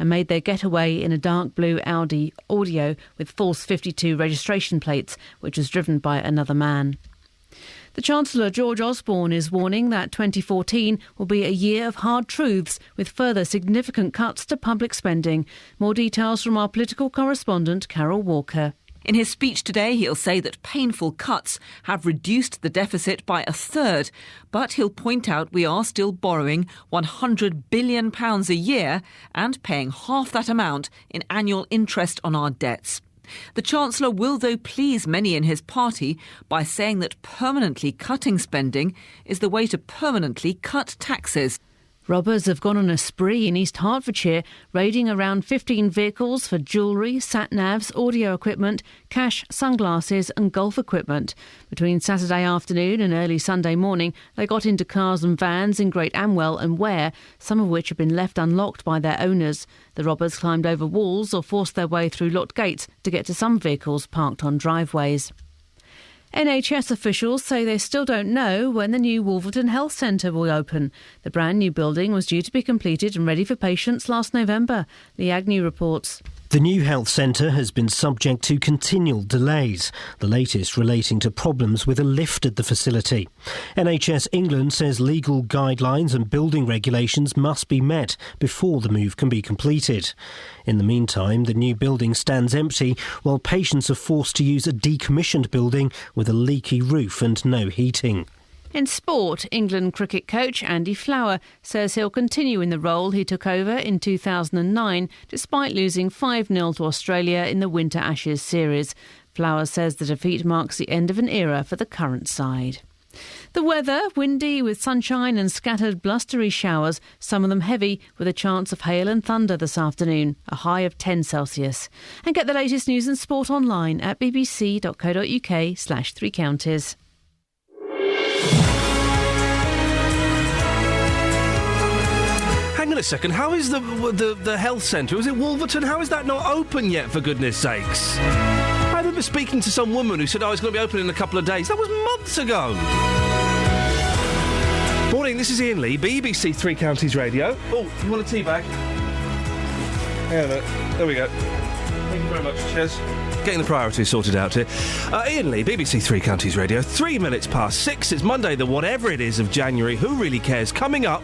and made their getaway in a dark blue Audi Audio with false 52 registration plates, which was driven by another man. The Chancellor, George Osborne, is warning that 2014 will be a year of hard truths with further significant cuts to public spending. More details from our political correspondent, Carol Walker. In his speech today, he'll say that painful cuts have reduced the deficit by a third. But he'll point out we are still borrowing £100 billion a year and paying half that amount in annual interest on our debts. The Chancellor will, though, please many in his party by saying that permanently cutting spending is the way to permanently cut taxes. Robbers have gone on a spree in East Hertfordshire, raiding around 15 vehicles for jewellery, sat-navs, audio equipment, cash, sunglasses and golf equipment. Between Saturday afternoon and early Sunday morning, they got into cars and vans in Great Amwell and Ware, some of which had been left unlocked by their owners. The robbers climbed over walls or forced their way through locked gates to get to some vehicles parked on driveways. NHS officials say they still don't know when the new Wolverton Health Centre will open. The brand new building was due to be completed and ready for patients last November. Lee Agnew reports. The new health centre has been subject to continual delays, the latest relating to problems with a lift at the facility. NHS England says legal guidelines and building regulations must be met before the move can be completed. In the meantime, the new building stands empty while patients are forced to use a decommissioned building with a leaky roof and no heating. In sport, England cricket coach Andy Flower says he'll continue in the role he took over in 2009, despite losing 5-0 to Australia in the Winter Ashes series. Flower says the defeat marks the end of an era for the current side. The weather, windy with sunshine and scattered blustery showers, some of them heavy with a chance of hail and thunder this afternoon, a high of 10 Celsius. And get the latest news and sport online at bbc.co.uk/3 counties. Hang on a second, how is the health centre? Was it Wolverton? How is that not open yet, for goodness sakes? I remember speaking to some woman who said, it's going to be open in a couple of days. That was months ago. Morning, this is Iain Lee, BBC Three Counties Radio. Oh, you want a tea bag? Yeah, there we go. Thank you very much. Cheers. Getting the priorities sorted out here. Iain Lee, BBC Three Counties Radio, 3 minutes past 6. It's Monday, the whatever it is of January. Who really cares? Coming up,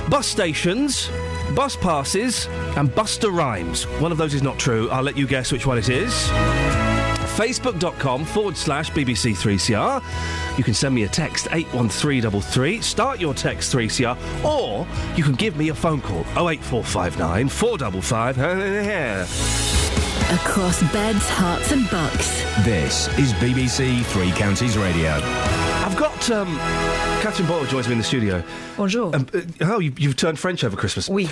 bus stations, bus passes and Buster Rhymes. One of those is not true. I'll let you guess which one it is. Facebook.com/BBC3CR. You can send me a text, 81333. Start your text 3CR. Or you can give me a phone call, 08459 455. Across beds, hearts and bucks. This is BBC Three Counties Radio. I've got Catherine Boyle joins me in the studio. Bonjour. You've turned French over Christmas. Oui.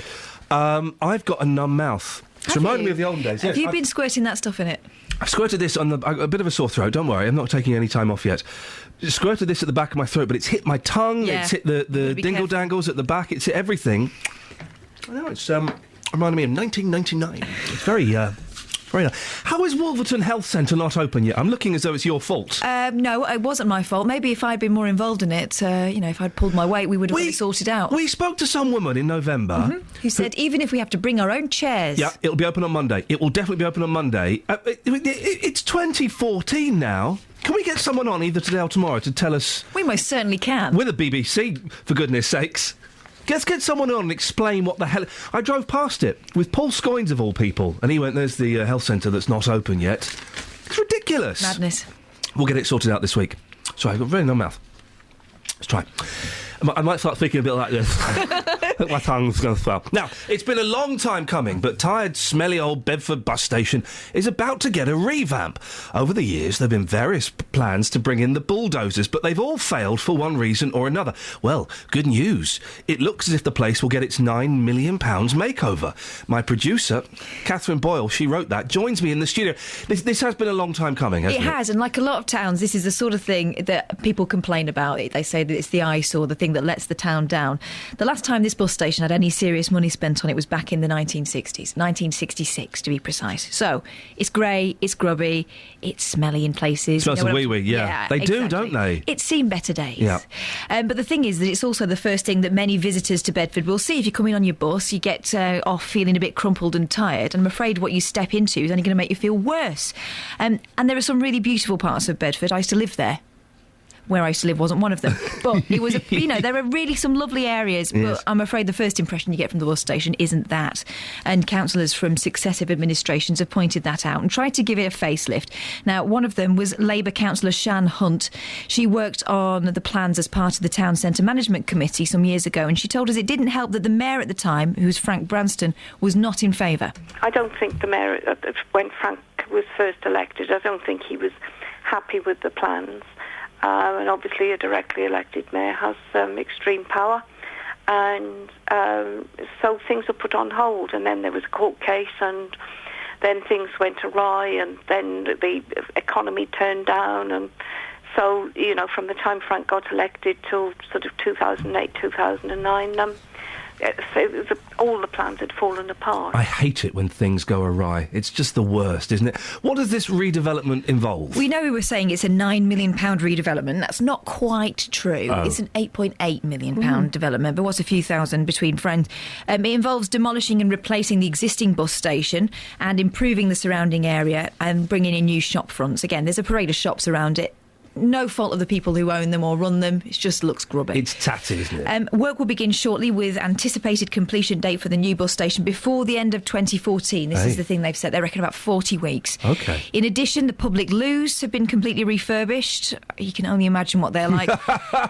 I've got a numb mouth. It's reminding me of the olden days. Have you been squirting that stuff in it? I've squirted this on a bit of a sore throat. Don't worry, I'm not taking any time off yet. Squirted this at the back of my throat, but it's hit my tongue. Yeah. It's hit the dingle dangles at the back. It's hit everything. I know it's reminding me of 1999. It's very nice. How is Wolverton Health Centre not open yet? I'm looking as though it's your fault. No, it wasn't my fault. Maybe if I'd been more involved in it, if I'd pulled my weight, we would have got it sorted out. We spoke to some woman in November who said even if we have to bring our own chairs. Yeah, it'll be open on Monday. It will definitely be open on Monday. It's 2014 now. Can we get someone on either today or tomorrow to tell us? We most certainly can. With the BBC, for goodness sakes. Let's get someone on and explain what the hell... I drove past it with Paul Scoynes, of all people, and he went, there's the health centre that's not open yet. It's ridiculous. Madness. We'll get it sorted out this week. Sorry, I've got a very numb mouth. Let's try. I might start speaking a bit like this. My tongue's going to swell. Now, it's been a long time coming, but tired, smelly old Bedford bus station is about to get a revamp. Over the years, there have been various plans to bring in the bulldozers, but they've all failed for one reason or another. Well, good news. It looks as if the place will get its £9 million makeover. My producer, Catherine Boyle, she wrote that, joins me in the studio. This has been a long time coming, hasn't it? It has, and like a lot of towns, this is the sort of thing that people complain about. They say that it's the eyesore, the thing that lets the town down. The last time this bus station had any serious money spent on it was back in the 1960s, 1966 to be precise. So it's grey, it's grubby, it's smelly in places. Smells of wee-wee, yeah. They do, don't they? It's seen better days. Yeah. But the thing is that it's also the first thing that many visitors to Bedford will see. If you come in on your bus, you get off feeling a bit crumpled and tired, and I'm afraid what you step into is only going to make you feel worse. And there are some really beautiful parts of Bedford. I used to live there. Where I used to live wasn't one of them. But it was, there are really some lovely areas, but Yes. I'm afraid the first impression you get from the bus station isn't that. And councillors from successive administrations have pointed that out and tried to give it a facelift. Now, one of them was Labour councillor Shan Hunt. She worked on the plans as part of the Town Centre Management Committee some years ago, and she told us it didn't help that the mayor at the time, who was Frank Branston, was not in favour. I don't think the mayor, when Frank was first elected, I don't think he was happy with the plans. And obviously a directly elected mayor has extreme power. And so things were put on hold. And then there was a court case, and then things went awry, and then the economy turned down. And so, from the time Frank got elected till sort of 2008, 2009, so all the plans had fallen apart. I hate it when things go awry. It's just the worst, isn't it? What does this redevelopment involve? We know we were saying it's a £9 million redevelopment. That's not quite true. Oh. It's an £8.8 million development, but what's a few thousand between friends? It involves demolishing and replacing the existing bus station and improving the surrounding area and bringing in new shop fronts. Again, there's a parade of shops around it. No fault of the people who own them or run them. It just looks grubby. It's tatty, isn't it? Work will begin shortly with anticipated completion date for the new bus station before the end of 2014. This is the thing they've said. They reckon about 40 weeks. OK. In addition, the public loos have been completely refurbished. You can only imagine what they're like.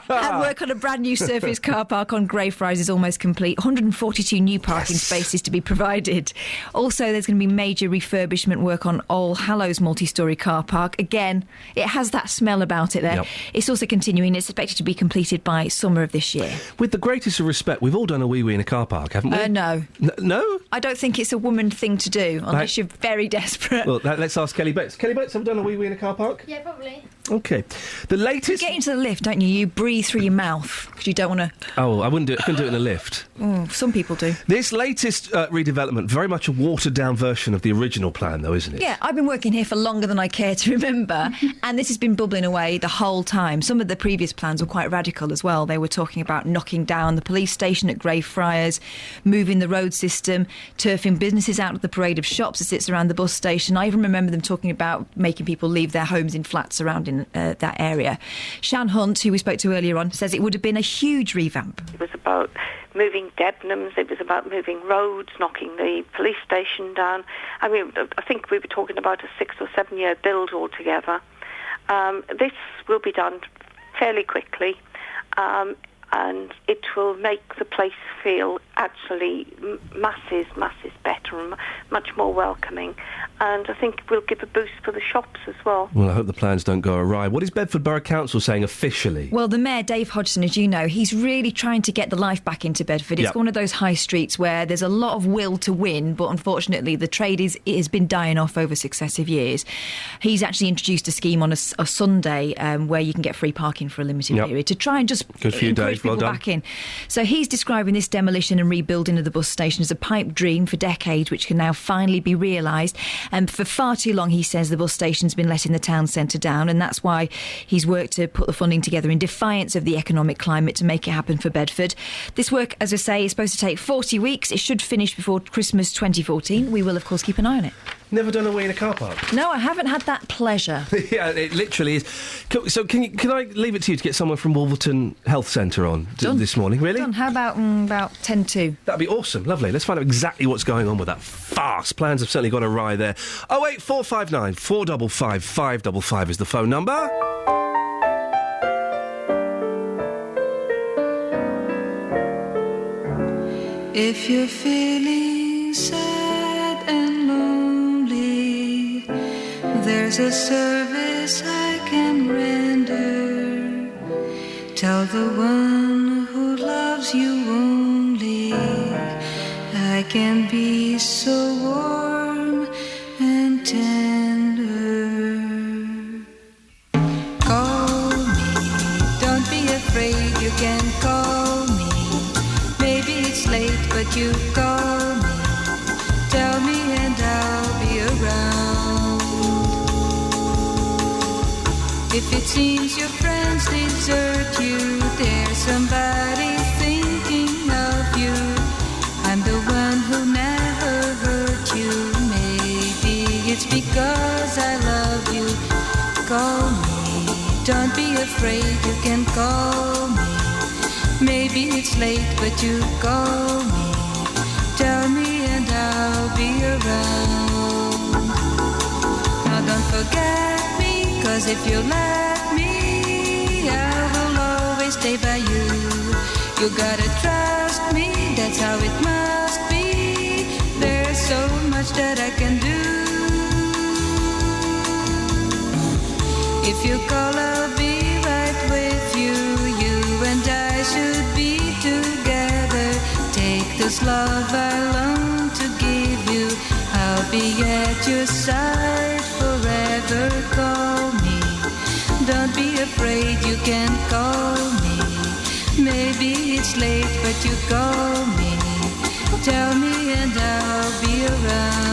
And work on a brand new surface car park on Greyfriars is almost complete. 142 new parking spaces to be provided. Also, there's going to be major refurbishment work on All Hallows multi-storey car park. Again, it has that smell about it there. Yep. It's also continuing. It's expected to be completed by summer of this year. With the greatest of respect, we've all done a wee-wee in a car park, haven't we? No. No? I don't think it's a woman thing to do, unless you're very desperate. Well, let's ask Kelly Bates. Kelly Bates, have you done a wee-wee in a car park? Yeah, probably. OK. The latest... You get into the lift, don't you? You breathe through your mouth, because you don't want to... Oh, I couldn't do it in a lift. Some people do. This latest redevelopment, very much a watered-down version of the original plan, though, isn't it? Yeah, I've been working here for longer than I care to remember, and this has been bubbling away the whole time. Some of the previous plans were quite radical as well. They were talking about knocking down the police station at Greyfriars, moving the road system, turfing businesses out of the parade of shops that sits around the bus station. I even remember them talking about making people leave their homes in flats surrounding that area. Shan Hunt, who we spoke to earlier on, says it would have been a huge revamp. It was about moving Debenhams, it was about moving roads, knocking the police station down. I mean, I think we were talking about a 6 or 7 year build altogether. This will be done fairly quickly, and it will make the place feel actually masses better and much more welcoming. And I think we'll give a boost for the shops as well. Well, I hope the plans don't go awry. What is Bedford Borough Council saying officially? Well, the Mayor, Dave Hodgson, as you know, he's really trying to get the life back into Bedford. It's one of those high streets where there's a lot of will to win, but unfortunately the trade has been dying off over successive years. He's actually introduced a scheme on a Sunday where you can get free parking for a limited period to try and just encourage people back in. So he's describing this demolition and rebuilding of the bus station as a pipe dream for decades, which can now finally be realised. And for far too long, he says, the bus station's been letting the town centre down, and that's why he's worked to put the funding together in defiance of the economic climate to make it happen for Bedford. This work, as I say, is supposed to take 40 weeks. It should finish before Christmas 2014. We will, of course, keep an eye on it. Never done a wee in a car park? No, I haven't had that pleasure. Yeah, it literally is. So can I leave it to you to get someone from Wolverton Health Centre on this morning? Really? Done. How about 10-2? That'd be awesome. Lovely. Let's find out exactly what's going on with that farce. Plans have certainly gone awry there. 08459 455 555 is the phone number. If you're feeling sad and lonely, there's a service I can render. Tell the one who loves you only, I can be so warm and tender. Call me, don't be afraid, you can call me. Maybe it's but you call me. Tell me and I'll be around. If it seems your friends desert you, there's somebody thinking of you. I'm the one who never hurt you. Maybe it's because I love you. Call me, don't be afraid, you can call me. Maybe it's late, but you call me. Tell me and I'll be around. Now don't forget me, 'cause if you let me, I will always stay by you. You gotta trust me, that's how it must be. There's so much that I can do. If you call, I'll be right with you. You and I should be together. Take this love I long to give you. I'll be at your side forever. Call me. Don't be afraid, you can call me. Maybe it's late, but you call me. Tell me and I'll be around.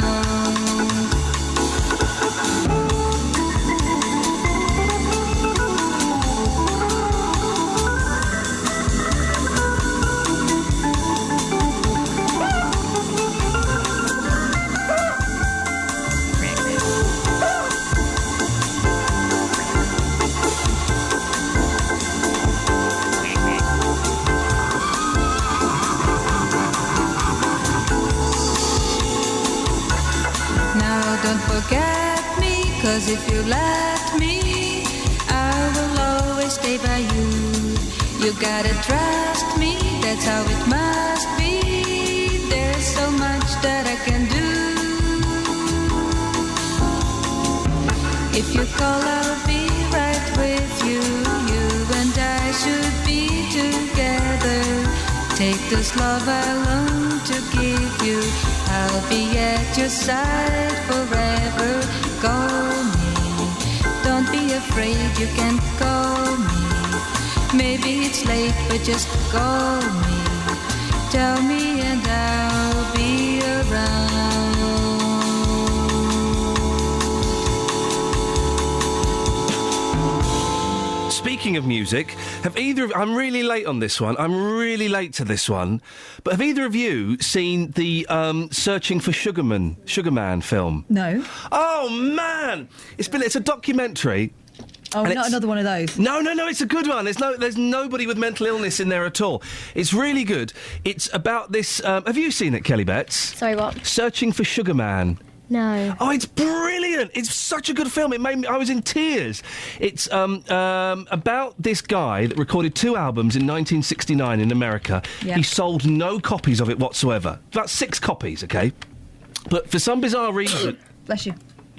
Don't forget me, 'cause if you let me, I will always stay by you. You gotta trust me, that's how it must be. There's so much that I can do. If you call, I'll be right with you. You and I should be together. Take this love I long to give you. I'll be at your side forever. Call me. Don't be afraid, you can call me. Maybe it's late, but just call me. Tell me and I'll be around. Speaking of music, have either of... I'm really late on this one. I'm really late to this one. But have either of you seen the Searching for Sugar Man film? No. Oh, man! It's a documentary. Oh, not another one of those. No, it's a good one. There's nobody with mental illness in there at all. It's really good. It's about this... have you seen it, Kelly Betts? Sorry, what? Searching for Sugar Man. No. Oh, it's brilliant! It's such a good film. It made me... I was in tears. It's about this guy that recorded 2 albums in 1969 in America. Yeah. He sold no copies of it whatsoever. About 6 copies, okay? But for some bizarre reason... Bless you.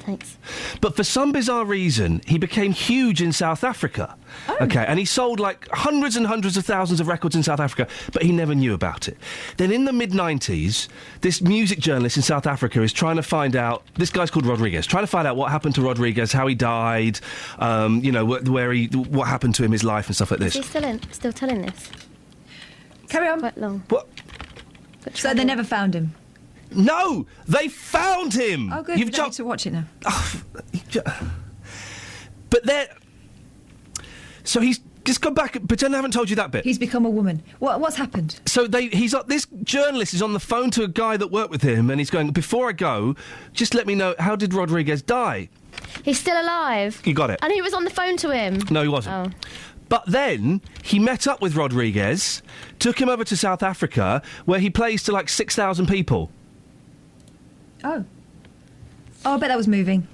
Thanks. But for some bizarre reason, he became huge in South Africa. Oh. Okay, and he sold like hundreds and hundreds of thousands of records in South Africa, but he never knew about it. Then in the mid-90s, this music journalist in South Africa is trying to find out... This guy's called Rodriguez. Trying to find out what happened to Rodriguez, how he died, what happened to him, his life and stuff like this. Is he still telling this? Carry on. Quite long. What? So they never found him? No! They found him! Oh, good. You've Need to watch it now. But they're... So he's just gone back... Pretend I haven't told you that bit. He's become a woman. What's happened? So this journalist is on the phone to a guy that worked with him, and he's going, before I go, just let me know, how did Rodriguez die? He's still alive. You got it. And he was on the phone to him. No, he wasn't. Oh. But then he met up with Rodriguez, took him over to South Africa, where he plays to like 6,000 people. Oh, I bet that was moving.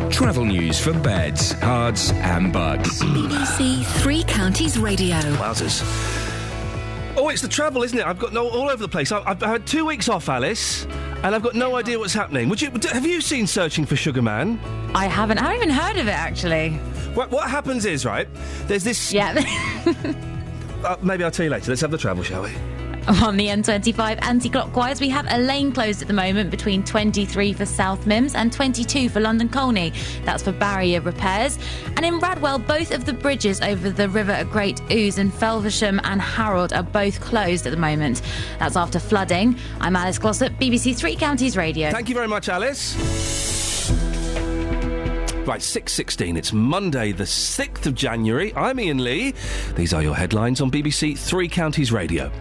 Travel news for beds, cards and bugs. BBC Three Counties Radio. Wowzers. Oh, it's the travel, isn't it? I've got all over the place. I've had 2 weeks off, Alice, and I've got no idea what's happening. Have you seen Searching for Sugar Man? I haven't. I haven't even heard of it, actually. What happens is, right, there's this... Yeah. maybe I'll tell you later. Let's have the travel, shall we? On the M25 anti-clockwise, we have a lane closed at the moment between 23 for South Mims and 22 for London Colney. That's for barrier repairs. And in Radwell, both of the bridges over the river at Great Ouse in Felversham and Harold are both closed at the moment. That's after flooding. I'm Alice Glossop, BBC Three Counties Radio. Thank you very much, Alice. Right, 6:16. It's Monday, the 6th of January. I'm Iain Lee. These are your headlines on BBC Three Counties Radio.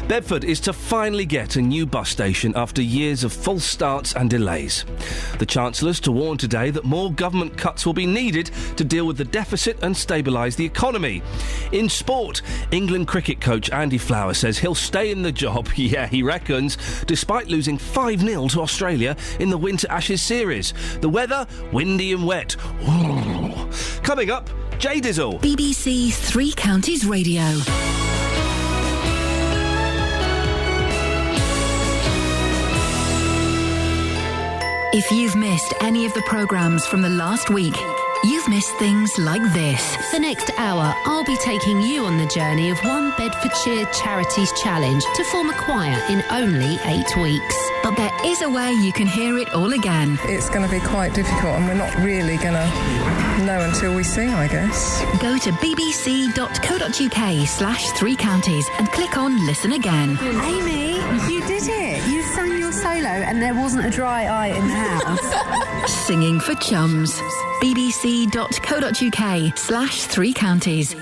Bedford is to finally get a new bus station after years of false starts and delays. The Chancellor's to warn today that more government cuts will be needed to deal with the deficit and stabilise the economy. In sport, England cricket coach Andy Flower says he'll stay in the job, yeah, he reckons, despite losing 5-0 to Australia in the Winter Ashes series. The weather, windy and wet. Coming up, Jay Dizzle. BBC Three Counties Radio. If you've missed any of the programmes from the last week, you've missed things like this. The next hour, I'll be taking you on the journey of One Bedfordshire Charities Challenge to form a choir in only 8 weeks. But there is a way you can hear it all again. It's going to be quite difficult and we're not really going to know until we sing, I guess. Go to bbc.co.uk/3 counties and click on Listen Again. Amy, you did it. You sang your solo and there wasn't a dry eye in the house. Singing for Chums. bbc.co.uk/3 counties.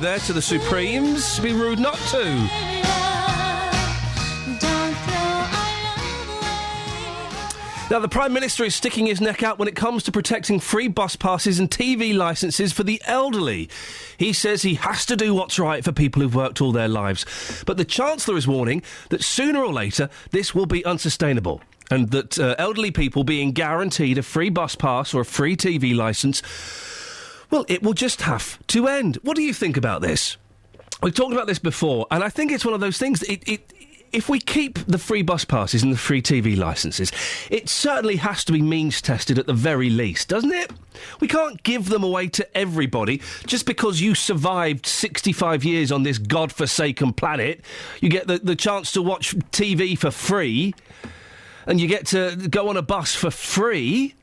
There to the Supremes. Be rude not to. Now, the Prime Minister is sticking his neck out when it comes to protecting free bus passes and TV licences for the elderly. He says he has to do what's right for people who've worked all their lives. But the Chancellor is warning that sooner or later this will be unsustainable, and that elderly people being guaranteed a free bus pass or a free TV licence, well, it will just have to end. What do you think about this? We've talked about this before, and I think it's one of those things. If we keep the free bus passes and the free TV licences, it certainly has to be means tested at the very least, doesn't it? We can't give them away to everybody just because you survived 65 years on this godforsaken planet. You get the chance to watch TV for free, and you get to go on a bus for free.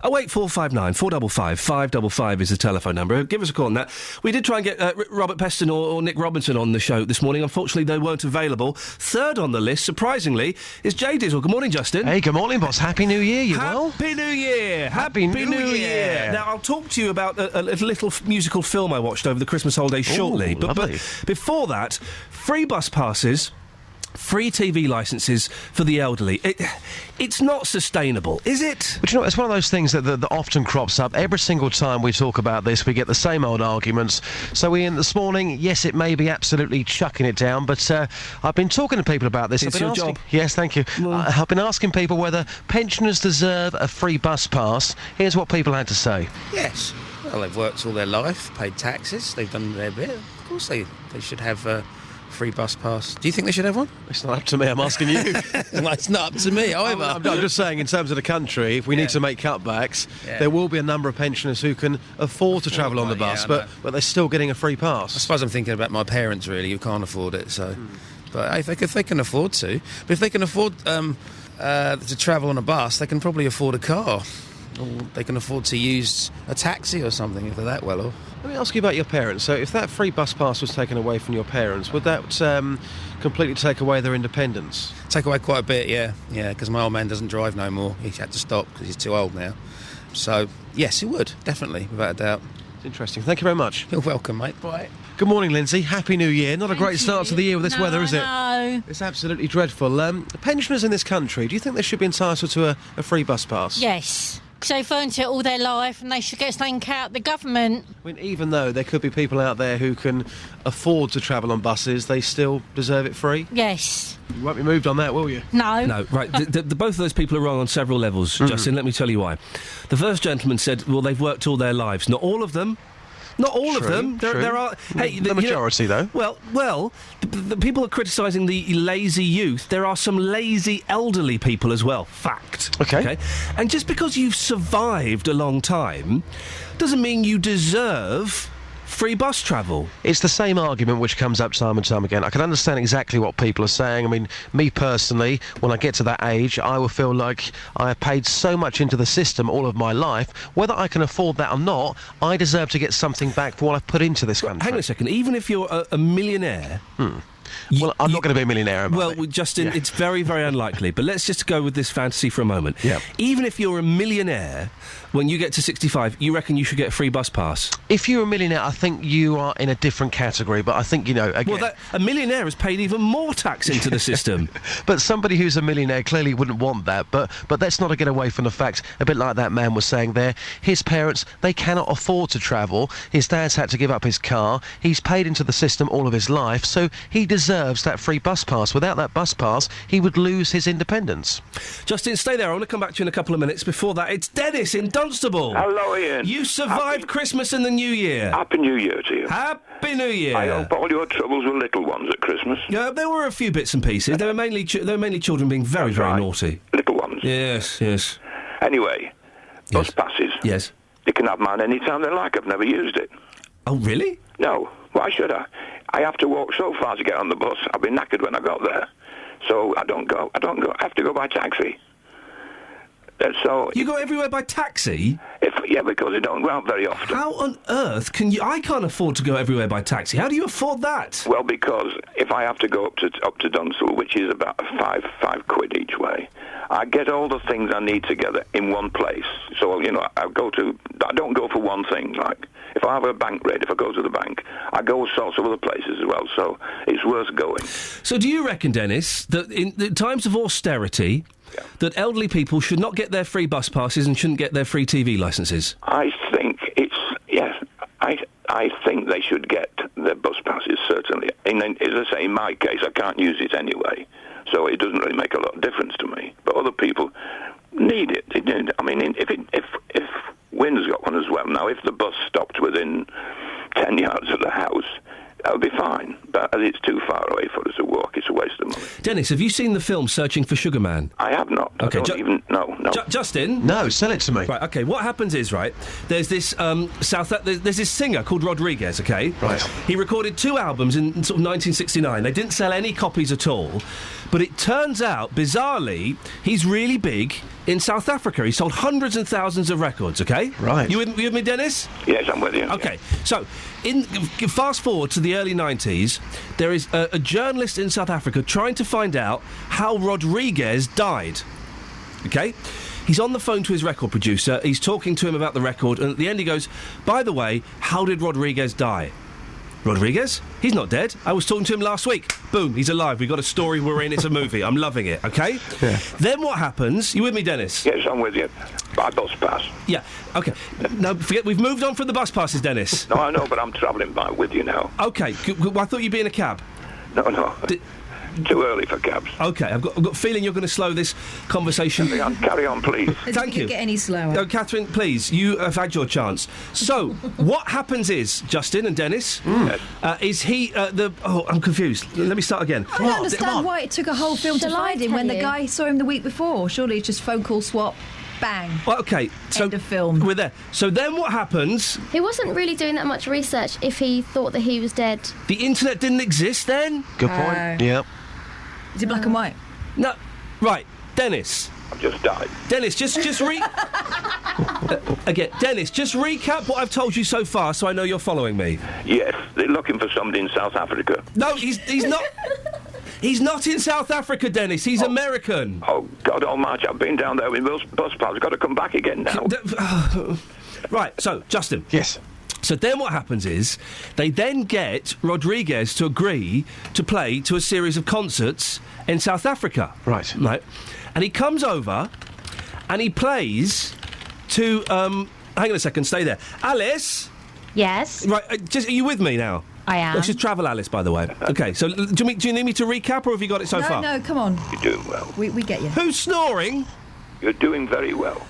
08459 455 555 is the telephone number. Give us a call on that. We did try and get Robert Peston or Nick Robinson on the show this morning. Unfortunately, they weren't available. Third on the list, surprisingly, is Jay Dizzle. Good morning, Justin. Hey, good morning, boss. Happy New Year, you well? Happy New Year! Happy New Year! Now, I'll talk to you about a little musical film I watched over the Christmas holidays shortly. But before that, free bus passes, free TV licences for the elderly. It's not sustainable, is it? But you know, it's one of those things that often crops up. Every single time we talk about this, we get the same old arguments. So, Ian, this morning, yes, it may be absolutely chucking it down, but I've been talking to people about this. It's your job. Yes, thank you. I've been asking people whether pensioners deserve a free bus pass. Here's what people had to say. Yes. Well, they've worked all their life, paid taxes, they've done their bit. Of course they should have a free bus pass. Do you think they should have one? It's not up to me, I'm asking you. Well, it's not up to me either. I'm just saying, in terms of the country, if we need to make cutbacks, there will be a number of pensioners who can afford to travel on the bus, but they're still getting a free pass. I suppose I'm thinking about my parents, really, who can't afford it, so... But if they can afford to... But if they can afford to travel on a bus, they can probably afford a car. Or they can afford to use a taxi or something if they're that well off. Let me ask you about your parents. So if that free bus pass was taken away from your parents, would that completely take away their independence? Take away quite a bit, yeah. Yeah, because my old man doesn't drive no more. He's had to stop because he's too old now. So, yes, it would, definitely, without a doubt. It's interesting. Thank you very much. You're welcome, mate. Bye. Good morning, Lindsay. Happy New Year. Not a great start to the year with this weather, is it? No. It's absolutely dreadful. Pensioners in this country, do you think they should be entitled to a free bus pass? Yes. Because they've earned it all their life and they should get something out the government. I mean, even though there could be people out there who can afford to travel on buses, they still deserve it free? Yes. You won't be moved on that, will you? No. No, right. Both of those people are wrong on several levels, Justin. Let me tell you why. The first gentleman said, well, they've worked all their lives. Not all of them. Not all of them. There are... Hey, the majority, though. Well, the people are criticising the lazy youth. There are some lazy elderly people as well. Fact. Okay. And just because you've survived a long time doesn't mean you deserve free bus travel. It's the same argument which comes up time and time again. I can understand exactly what people are saying. I mean, me personally, when I get to that age, I will feel like I have paid so much into the system all of my life. Whether I can afford that or not, I deserve to get something back for what I've put into this country. Hang on a second. Even if you're a millionaire... Well, I'm not going to be a millionaire, am I? Well, Justin, it's very, very unlikely. But let's just go with this fantasy for a moment. Yeah. Even if you're a millionaire, when you get to 65, you reckon you should get a free bus pass? If you're a millionaire, I think you are in a different category. But I think, again... Well, a millionaire has paid even more tax into the system. But somebody who's a millionaire clearly wouldn't want that. But that's not to get away from the fact, a bit like that man was saying there, his parents, they cannot afford to travel. His dad's had to give up his car. He's paid into the system all of his life, so he deserves that free bus pass. Without that bus pass, he would lose his independence. Justin, stay there. I want to come back to you in a couple of minutes. Before that, it's Dennis in Dunstable. Hello, Ian. You survived Christmas and the New Year. Happy New Year to you. Happy New Year. I hope all your troubles were little ones at Christmas. Yeah, there were a few bits and pieces. There were mainly children being very, very naughty. Little ones. Yes. Anyway, bus passes. Yes. They can have mine any time they like. I've never used it. Oh, really? No. Why should I? I have to walk so far to get on the bus. I'll be knackered when I got there. So I don't go. I have to go by taxi. So you go everywhere by taxi? Because I don't go out very often. How on earth can you... I can't afford to go everywhere by taxi. How do you afford that? Well, because if I have to go up to Dunstable, which is about five quid each way, I get all the things I need together in one place. So, I don't go for one thing. Like, if I have a bank raid, if I go to the bank, I go all sorts of other places as well. So it's worth going. So do you reckon, Dennis, that in the times of austerity... Yeah. That elderly people should not get their free bus passes and shouldn't get their free TV licences? I think I think they should get their bus passes, certainly. And then, as I say, in my case, I can't use it anyway, so it doesn't really make a lot of difference to me. But other people need it. I mean, if Wynn's got one as well, now, if the bus stopped within 10 yards of the house, that would be fine. But as it's too far away for us to walk. It's a waste of money. Dennis, have you seen the film Searching for Sugar Man? I have not. Okay, I don't even... No. Justin? No, sell it to me. Right, okay, what happens is, right, there's this there's this singer called Rodriguez, okay? Right. He recorded 2 albums in sort of 1969. They didn't sell any copies at all, but it turns out, bizarrely, he's really big in South Africa. He sold hundreds and thousands of records, okay? Right. You with me, Dennis? Yes, I'm with you. Okay, so, fast forward to the early 90s, there is a journalist in South Africa trying to find out how Rodriguez died. Okay? He's on the phone to his record producer, he's talking to him about the record, and at the end he goes, by the way, how did Rodriguez die? Rodriguez? He's not dead. I was talking to him last week. Boom, he's alive. We've got a story we're in. It's a movie. I'm loving it, okay? Yeah. Then what happens... You with me, Dennis? Yes, I'm with you. By bus pass. Yeah, okay. No, forget, we've moved on from the bus passes, Dennis. No, I know, but I'm travelling by with you now. Okay, I thought you'd be in a cab. No. Too early for cabs. Okay, I've got a feeling you're going to slow this conversation. Carry on, please. Thank you. Get any slower? No, Catherine, please, you have had your chance. So, what happens is, Justin and Dennis, is he I'm confused. Let me start again. I don't understand why it took a whole film to find him when the guy saw him the week before. Surely it's just phone call swap, bang. Well, okay, so end of film. We're there. So then what happens? He wasn't really doing that much research if he thought that he was dead. The internet didn't exist then? Good point. Yep. Is it black and white? No. Right, Dennis. I've just died. Dennis, just again, Dennis, just recap what I've told you so far so I know you're following me. Yes, they're looking for somebody in South Africa. No, he's not... He's not in South Africa, Dennis. He's American. Oh, God almighty, I've been down there with bus pass. I've got to come back again now. Right, so, Justin. Yes. So then what happens is they then get Rodriguez to agree to play to a series of concerts in South Africa. Right. Right. And he comes over and he plays to... hang on a second, stay there. Alice? Yes? Right, are you with me now? I am. This is Travel Alice, by the way. Okay, so do you need me to recap or have you got it so far? No, come on. You're doing well. We get you. Who's snoring? You're doing very well.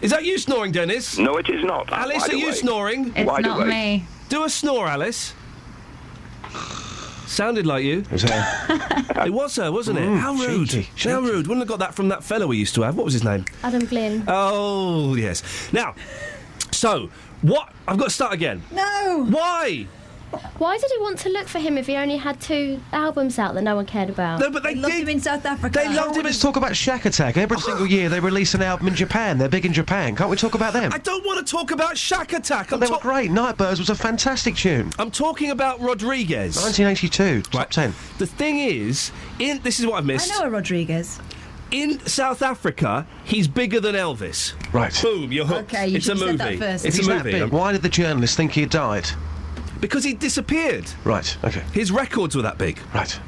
Is that you snoring, Dennis? No, it is not. Alice, are you snoring? It's not me. Do a snore, Alice. Sounded like you. Was her? It was her, wasn't it? How rude. Cheeky. How rude. Wouldn't have got that from that fellow we used to have. What was his name? Adam Glynn. Oh, yes. Now, so, what... I've got to start again. No! Why? Why did he want to look for him if he only had 2 albums out that no one cared about? No, but They loved him in South Africa. They loved him. Let's talk about Shack Attack. Every single year they release an album in Japan. They're big in Japan. Can't we talk about them? I don't want to talk about Shack Attack. They were great. Nightbirds was a fantastic tune. I'm talking about Rodriguez. 1982, top 10. The thing is, this is what I've missed. I know a Rodriguez. In South Africa, he's bigger than Elvis. Right. Boom, you're hooked. Okay, you it's a should have movie. said that first. It's He's a that movie. big. Why did the journalist think he had died? Because he disappeared. Right, okay. His records were that big. Right.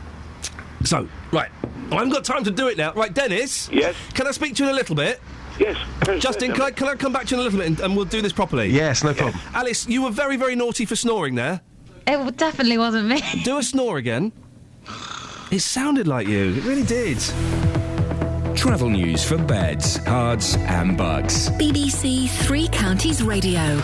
So, right. I haven't got time to do it now. Right, Dennis? Yes? Can I speak to you in a little bit? Yes. Justin, can I come back to you in a little bit and we'll do this properly? Yes, no problem. Alice, you were very, very naughty for snoring there. It definitely wasn't me. Do a snore again. It sounded like you. It really did. Travel news for beds, cards and bugs. BBC Three Counties Radio.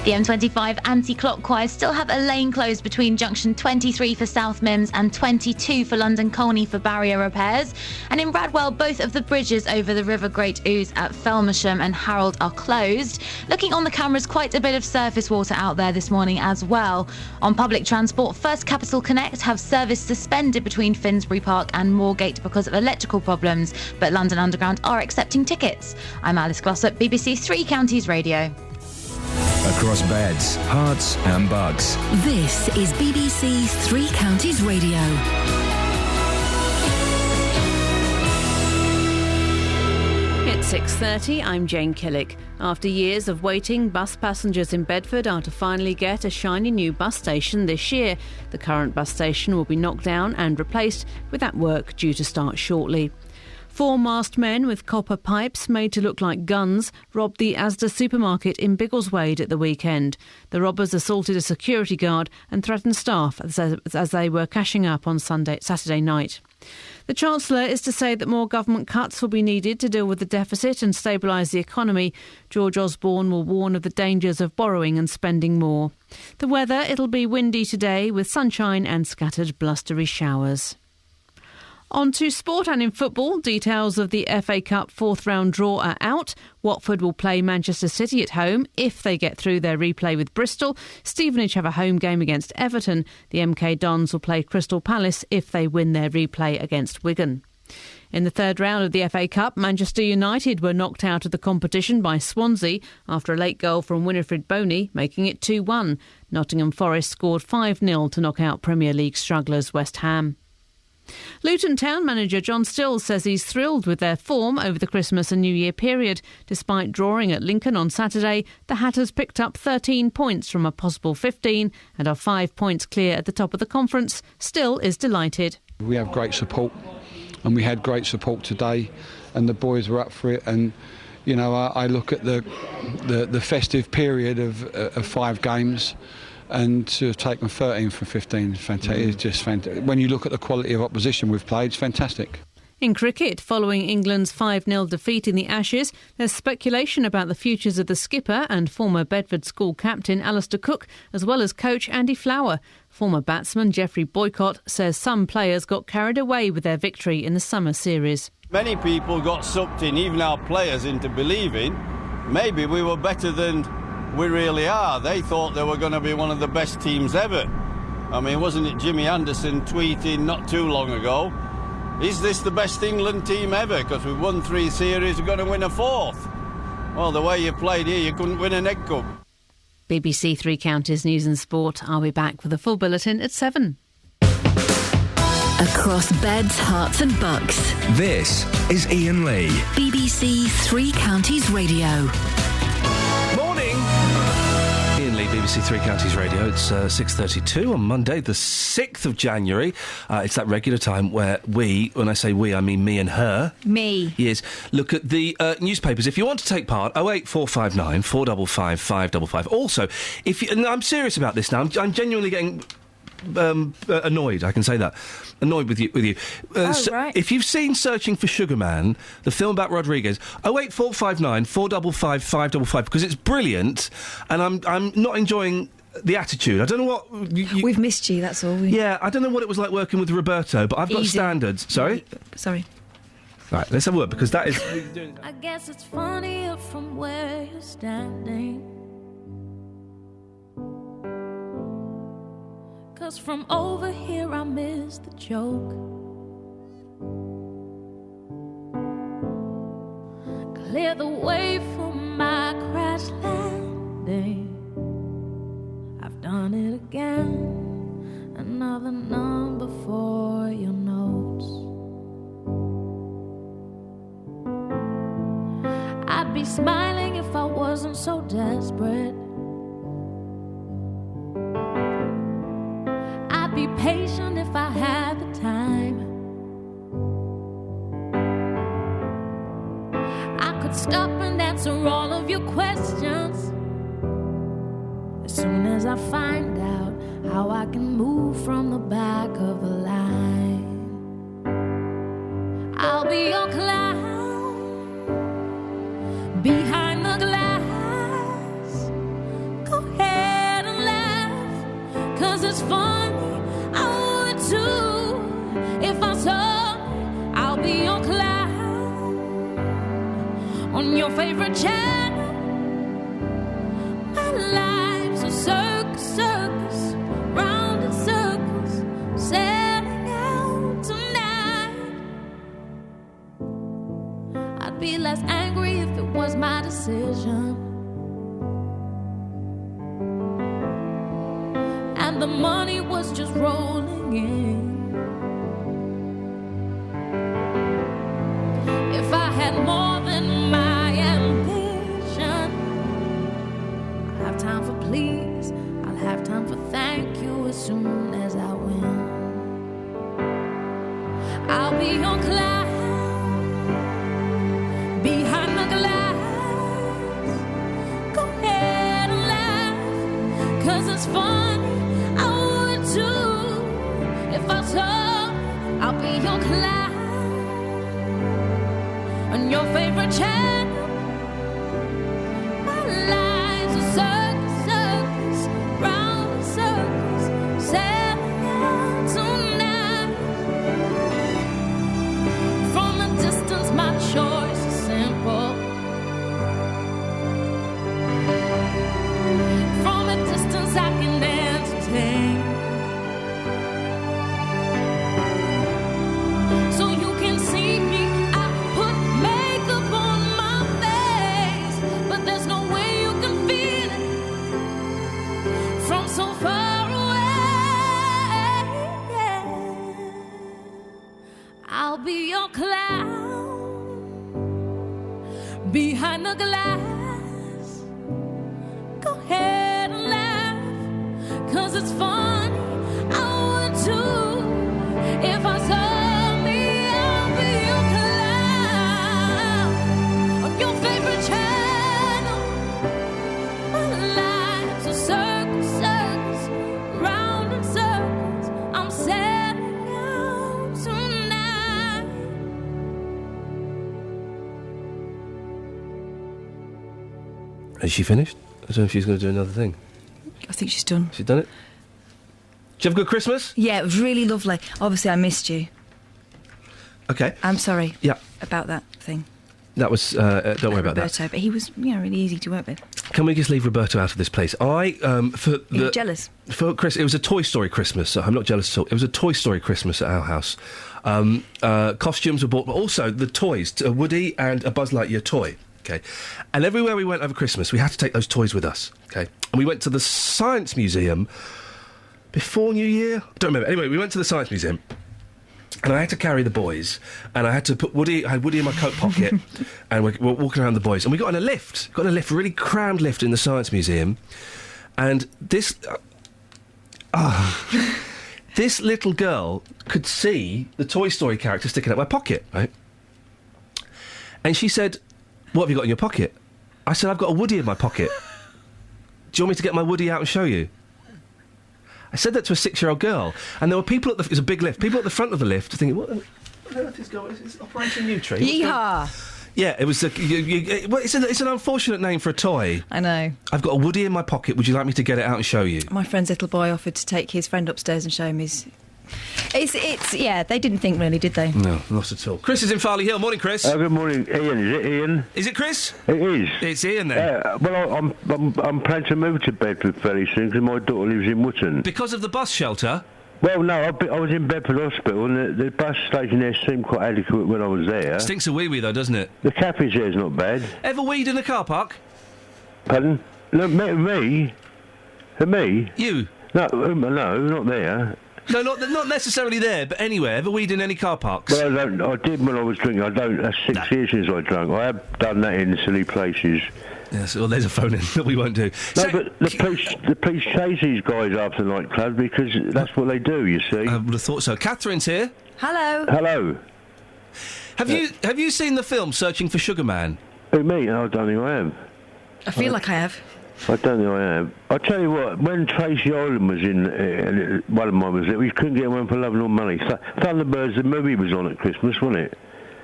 The M25 anti-clockwise still have a lane closed between junction 23 for South Mims and 22 for London Colney for barrier repairs. And in Bradwell, both of the bridges over the River Great Ouse at Felmersham and Harold are closed. Looking on the cameras, quite a bit of surface water out there this morning as well. On public transport, First Capital Connect have service suspended between Finsbury Park and Moorgate because of electrical problems, but London Underground are accepting tickets. I'm Alice Glossop, BBC Three Counties Radio. Across beds, hearts and bugs. This is BBC Three Counties Radio. It's 6:30, I'm Jane Killick. After years of waiting, bus passengers in Bedford are to finally get a shiny new bus station this year. The current bus station will be knocked down and replaced, with that work due to start shortly. 4 masked men with copper pipes made to look like guns robbed the Asda supermarket in Biggleswade at the weekend. The robbers assaulted a security guard and threatened staff as they were cashing up on Saturday night. The Chancellor is to say that more government cuts will be needed to deal with the deficit and stabilise the economy. George Osborne will warn of the dangers of borrowing and spending more. The weather, it'll be windy today with sunshine and scattered blustery showers. On to sport and in football, details of the FA Cup fourth round draw are out. Watford will play Manchester City at home if they get through their replay with Bristol. Stevenage have a home game against Everton. The MK Dons will play Crystal Palace if they win their replay against Wigan. In the third round of the FA Cup, Manchester United were knocked out of the competition by Swansea after a late goal from Winifred Boney, making it 2-1. Nottingham Forest scored 5-0 to knock out Premier League strugglers West Ham. Luton Town manager John Stills says he's thrilled with their form over the Christmas and New Year period. Despite drawing at Lincoln on Saturday, the Hatters picked up 13 points from a possible 15 and are 5 points clear at the top of the conference. Still is delighted. We have great support, and we had great support today, and the boys were up for it. And you know, I look at the festive period of 5 games. And to have taken 13 from 15 is fantastic. It's just fantastic. When you look at the quality of opposition we've played, it's fantastic. In cricket, following England's 5-0 defeat in the Ashes, there's speculation about the futures of the skipper and former Bedford School captain Alistair Cook, as well as coach Andy Flower. Former batsman Geoffrey Boycott says some players got carried away with their victory in the summer series. Many people got sucked in, even our players, into believing maybe we were better than we really are. They thought they were going to be one of the best teams ever. I mean, wasn't it Jimmy Anderson tweeting not too long ago, is this the best England team ever? Because we've won 3 series, we're going to win a 4th. Well, the way you played here, you couldn't win an egg cup. BBC Three Counties News and Sport. I'll be back with a full bulletin at 7. Across beds, hearts and bucks. This is Iain Lee. BBC Three Counties Radio. Iain Lee, BBC Three Counties Radio. It's 6:32 on Monday, the 6th of January. It's that regular time where we, when I say we, I mean me and her. Me. Yes. Look at the newspapers. If you want to take part, 08459 455 555. Also, if you, and I'm serious about this now, I'm genuinely getting annoyed, I can say that. Annoyed with you. Right. If you've seen Searching for Sugar Man, the film about Rodriguez, 08459 455 555, because it's brilliant, and I'm not enjoying the attitude. I don't know what... We've missed you, that's all. Yeah, I don't know what it was like working with Roberto, but I've got standards. Sorry? Sorry. Right, let's have a word, because that is... I guess it's funnier from where you're standing. 'Cause from over here I miss the joke. Clear the way for my crash landing. I've done it again. Another number for your notes. I'd be smiling if I wasn't so desperate. Be patient if I had the time. I could stop and answer all of your questions as soon as I find out how I can move from the back of the line. I'll be your clown behind the glass. Go ahead and laugh, 'cause it's fun. If I saw, I'll be your clown on your favorite channel. My life's a circus, round in circles, setting out tonight. I'd be less angry if it was my decision. And the money was just rolling in. If I had more than my ambition, I'll have time for please, I'll have time for thank you as soon as I win. I'll be your clown behind the glass. Go ahead and laugh, 'cause it's fun. If I saw, I'll be your clown on your favorite channel. My life's a circus, round in circles, sailing out tonight. From a distance, my choice is simple. From a distance, I can entertain. So you can see me, I put makeup on my face, but there's no way you can feel it from so far away. I'll be your clown behind the glass. Go ahead and laugh, 'cause it's funny. I would too if I saw. Has she finished? I don't know if she's going to do another thing. I think she's done. She's done it? Did you have a good Christmas? Yeah, it was really lovely. Obviously, I missed you. Okay. I'm sorry. Yeah. About that thing. That was... don't worry about Roberto, that. but he was, really easy to work with. Can we just leave Roberto out of this place? Are you jealous? For Chris, it was a Toy Story Christmas. So I'm not jealous at all. It was a Toy Story Christmas at our house. Costumes were bought, but also the toys, a Woody and a Buzz Lightyear toy. Okay, and everywhere we went over Christmas, we had to take those toys with us. Okay, and we went to the Science Museum before New Year. I don't remember. Anyway, we went to the Science Museum, and I had to carry the boys, and I had to put Woody. I had Woody in my coat pocket, and we're walking around the boys, and we got in a lift. Got in a lift, a really crammed lift in the Science Museum, and this. This little girl could see the Toy Story character sticking out my pocket, right? And she said, "What have you got in your pocket?" I said, "I've got a Woody in my pocket. Do you want me to get my Woody out and show you?" I said that to a 6-year-old girl, and there were people at the... It was a big lift. People at the front of the lift thinking, what on earth is going on? Is Operation Nutri? Yeehaw! Yeah, it was... it's an unfortunate name for a toy. I know. I've got a Woody in my pocket. Would you like me to get it out and show you? My friend's little boy offered to take his friend upstairs and show him his... Yeah, they didn't think really, did they? No, not at all. Chris is in Farley Hill. Morning, Chris. Good morning, Ian. Is it Ian? Is it Chris? It is. It's Ian then. Well, I'm planning to move to Bedford fairly soon because my daughter lives in Wootton. Because of the bus shelter? Well, no, I was in Bedford Hospital and the bus station there seemed quite adequate when I was there. Stinks of wee-wee though, doesn't it? The cafes there's not bad. Ever weed in a car park? Pardon? No, me? For me? You? No, not there. No, not necessarily there, but anywhere. Ever weed in any car parks? Well, I did when I was drinking. I don't. That's 6 years since I drank. I have done that in silly places. Yes, well, there's a phone in that we won't do. No, but the police chase these guys after nightclubs because that's what they do, you see. I would have thought so. Catherine's here. Hello. Hello. Have you seen the film Searching for Sugar Man? Who, me? I don't think I have. I feel like I have. I don't think I have. I'll tell you what, when Tracy Island was in, one of mine was there, we couldn't get one for love nor money. Thunderbirds, the movie was on at Christmas, wasn't it?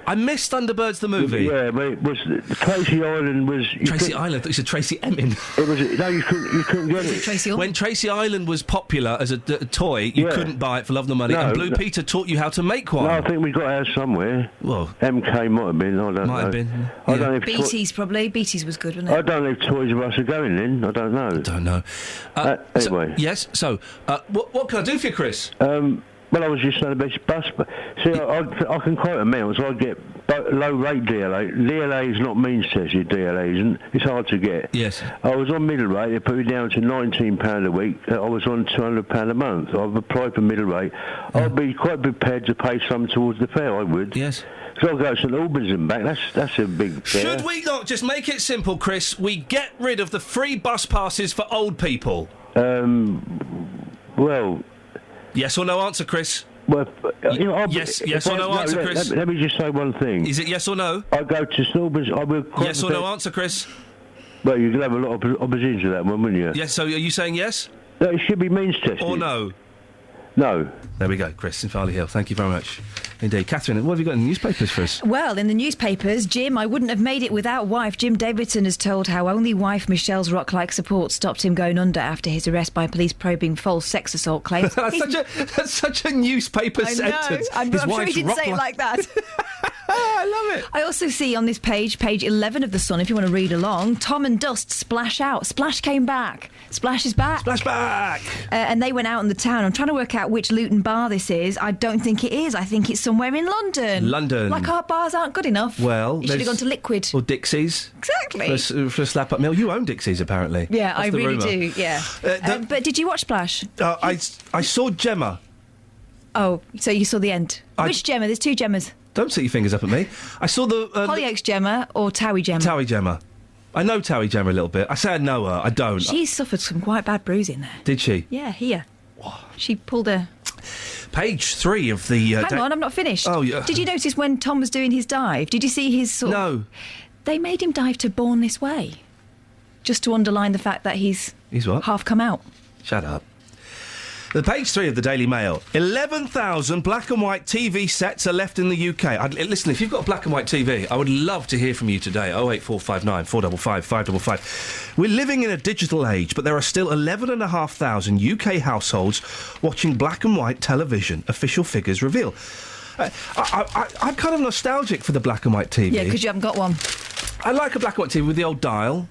I missed Thunderbirds the movie. Yeah, but it was Tracy Island was. Tracy Island. I thought you said Tracy Emin. It was no, you couldn't get it. When Tracy Island was popular as a toy, you couldn't buy it for love nor money. And Blue Peter taught you how to make one. No, I think we got ours somewhere. Well, MK might have been. I don't know. Might have been. I don't know if BT's probably. BT's was good, wasn't it? I don't know if Toys R Us are going in. I don't know. Anyway. Yes. So, what can I do for you, Chris? Well, I was just saying about this bus, but see, I can quote amounts. I get low rate DLA. DLA is not means tested. DLA isn't. It's hard to get. Yes. I was on middle rate. They put me down to £19 a week. I was on £200 a month. I've applied for middle rate. I'd be quite prepared to pay some towards the fare. I would. Yes. So I'll go to St Albans and back. That's a big fare. Should we not just make it simple, Chris? We get rid of the free bus passes for old people. Well. Yes or no answer, Chris? Well, yes or no answer, Chris? Let me just say one thing. Is it yes or no? I go to St Albans. I will. Yes or no answer, Chris? Well, you can have a lot of opposition to that one, wouldn't you? Yes. So are you saying yes? No, it should be means tested. Or no? No. There we go, Chris in Farley Hill. Thank you very much indeed. Catherine, what have you got in the newspapers for us? Well, in the newspapers, Jim, I wouldn't have made it without wife. Jim Davidson has told how only wife Michelle's rock-like support stopped him going under after his arrest by police probing false sex assault claims. That's such a newspaper sentence. I'm sure he didn't say it like that. I love it. I also see on this page 11 of The Sun, if you want to read along, Tom and Dust splash out. Splash came back. Splash is back. Splash back. And they went out in the town. I'm trying to work out which Luton bar this is. I don't think it is. I think it's somewhere in London. London. Like our bars aren't good enough. Well, you should have gone to Liquid. Or Dixie's. Exactly. For a slap-up meal. You own Dixie's, apparently. Yeah, That's I the really rumour. do, yeah. But did you watch Splash? I saw Gemma. Oh, so you saw the end. Which Gemma? There's two Gemmas. Don't stick your fingers up at me. I saw the... Hollyoaks Gemma or Towie Gemma? Towie Gemma. I know Towie Gemma a little bit. I say I know her. I don't. She suffered some quite bad bruising there. Did she? Yeah, here. She pulled a... Page 3 of the... Hang on, I'm not finished. Oh, yeah. Did you notice when Tom was doing his dive? Did you see his sort No. of... They made him dive to Born This Way. Just to underline the fact that he's... He's what? Half come out. Shut up. The page 3 of the Daily Mail. 11,000 black and white TV sets are left in the UK. Listen, if you've got a black and white TV, I would love to hear from you today. 08459 455 555. We're living in a digital age, but there are still 11,500 UK households watching black and white television, official figures reveal. I'm kind of nostalgic for the black and white TV. Yeah, because you haven't got one. I like a black and white TV with the old dial.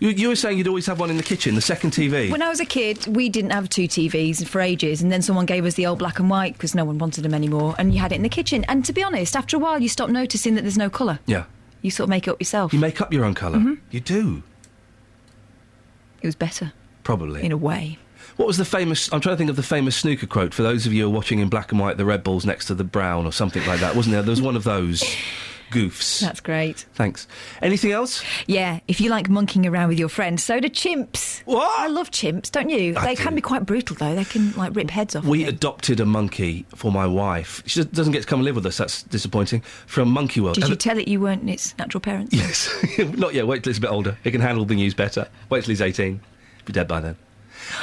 You were saying you'd always have one in the kitchen, the second TV. When I was a kid, we didn't have two TVs for ages, and then someone gave us the old black and white because no one wanted them anymore, and you had it in the kitchen. And to be honest, after a while, you stop noticing that there's no colour. Yeah. You sort of make it up yourself. You make up your own colour. Mm-hmm. You do. It was better. Probably. In a way. What was the famous... I'm trying to think of the famous snooker quote, for those of you who are watching in black and white, the red ball's next to the brown, or something like that, wasn't there? There was one of those... goofs. That's great. Thanks. Anything else? Yeah, if you like monkeying around with your friends, so do chimps. What? I love chimps, don't you? They can be quite brutal, though. They can, rip heads off. We adopted a monkey for my wife. She doesn't get to come and live with us, that's disappointing, from Monkey World. Did you tell it you weren't its natural parents? Yes. Not yet, wait till it's a bit older. It can handle the news better. Wait till he's 18. Be dead by then.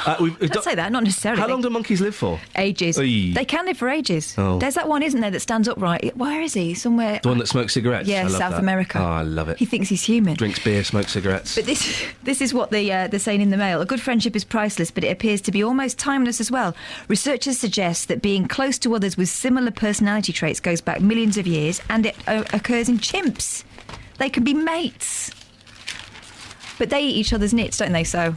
Don't say that, not necessarily. How long do monkeys live for? Ages. Oy. They can live for ages. Oh. There's that one, isn't there, that stands upright. Where is he? Somewhere... The one that smokes cigarettes? Yeah, I love South that. America. Oh, I love it. He thinks he's human. Drinks beer, smokes cigarettes. But this is what they're saying in the Mail. A good friendship is priceless, but it appears to be almost timeless as well. Researchers suggest that being close to others with similar personality traits goes back millions of years, and it occurs in chimps. They can be mates. But they eat each other's nits, don't they, so...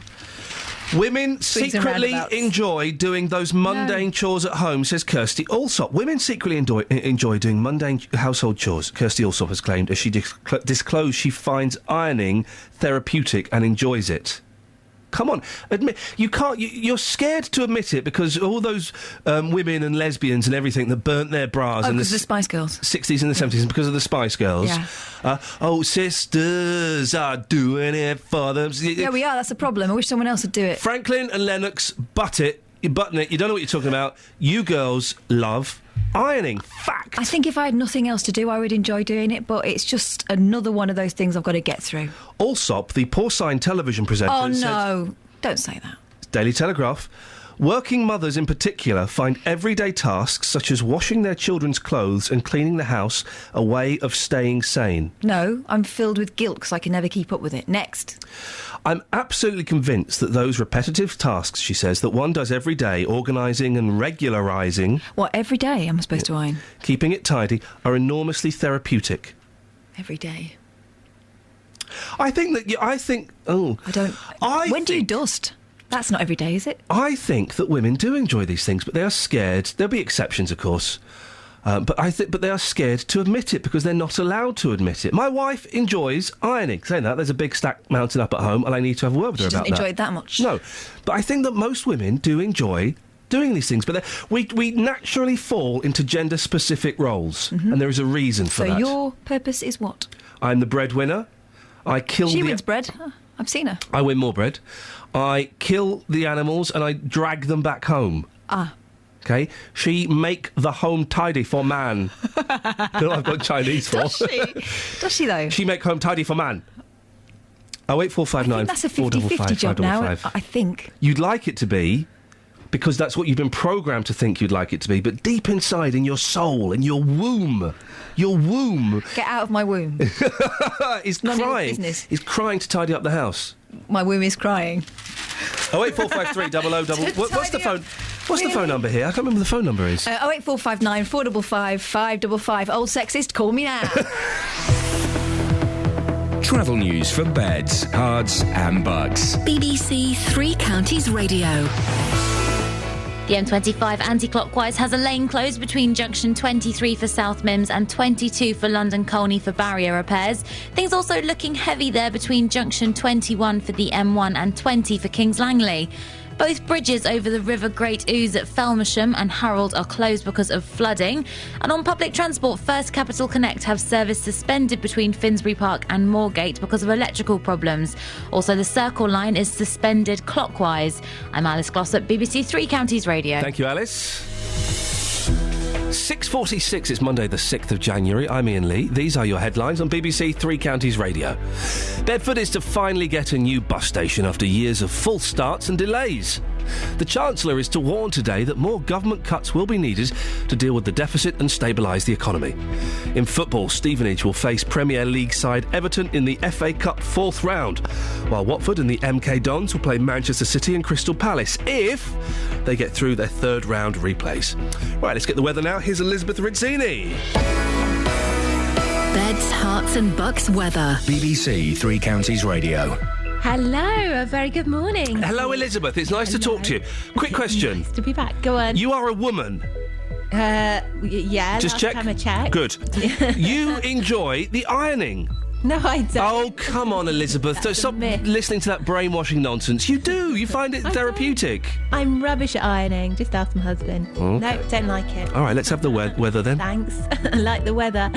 Women secretly enjoy doing those mundane chores at home, says Kirsty Allsop. Women secretly enjoy doing mundane household chores, Kirsty Allsop has claimed, as she disclosed she finds ironing therapeutic and enjoys it. Come on, admit you can't. You're scared to admit it because all those women and lesbians and everything that burnt their bras in the Spice Girls 60s and the 70s, and because of the Spice Girls. Yeah. Sisters are doing it for them. Yeah, we are. That's a problem. I wish someone else would do it. Franklin and Lennox button it. You don't know what you're talking about. You girls love ironing. Fact. I think if I had nothing else to do, I would enjoy doing it, but it's just another one of those things I've got to get through. Allsop, the porcine television presenter... Oh, no. Don't say that. Daily Telegraph. Working mothers in particular find everyday tasks such as washing their children's clothes and cleaning the house a way of staying sane. No, I'm filled with guilt because I can never keep up with it. Next. I'm absolutely convinced that those repetitive tasks, she says, that one does every day, organising and regularising... What, every day am I supposed to iron? Keeping it tidy, are enormously therapeutic. Every day. I think that... When do you dust? That's not every day, is it? I think that women do enjoy these things, but they are scared. There'll be exceptions, of course. But they are scared to admit it because they're not allowed to admit it. My wife enjoys ironing. Saying that, there's a big stack mounted up at home, and I need to have a word with her about that. She doesn't enjoy it that much. No, but I think that most women do enjoy doing these things, but we naturally fall into gender-specific roles, and there is a reason for that. So your purpose is what? I'm the breadwinner. She wins bread. Oh, I've seen her. I win more bread. I kill the animals and I drag them back home. Ah. Okay? She make the home tidy for man. Don't know what I've got Chinese for. Does she? Does she, though? She make home tidy for man. 08459 I think that's a 50-50 job now, I think. You'd like it to be, because that's what you've been programmed to think you'd like it to be. But deep inside, in your soul, in your womb... Get out of my womb. He's crying. He's crying to tidy up the house. My womb is crying. 08453 00. What's the phone? What's the phone number here? I can't remember what the phone number is. 08459 455 555. Old sexist, call me now. Travel news for beds, cards and bugs. BBC Three Counties Radio. The M25 anti-clockwise has a lane closed between junction 23 for South Mims and 22 for London Colney for barrier repairs. Things also looking heavy there between junction 21 for the M1 and 20 for Kings Langley. Both bridges over the River Great Ouse at Felmersham and Harold are closed because of flooding. And on public transport, First Capital Connect have service suspended between Finsbury Park and Moorgate because of electrical problems. Also, the Circle line is suspended clockwise. I'm Alice Glossop, BBC Three Counties Radio. Thank you, Alice. 6:46, it's Monday the 6th of January. I'm Iain Lee. These are your headlines on BBC Three Counties Radio. Bedford is to finally get a new bus station after years of false starts and delays. The Chancellor is to warn today that more government cuts will be needed to deal with the deficit and stabilise the economy. In football, Stevenage will face Premier League side Everton in the FA Cup 4th round, while Watford and the MK Dons will play Manchester City and Crystal Palace if they get through their 3rd round replays. Right, let's get the weather now. Here's Elizabeth Rizzini. Beds, hearts and bucks weather. BBC Three Counties Radio. Hello, a very good morning. Hello, Elizabeth. It's nice to talk to you. Quick question. Nice to be back. Go on. You are a woman. Yeah. Just last check. time I checked. Good. You enjoy the ironing. No, I don't. Oh, come on, Elizabeth. Stop listening to that brainwashing nonsense. You do. You find it therapeutic. I'm rubbish at ironing. Just ask my husband. Okay. No, don't like it. All right, let's have the weather then. Thanks. I like the weather.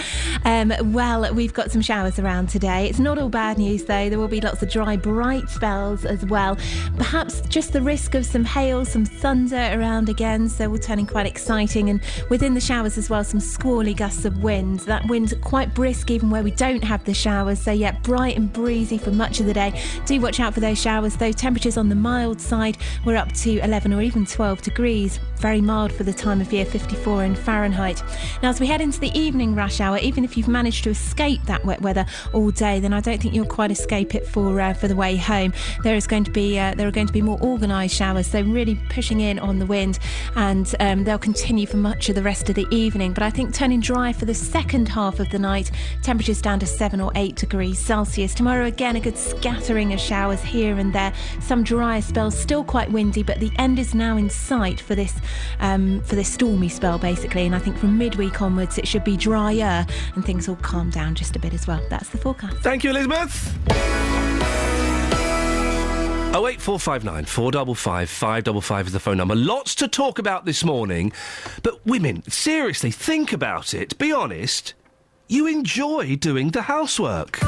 Well, we've got some showers around today. It's not all bad news, though. There will be lots of dry, bright spells as well. Perhaps just the risk of some hail, some thunder around again, so we're turning quite exciting. And within the showers as well, some squally gusts of wind. That wind's quite brisk even where we don't have the showers. So, yeah, bright and breezy for much of the day. Do watch out for those showers, though. Temperatures on the mild side, we're up to 11 or even 12 degrees. Very mild for the time of year, 54 in Fahrenheit. Now, as we head into the evening rush hour, even if you've managed to escape that wet weather all day, then I don't think you'll quite escape it for the way home. There are going to be more organised showers, so really pushing in on the wind, and they'll continue for much of the rest of the evening. But I think turning dry for the second half of the night, temperatures down to 7 or 8 degrees Celsius. Tomorrow, again, a good scattering of showers here and there. Some drier spells, still quite windy, but the end is now in sight for this stormy spell, basically. And I think from midweek onwards, it should be drier and things will calm down just a bit as well. That's the forecast. Thank you, Elizabeth. 08459 455 555 is the phone number. Lots to talk about this morning. But women, seriously, think about it. Be honest. You enjoy doing the housework.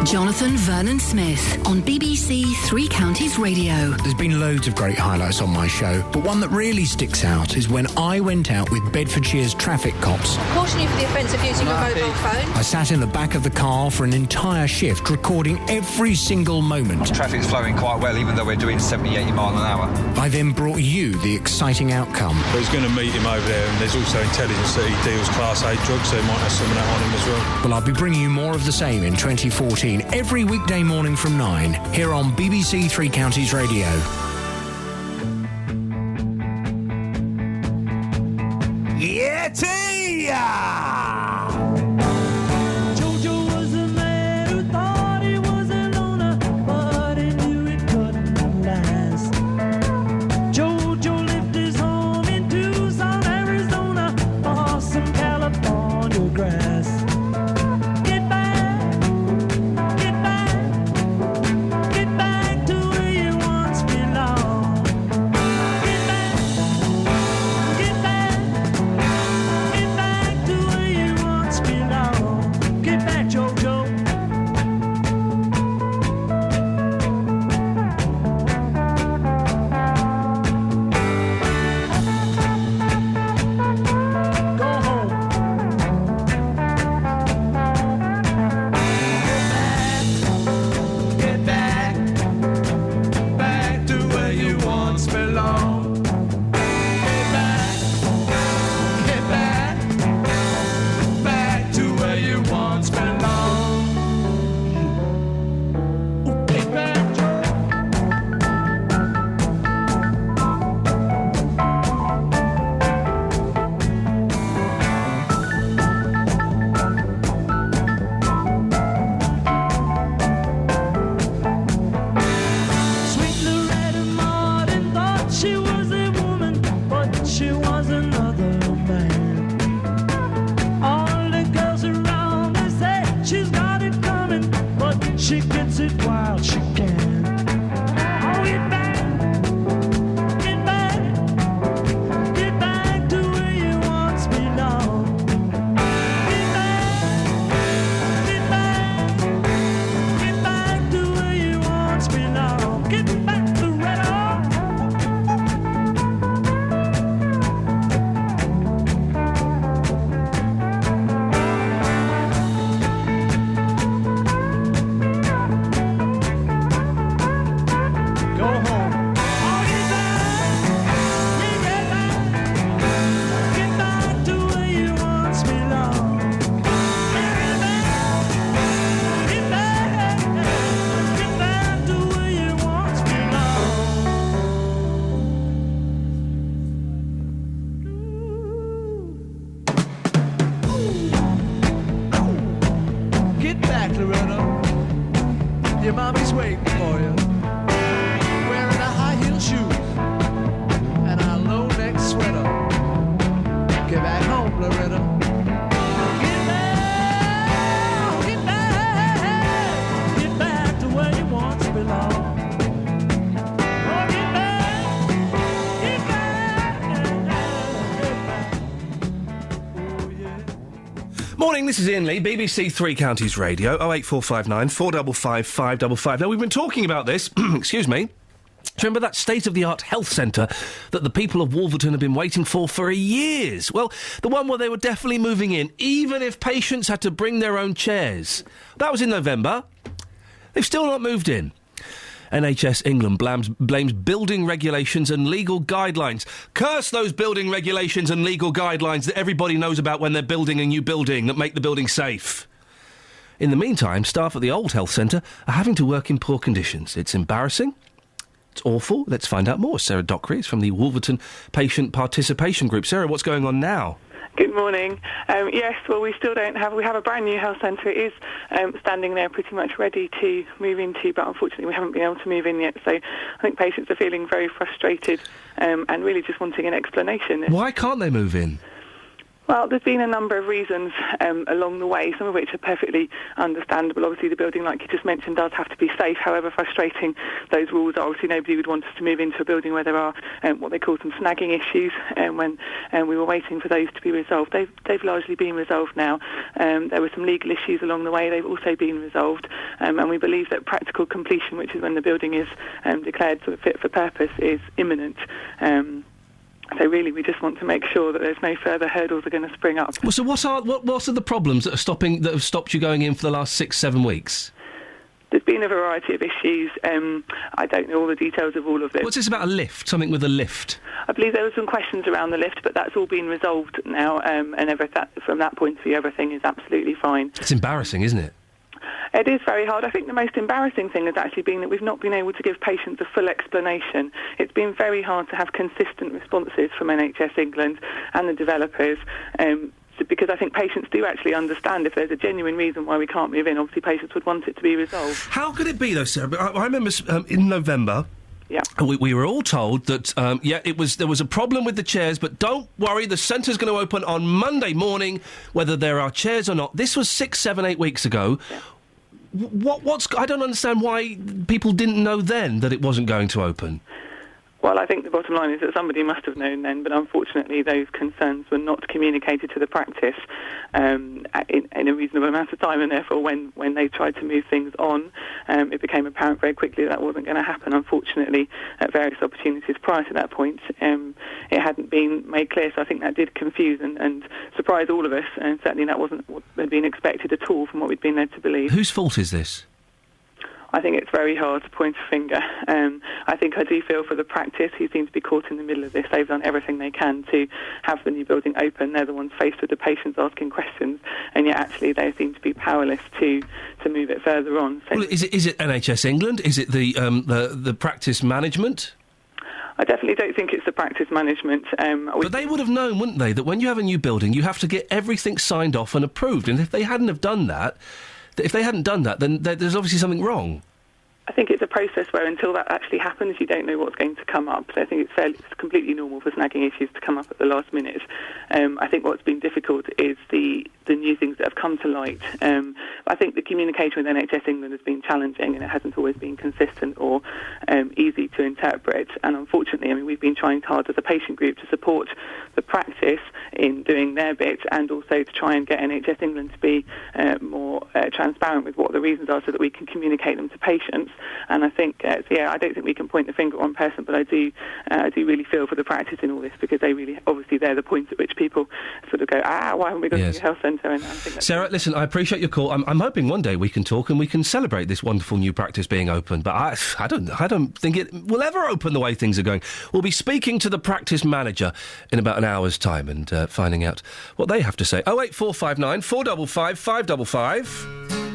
Jonathan Vernon Smith on BBC Three Counties Radio. There's been loads of great highlights on my show, but one that really sticks out is when I went out with Bedfordshire's traffic cops. Caution you for the offence of using your mobile phone. I sat in the back of the car for an entire shift, recording every single moment. Traffic's flowing quite well, even though we're doing 70, 80 mile an hour. I then brought you the exciting outcome. But he's going to meet him over there, and there's also intelligence that he deals Class A drugs, so he might have some of that on him as well. Well, I'll be bringing you more of the same in 2014, every weekday morning from 9, here on BBC Three Counties Radio. Jojo was a man who thought he was a loner, but he knew it couldn't last. Jojo lived his home in Tucson, Arizona, or some California grass. Get back to where you once belonged. Get back to where you once belonged. Your mommy's waiting for you, wearing a high-heel shoes and a low-neck sweater. Get back home, Loretta. Get back to where you once belonged. Morning, this is Iain Lee, BBC Three Counties Radio, 08459 455 555. Now, we've been talking about this, excuse me. Remember that state-of-the-art health centre that the people of Wolverton have been waiting for years? Well, the one where they were definitely moving in, even if patients had to bring their own chairs. That was in November. They've still not moved in. NHS England blames building regulations and legal guidelines. Curse those building regulations and legal guidelines that everybody knows about when they're building a new building that make the building safe. In the meantime, staff at the old health centre are having to work in poor conditions. It's embarrassing. It's awful. Let's find out more. Sarah Dockery is from the Wolverton Patient Participation Group. Sarah, what's going on now? Good morning. Yes, well, we still don't have... We have a brand new health centre. It is standing there pretty much ready to move into, but unfortunately we haven't been able to move in yet. So I think patients are feeling very frustrated and really just wanting an explanation. Why can't they move in? Well, there's been a number of reasons along the way, some of which are perfectly understandable. Obviously, the building, like you just mentioned, does have to be safe. However frustrating those rules are, obviously nobody would want us to move into a building where there are what they call some snagging issues, when we were waiting for those to be resolved. They've largely been resolved now. There were some legal issues along the way. They've also been resolved. And we believe that practical completion, which is when the building is declared sort of fit for purpose, is imminent. So really, we just want to make sure that there's no further hurdles are going to spring up. Well, so what are the problems that have stopped you going in for the last 6-7 weeks? There's been a variety of issues. I don't know all the details of all of this. What's this about a lift? Something with a lift? I believe there were some questions around the lift, but that's all been resolved now. And from that point of view, everything is absolutely fine. It's embarrassing, isn't it? It is very hard. I think the most embarrassing thing has actually been that we've not been able to give patients a full explanation. It's been very hard to have consistent responses from NHS England and the developers, because I think patients do actually understand if there's a genuine reason why we can't move in. Obviously, patients would want it to be resolved. How could it be, though, Sarah? I remember in November... Yeah. We were all told that, there was a problem with the chairs, but don't worry, the centre's going to open on Monday morning, whether there are chairs or not. This was 6, 7, 8 weeks ago. Yeah. I don't understand why people didn't know then that it wasn't going to open. Well, I think the bottom line is that somebody must have known then, but unfortunately those concerns were not communicated to the practice in a reasonable amount of time, and therefore when they tried to move things on, it became apparent very quickly that wasn't going to happen. Unfortunately, at various opportunities prior to that point, it hadn't been made clear, so I think that did confuse and surprise all of us, and certainly that wasn't what had been expected at all from what we'd been led to believe. Whose fault is this? I think it's very hard to point a finger. I think I do feel for the practice who seem to be caught in the middle of this. They've done everything they can to have the new building open. They're the ones faced with the patients asking questions, and yet actually they seem to be powerless to move it further on. So well, is it NHS England? Is it the practice management? I definitely don't think it's the practice management. But they would have known, wouldn't they, that when you have a new building, you have to get everything signed off and approved. And if they hadn't have done that... If they hadn't done that, then there's obviously something wrong. I think it's a process where until that actually happens, you don't know what's going to come up. So I think it's completely normal for snagging issues to come up at the last minute. I think what's been difficult is the new things that have come to light. I think the communication with NHS England has been challenging, and it hasn't always been consistent or easy to interpret. And unfortunately, I mean, we've been trying hard as a patient group to support the practice in doing their bit, and also to try and get NHS England to be more transparent with what the reasons are, so that we can communicate them to patients. And I think, I don't think we can point the finger at one person, but I do really feel for the practice in all this, because they really, obviously, they're the points at which people sort of go, why haven't we got a new health centre? And I think that's Sarah, listen, I appreciate your call. I'm hoping one day we can talk and we can celebrate this wonderful new practice being open. But I don't think it will ever open the way things are going. We'll be speaking to the practice manager in about an hour's time and finding out what they have to say. 08459 455 555.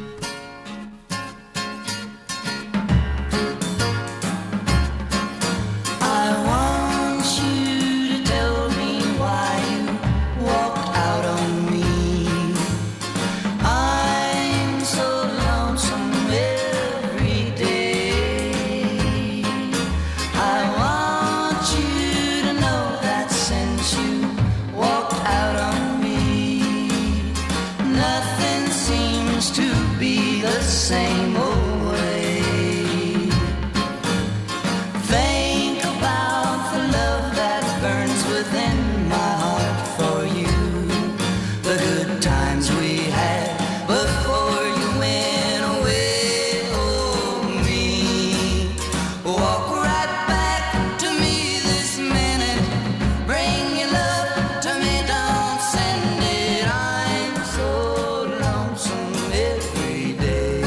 seems to be the same old way. Think about the love that burns within my heart for you. The good times we had before you went away. Oh, me. Walk right back to me this minute. Bring your love to me, don't send it. I'm so lonesome every day.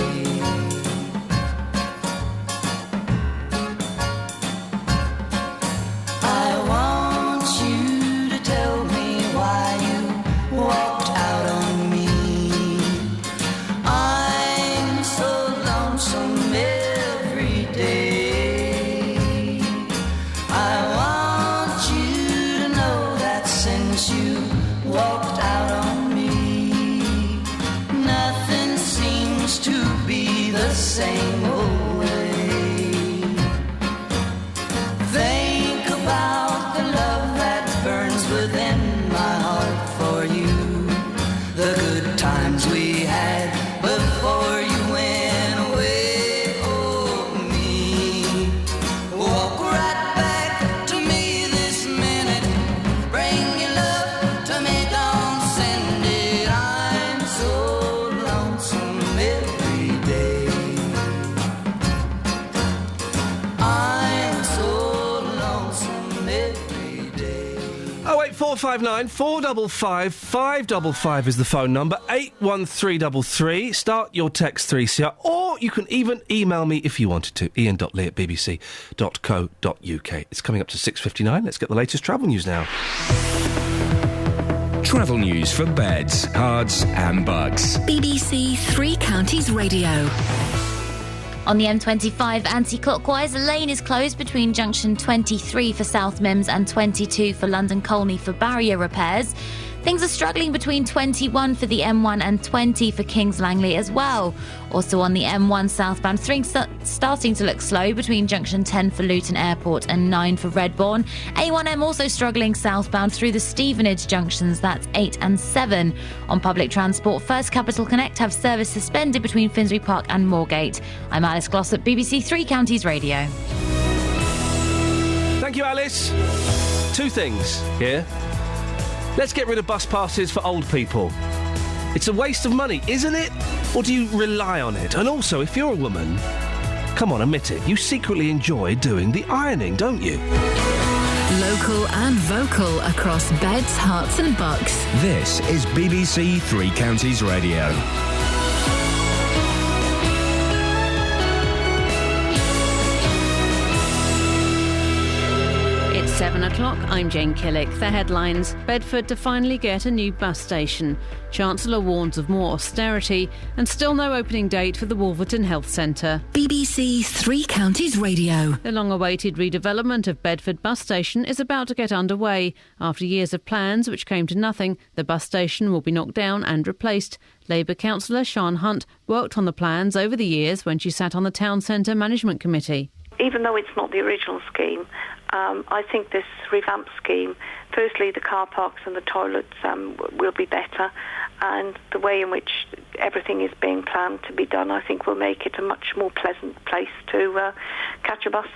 I want you to tell me why you walked out on me. I'm so lonesome every day. I want you to know that since you walked out on me, nothing seems to be the same old way. Think about the love that burns within my heart for you. The good times we had before you went away. Oh, me. Walk right back to me this minute. Bring your love to me, don't send it. I'm so lonesome every day. I'm so lonesome every day. 08459 455 555 is the phone number. 81333. Start your text 3CR, or you can even email me if you wanted to. ian.lee@bbc.co.uk. It's coming up to 6:59. Let's get the latest travel news now. Travel news for beds, cards and bugs. BBC Three Counties Radio. On the M25 anti-clockwise, a lane is closed between junction 23 for South Mims and 22 for London Colney for barrier repairs. Things are struggling between 21 for the M1 and 20 for Kings Langley as well. Also on the M1 southbound, things starting to look slow between junction 10 for Luton Airport and 9 for Redbourne. A1M also struggling southbound through the Stevenage junctions, that's 8 and 7. On public transport, First Capital Connect have service suspended between Finsbury Park and Moorgate. I'm Alice Glossop, BBC Three Counties Radio. Thank you, Alice. Two things here. Let's get rid of bus passes for old people. It's a waste of money, isn't it? Or do you rely on it? And also, if you're a woman, come on, admit it, you secretly enjoy doing the ironing, don't you? Local and vocal across beds, hearts and bucks. This is BBC Three Counties Radio. It's 7 o'clock. I'm Jane Killick. The headlines. Bedford to finally get a new bus station. Chancellor warns of more austerity, and still no opening date for the Wolverton Health Centre. BBC Three Counties Radio. The long-awaited redevelopment of Bedford bus station is about to get underway. After years of plans which came to nothing, the bus station will be knocked down and replaced. Labour councillor Sian Hunt worked on the plans over the years when she sat on the Town Centre Management Committee. Even though it's not the original scheme, I think this revamped scheme, firstly the car parks and the toilets will be better, and the way in which everything is being planned to be done, I think will make it a much more pleasant place to catch a bus.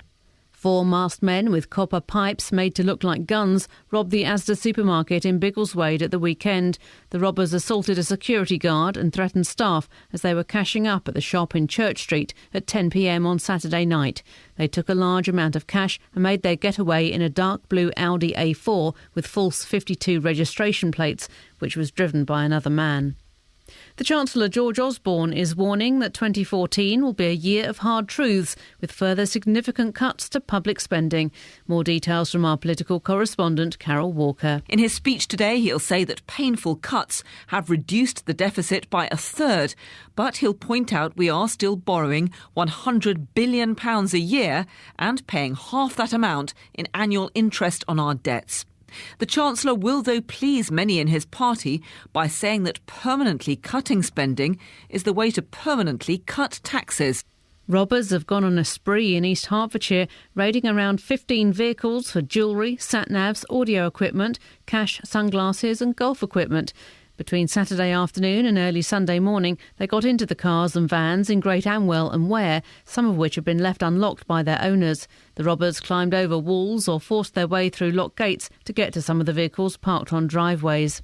4 masked men with copper pipes made to look like guns robbed the Asda supermarket in Biggleswade at the weekend. The robbers assaulted a security guard and threatened staff as they were cashing up at the shop in Church Street at 10 p.m. on Saturday night. They took a large amount of cash and made their getaway in a dark blue Audi A4 with false 52 registration plates, which was driven by another man. The Chancellor, George Osborne, is warning that 2014 will be a year of hard truths, with further significant cuts to public spending. More details from our political correspondent, Carol Walker. In his speech today, he'll say that painful cuts have reduced the deficit by a third, but he'll point out we are still borrowing £100 billion a year and paying half that amount in annual interest on our debts. The Chancellor will, though, please many in his party by saying that permanently cutting spending is the way to permanently cut taxes. Robbers have gone on a spree in East Hertfordshire, raiding around 15 vehicles for jewellery, sat-navs, audio equipment, cash, sunglasses and golf equipment. Between Saturday afternoon and early Sunday morning, they got into the cars and vans in Great Amwell and Ware, some of which had been left unlocked by their owners. The robbers climbed over walls or forced their way through locked gates to get to some of the vehicles parked on driveways.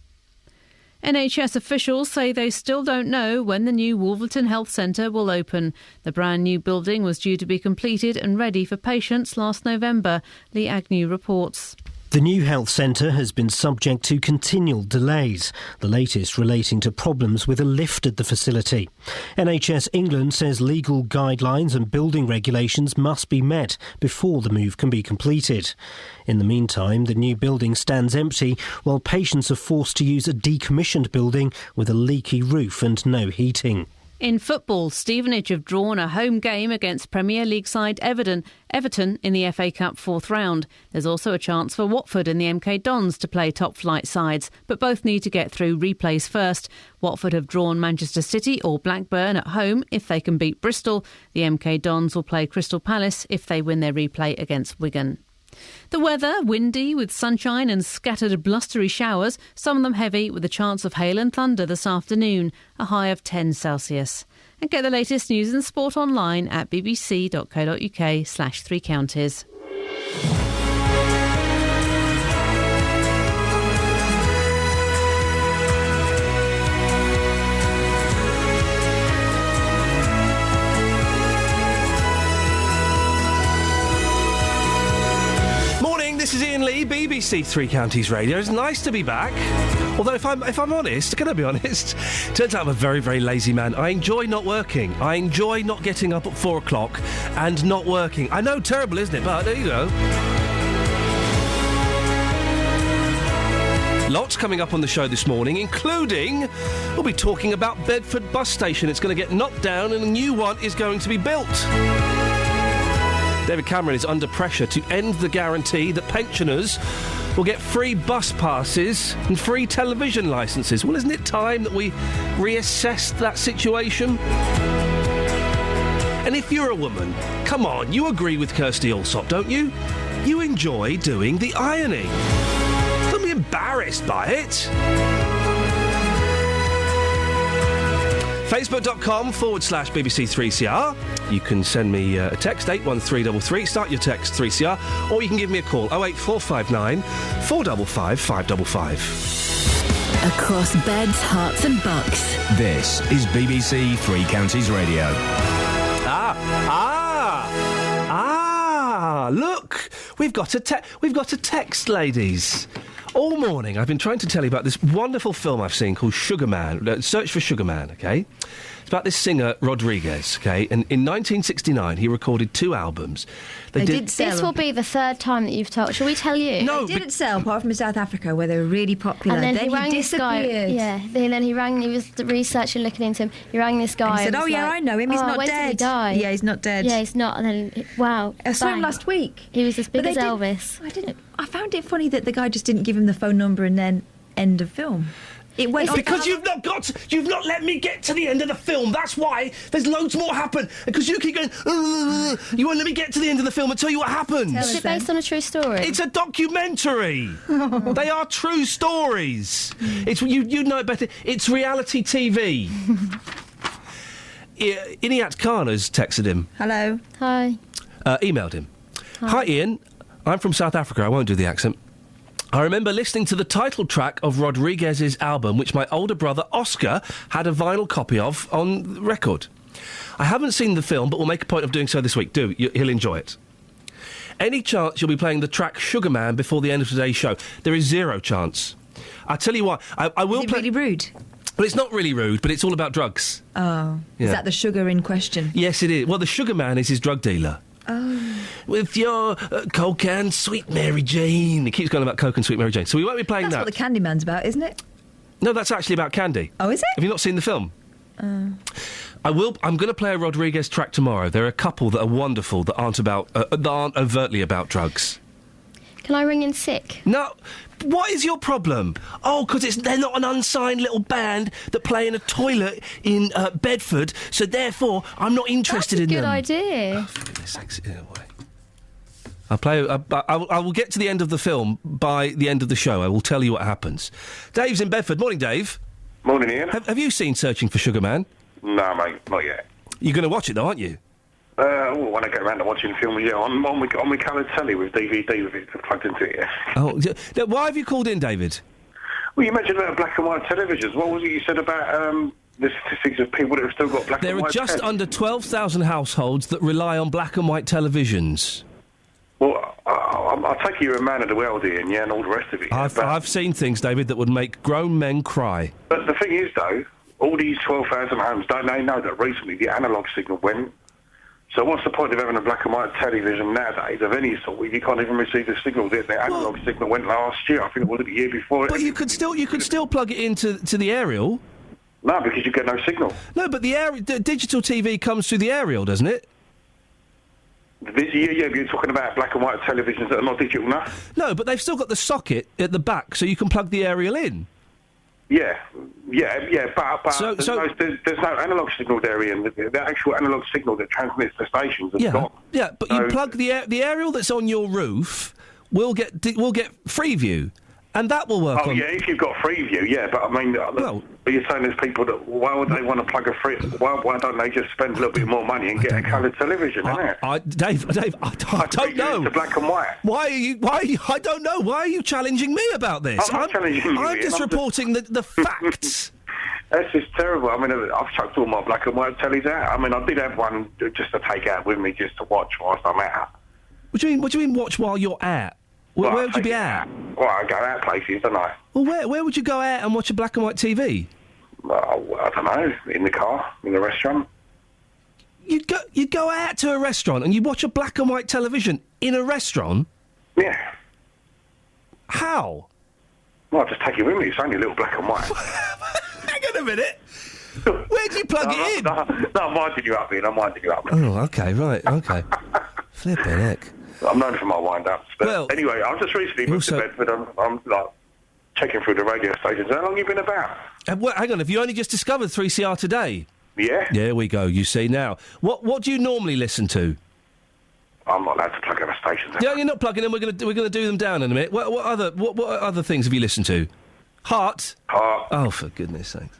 NHS officials say they still don't know when the new Wolverton Health Centre will open. The brand new building was due to be completed and ready for patients last November. Lee Agnew reports. The new health centre has been subject to continual delays, the latest relating to problems with a lift at the facility. NHS England says legal guidelines and building regulations must be met before the move can be completed. In the meantime, the new building stands empty while patients are forced to use a decommissioned building with a leaky roof and no heating. In football, Stevenage have drawn a home game against Premier League side Everton in the FA Cup fourth round. There's also a chance for Watford and the MK Dons to play top-flight sides, but both need to get through replays first. Watford have drawn Manchester City or Blackburn at home if they can beat Bristol. The MK Dons will play Crystal Palace if they win their replay against Wigan. The weather, windy with sunshine and scattered blustery showers, some of them heavy with a chance of hail and thunder this afternoon, a high of 10 Celsius. And get the latest news and sport online at bbc.co.uk/3 counties. This is Iain Lee, BBC Three Counties Radio. It's nice to be back. Although, if I'm honest, can I be honest? Turns out I'm a very, very lazy man. I enjoy not working. I enjoy not getting up at 4 o'clock and not working. I know, terrible, isn't it? But there you go. Lots coming up on the show this morning, including we'll be talking about Bedford Bus Station. It's going to get knocked down and a new one is going to be built. David Cameron is under pressure to end the guarantee that pensioners will get free bus passes and free television licences. Well, isn't it time that we reassess that situation? And if you're a woman, come on, you agree with Kirsty Allsop, don't you? You enjoy doing the ironing. Don't be embarrassed by it. Facebook.com/BBC3CR. You can send me a text, 81333. Start your text 3CR. Or you can give me a call, 08459 455 555. Across beds, hearts and bucks. This is BBC Three Counties Radio. Look, we've got a text, ladies. All morning, I've been trying to tell you about this wonderful film I've seen called Sugar Man. Search for Sugar Man, OK? It's about this singer, Rodriguez, OK? And in 1969, he recorded 2 albums. They did sell. This will be the third time that you've told. Shall we tell you? No, they didn't sell, apart from South Africa, where they were really popular. And then he rang this guy. Yeah, then he rang, he was researching, looking into him. He rang this guy. And he said, oh, yeah, I know him. He's not when dead. Did he die? Yeah, he's not dead. Yeah, he's not. And then, wow. I saw him last week. He was as big as Elvis. I found it funny that the guy just didn't give him the phone number and then end of film. It went on because you've not let me get to the end of the film. That's why there's loads more happen. Because you keep going, you won't let me get to the end of the film and tell you what happens. Is it based on a true story? It's a documentary. They are true stories. It's you know it better. It's reality TV. Inayat Khan has texted him. Hello. Hi. Emailed him. Hi Ian, I'm from South Africa. I won't do the accent. I remember listening to the title track of Rodriguez's album, which my older brother Oscar had a vinyl copy of on record. I haven't seen the film, but will make a point of doing so this week. He'll enjoy it. Any chance you'll be playing the track Sugar Man before the end of today's show? There is zero chance. I tell you what, I will play... Is it really rude? Well, it's not really rude, but it's all about drugs. Oh. Yeah. Is that the sugar in question? Yes, it is. Well, the Sugar Man is his drug dealer. Oh. With your Coke and Sweet Mary Jane. It keeps going about Coke and Sweet Mary Jane. So we won't be playing that. That's what the Candyman's about, isn't it? No, that's actually about candy. Oh, is it? Have you not seen the film? I'm going to play a Rodriguez track tomorrow. There are a couple that are wonderful that aren't overtly about drugs. Can I ring in sick? No. What is your problem? Oh, because they're not an unsigned little band that play in a toilet in Bedford, so therefore I'm not interested in them. That's a good idea. Oh, for goodness sakes, I'll play. I will get to the end of the film by the end of the show. I will tell you what happens. Dave's in Bedford. Morning, Dave. Morning, Ian. Have you seen Searching for Sugar Man? No, mate, not yet. You're going to watch it, though, aren't you? When I get around to watching films, yeah, on my coloured telly with DVD with it plugged into it, yeah. Oh, now, why have you called in, David? Well, you mentioned about black and white televisions. What was it you said about the statistics of people that have still got black and white? There are just under 12,000 households that rely on black and white televisions. Well, I'll take you a man of the world, Ian, yeah, and all the rest of it. Yeah, I've seen things, David, that would make grown men cry. But the thing is, though, all these 12,000 homes, don't they know that recently the analogue signal went? So what's the point of having a black and white television nowadays of any sort if you can't even receive the signal? The analogue signal went last year. I think it was the year before. But you could still plug it into the aerial. No, because you get no signal. No, but the digital TV comes through the aerial, doesn't it? But you're talking about black and white televisions that are not digital now? No, but they've still got the socket at the back, so you can plug the aerial in. Yeah, but there's no analogue signal there, Ian. The actual analogue signal that transmits the stations is gone. Yeah, but you plug the aerial that's on your roof will get Freeview, and that will work. Oh, yeah, if you've got Freeview, yeah. But I mean, but you're saying there's people that why would they want to plug a free? Why don't they just spend a little bit more money and get a coloured television? Dave, I don't know. It's black and white. Why are you? I don't know. Why are you challenging me about this? I'm not challenging you. I'm just reporting the facts. That's just terrible. I mean, I've chucked all my black and white tellies out. I mean, I did have one just to take out with me, just to watch whilst I'm out. What do you mean? Watch while you're out? Where would you be at? Well, I go out places, don't I? Well, where would you go out and watch a black and white TV? Well, I don't know. In the car, in the restaurant. You'd go out to a restaurant and you'd watch a black and white television in a restaurant? Yeah. How? Well, I'll just take it with me. It's only a little black and white. Hang on a minute. Where do you plug it in? No, I'm winding you up, Ian. I'm winding you up. Oh, okay, right, okay. Flipping heck. I'm known for my wind-ups. But anyway, I've just recently moved to Bedford. I'm like checking through the radio stations. How long have you been about? Hang on, have you only just discovered 3CR today? Yeah. There we go, you see now. What do you normally listen to? I'm not allowed to plug other stations. Yeah, you're not plugging them. We're going to do them down in a minute. What other things have you listened to? Heart. Oh, for goodness sakes.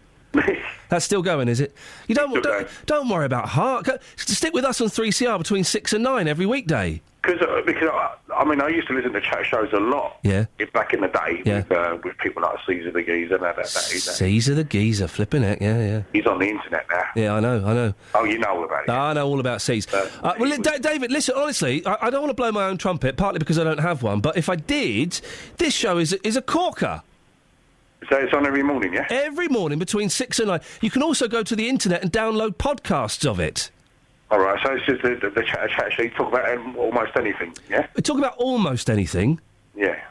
That's still going, is it? You don't worry about Heart. Stick with us on 3CR between 6 and 9 every weekday. Because I mean, I used to listen to chat shows a lot. Yeah. Back in the day, with people like Caesar the Geezer and that. Caesar the Geezer, flipping heck, yeah. He's on the internet now. Yeah, I know. Oh, you know all about it. I know all about Caesar. David, listen, honestly, I don't want to blow my own trumpet, partly because I don't have one, but if I did, this show is a corker. So it's on every morning, yeah? Every morning between 6 and 9. You can also go to the internet and download podcasts of it. All right, so it's just the chat show. You talk about almost anything, yeah? We talk about almost anything. Yeah.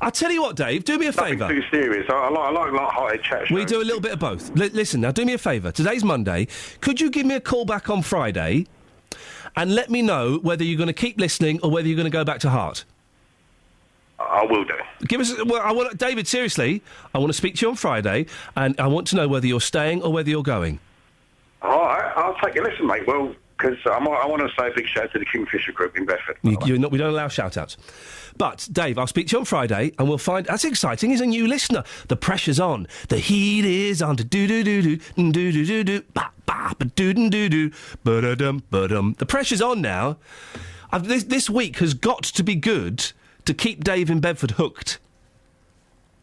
I'll tell you what, Dave, do me a favour. Nothing too serious. I like light-hearted chat shows. We do a little bit of both. Listen, now, do me a favour. Today's Monday. Could you give me a call back on Friday and let me know whether you're going to keep listening or whether you're going to go back to Heart? I will do. Give us. Well, David, seriously, I want to speak to you on Friday, and I want to know whether you're staying or whether you're going. All right, I'll take a listen, mate. Well, because I want to say a big shout out to the Kingfisher Group in Bedford. We don't allow shout-outs. But, Dave, I'll speak to you on Friday, and we'll find... That's exciting. He's a new listener. The pressure's on. The heat is on. Do-do-do-do, do-do-do-do, ba-ba-ba-do-do-do-do, ba-da-dum, ba-dum. The pressure's on now. This week has got to be good to keep Dave in Bedford hooked.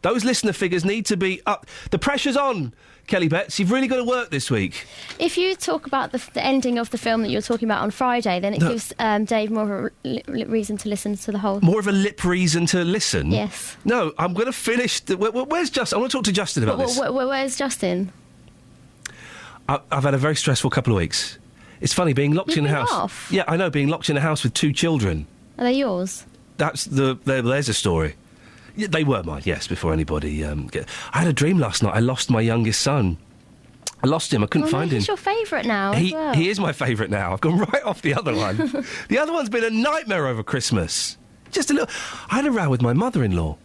Those listener figures need to be up. The pressure's on, Kelly Betts. You've really got to work this week. If you talk about the ending of the film that you're talking about on Friday, then it gives Dave more of a reason to listen to the whole... More of a lip reason to listen? Yes. No, I'm going to finish... where's Justin? I want to talk to Justin about this. Where's Justin? I've had a very stressful couple of weeks. It's funny, being locked in a house... Off? Yeah, I know, being locked in a house with 2 children. Are they yours? There's a story. Yeah, they were mine, yes, before anybody... I had a dream last night. I lost my youngest son. I lost him. I couldn't find him. He's your favourite now as well. He is my favourite now. I've gone right off the other one. The other one's been a nightmare over Christmas. Just a little... I had a row with my mother-in-law.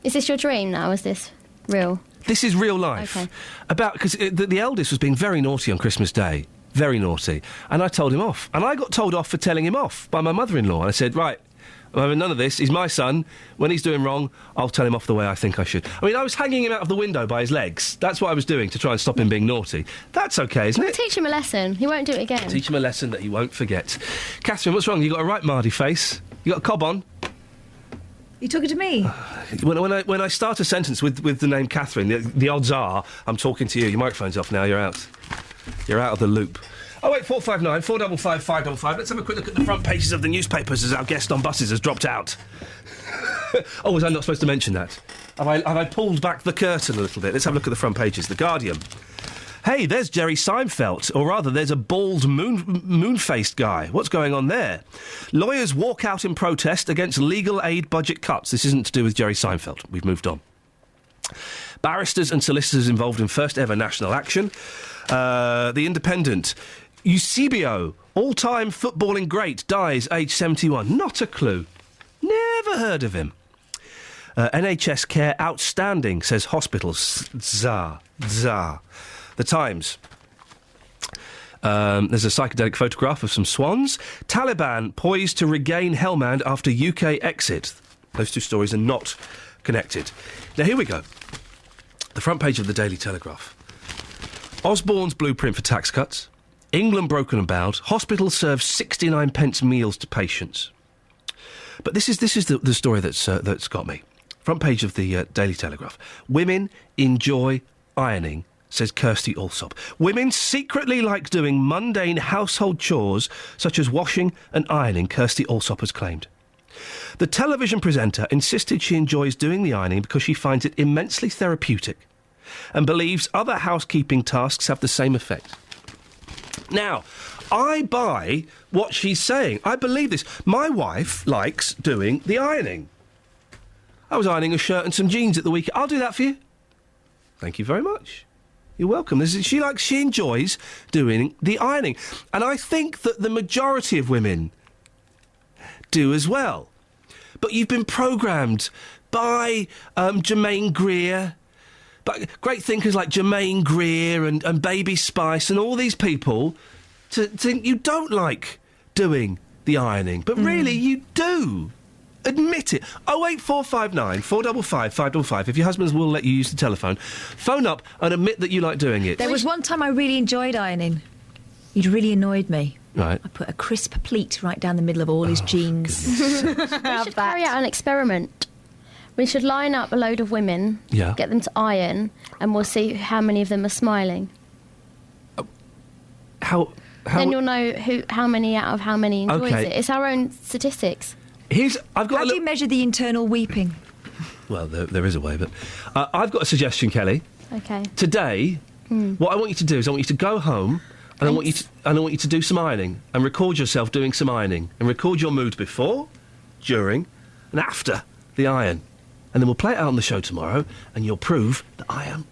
Is this your dream now? Is this real? This is real life. Okay. Because the eldest was being very naughty on Christmas Day. Very naughty. And I told him off. And I got told off for telling him off by my mother-in-law. And I said, right... I'm having none of this. He's my son. When he's doing wrong, I'll tell him off the way I think I should. I mean, I was hanging him out of the window by his legs. That's what I was doing to try and stop him being naughty. That's okay, isn't it? Teach him a lesson. He won't do it again. Teach him a lesson that he won't forget. Catherine, what's wrong? You got a right Mardy face. You got a cob on. You talking to me? When I start a sentence with the name Catherine, the odds are I'm talking to you. Your microphone's off now. You're out. You're out of the loop. 08459 455 555. Let's have a quick look at the front pages of the newspapers as our guest on buses has dropped out. Oh, was I not supposed to mention that? Have I pulled back the curtain a little bit? Let's have a look at the front pages. The Guardian. Hey, there's Jerry Seinfeld, or rather, there's a bald moon-faced guy. What's going on there? Lawyers walk out in protest against legal aid budget cuts. This isn't to do with Jerry Seinfeld. We've moved on. Barristers and solicitors involved in first ever national action. The Independent. Eusebio, all-time footballing great, dies aged 71. Not a clue. Never heard of him. NHS care outstanding, says hospitals. Zah. The Times. There's a psychedelic photograph of some swans. Taliban poised to regain Helmand after UK exit. Those two stories are not connected. Now, here we go. The front page of the Daily Telegraph. Osborne's blueprint for tax cuts. England broken and bowed. Hospital serves 69 pence meals to patients. But this is the story that's got me. Front page of the Daily Telegraph. Women enjoy ironing, says Kirsty Allsop. Women secretly like doing mundane household chores such as washing and ironing, Kirsty Allsop has claimed. The television presenter insisted she enjoys doing the ironing because she finds it immensely therapeutic and believes other housekeeping tasks have the same effect. Now, I buy what she's saying. I believe this. My wife likes doing the ironing. I was ironing a shirt and some jeans at the weekend. I'll do that for you. Thank you very much. You're welcome. She enjoys doing the ironing. And I think that the majority of women do as well. But you've been programmed by Jermaine Greer, but great thinkers like Jermaine Greer and Baby Spice and all these people to think you don't like doing the ironing. But really, you do. Admit it. 08459 455 555. If your husbands will let you use the telephone, phone up and admit that you like doing it. There was one time I really enjoyed ironing. He'd really annoyed me. Right. I put a crisp pleat right down the middle of all his jeans. We should carry out an experiment. We should line up a load of women, get them to iron, and we'll see how many of them are smiling. How? Then you'll know how many out of how many enjoys it. It's our own statistics. How do you measure the internal weeping? Well, there is a way, but I've got a suggestion, Kelly. Okay. Today, what I want you to do is I want you to go home and I want you to do some ironing and record yourself doing some ironing and record your mood before, during, and after the iron. And then we'll play it out on the show tomorrow and you'll prove that I am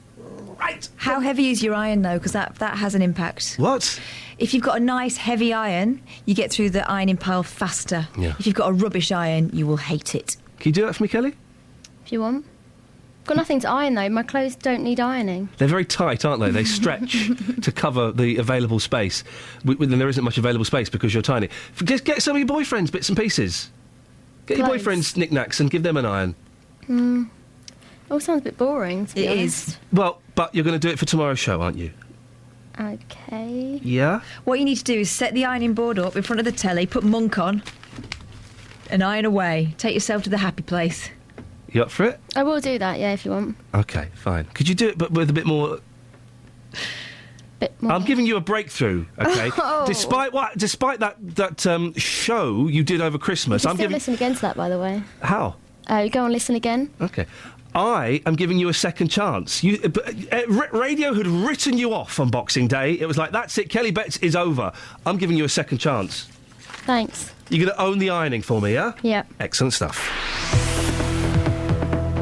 right. How heavy is your iron, though? Because that has an impact. What? If you've got a nice heavy iron, you get through the ironing pile faster. Yeah. If you've got a rubbish iron, you will hate it. Can you do that for me, Kelly? If you want. Got nothing to iron, though. My clothes don't need ironing. They're very tight, aren't they? They stretch to cover the available space. Then there isn't much available space because you're tiny. Just get some of your boyfriend's bits and pieces. Get your boyfriend's knickknacks and give them an iron. All sounds a bit boring, to be honest. Is. Well, but you're going to do it for tomorrow's show, aren't you? Okay. Yeah? What you need to do is set the ironing board up in front of the telly, put Monk on, and iron away. Take yourself to the happy place. You up for it? I will do that, yeah, if you want. OK, fine. Could you do it but with a bit more... I'm giving you a breakthrough, OK? Oh. Despite that show you did over Christmas... You can still listen again to that, by the way. How? You go and listen again. OK. I am giving you a second chance. Radio had written you off on Boxing Day. It was like, that's it, Kelly Betts is over. I'm giving you a second chance. Thanks. You're going to own the ironing for me, yeah? Yeah. Excellent stuff.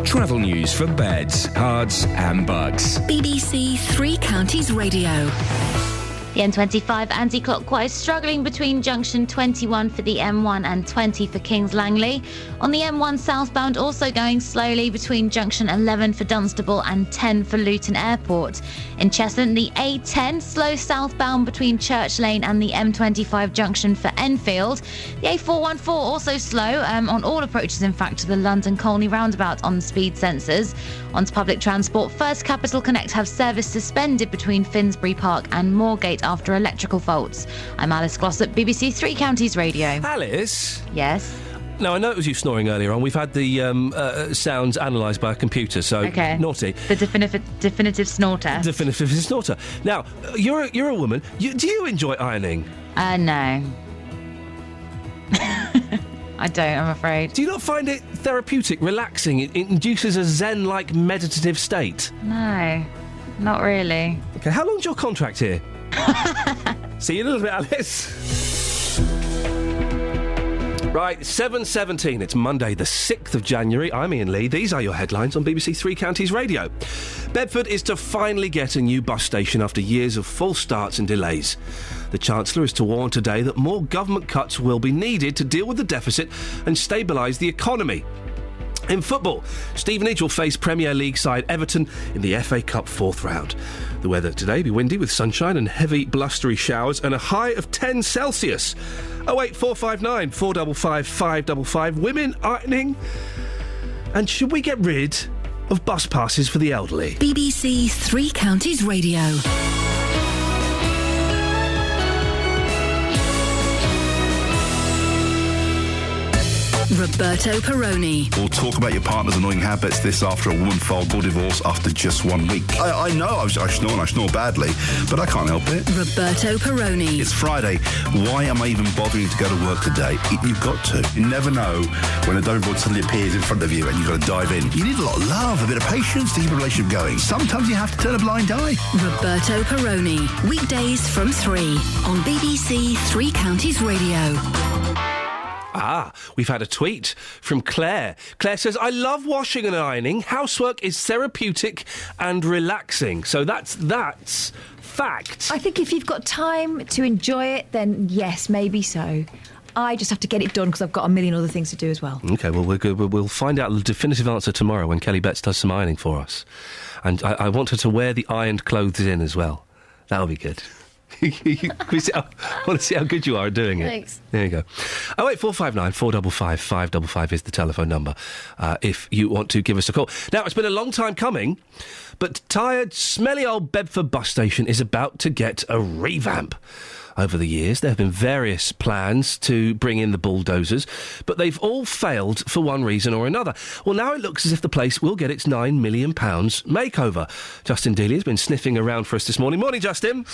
Travel news for beds, cards and bugs. BBC Three Counties Radio. The M25 anti-clockwise struggling between junction 21 for the M1 and 20 for Kings Langley. On the M1 southbound also going slowly between junction 11 for Dunstable and 10 for Luton Airport. In Cheshunt, the A10 slow southbound between Church Lane and the M25 junction for Enfield. The A414 also slow on all approaches, in fact, to the London Colney roundabout on speed sensors. Onto public transport, First Capital Connect have service suspended between Finsbury Park and Moorgate after electrical faults. I'm Alice Glossop, BBC Three Counties Radio. Alice? Yes? Now, I know it was you snoring earlier on. We've had the sounds analysed by a computer, so okay. Naughty. The definitive snorter. Definitive snorter. Now, you're a woman. Do you enjoy ironing? No. I don't, I'm afraid. Do you not find it therapeutic, relaxing? It induces a zen-like meditative state? No, not really. Okay, how long's your contract here? See you in a little bit, Alice. Right, 7:17. It's Monday, the 6th of January. I'm Iain Lee. These are your headlines on BBC Three Counties Radio. Bedford is to finally get a new bus station after years of false starts and delays. The Chancellor is to warn today that more government cuts will be needed to deal with the deficit and stabilise the economy. In football, Stevenage will face Premier League side Everton in the FA Cup 4th round. The weather today will be windy with sunshine and heavy blustery showers and a high of 10 Celsius. 08459 455 555. Women ironing. And should we get rid of bus passes for the elderly? BBC Three Counties Radio. Roberto Perrone. We'll talk about your partner's annoying habits. This after a woman filed for divorce after just 1 week. I know I snore and I snore badly, but I can't help it. Roberto Perrone. It's Friday. Why am I even bothering to go to work today? You've got to. You never know when a donut board suddenly appears in front of you and you've got to dive in. You need a lot of love, a bit of patience to keep a relationship going. Sometimes you have to turn a blind eye. Roberto Perrone. Weekdays from 3 on BBC Three Counties Radio. We've had a tweet from Claire. Claire says, I love washing and ironing. Housework is therapeutic and relaxing. So that's fact. I think if you've got time to enjoy it, then yes, maybe so. I just have to get it done because I've got a million other things to do as well. OK, well, we'll find out the definitive answer tomorrow when Kelly Betts does some ironing for us. And I want her to wear the ironed clothes in as well. That'll be good. I want to see how good you are at doing it. Thanks. There you go. 08459 455 555 is the telephone number if you want to give us a call. Now, it's been a long time coming, but tired, smelly old Bedford bus station is about to get a revamp. Over the years, there have been various plans to bring in the bulldozers, but they've all failed for one reason or another. Well, now it looks as if the place will get its £9 million makeover. Justin Dealey has been sniffing around for us this morning. Morning, Justin.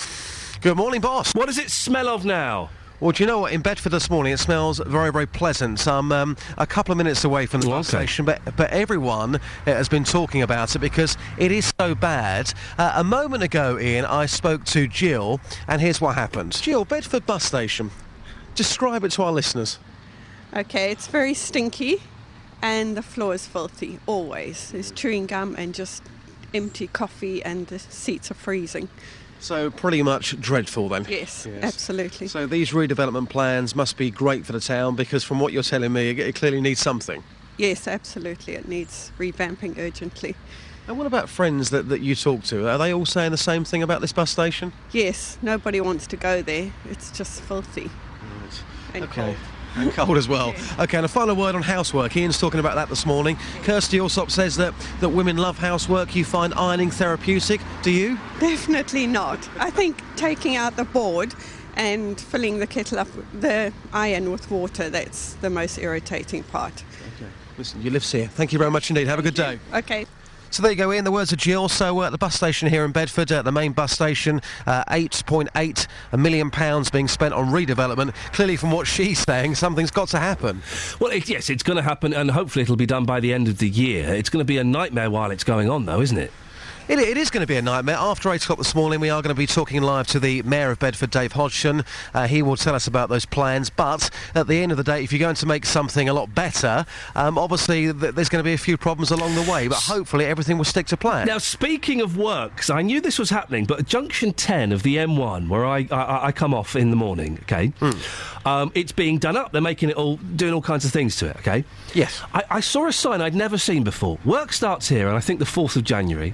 Good morning, boss. What does it smell of now? Well, do you know what? In Bedford this morning, it smells very, very pleasant. I'm a couple of minutes away from the bus station, but everyone has been talking about it because it is so bad. A moment ago, Iain, I spoke to Jill, and here's what happened. Jill, Bedford bus station. Describe it to our listeners. OK, it's very stinky, and the floor is filthy, always. There's chewing gum and just empty coffee, and the seats are freezing. So pretty much dreadful then? Yes, absolutely. So these redevelopment plans must be great for the town because from what you're telling me, it clearly needs something. Yes, absolutely. It needs revamping urgently. And what about friends that you talk to? Are they all saying the same thing about this bus station? Yes, nobody wants to go there. It's just filthy. Right. And cold. And cold as well. OK, and a final word on housework. Ian's talking about that this morning. Kirsty Alsop says that women love housework. You find ironing therapeutic. Do you? Definitely not. I think taking out the board and filling the kettle up, the iron with water, that's the most irritating part. OK. Listen, you live here. Thank you very much indeed. Have a good day. OK. So there you go, Ian, the words of Jill. So at the bus station here in Bedford, the main bus station, £8.8 million being spent on redevelopment. Clearly, from what she's saying, something's got to happen. Well, yes, it's going to happen, and hopefully it'll be done by the end of the year. It's going to be a nightmare while it's going on, though, isn't it? It is going to be a nightmare. After 8 o'clock this morning, we are going to be talking live to the Mayor of Bedford, Dave Hodgson. He will tell us about those plans. But at the end of the day, if you're going to make something a lot better, obviously there's going to be a few problems along the way. But hopefully everything will stick to plan. Now, speaking of works, I knew this was happening, but at Junction 10 of the M1, where I come off in the morning, OK, it's being done up. They're making it doing all kinds of things to it, OK? Yes. I saw a sign I'd never seen before. Work starts here, and I think the 4th of January.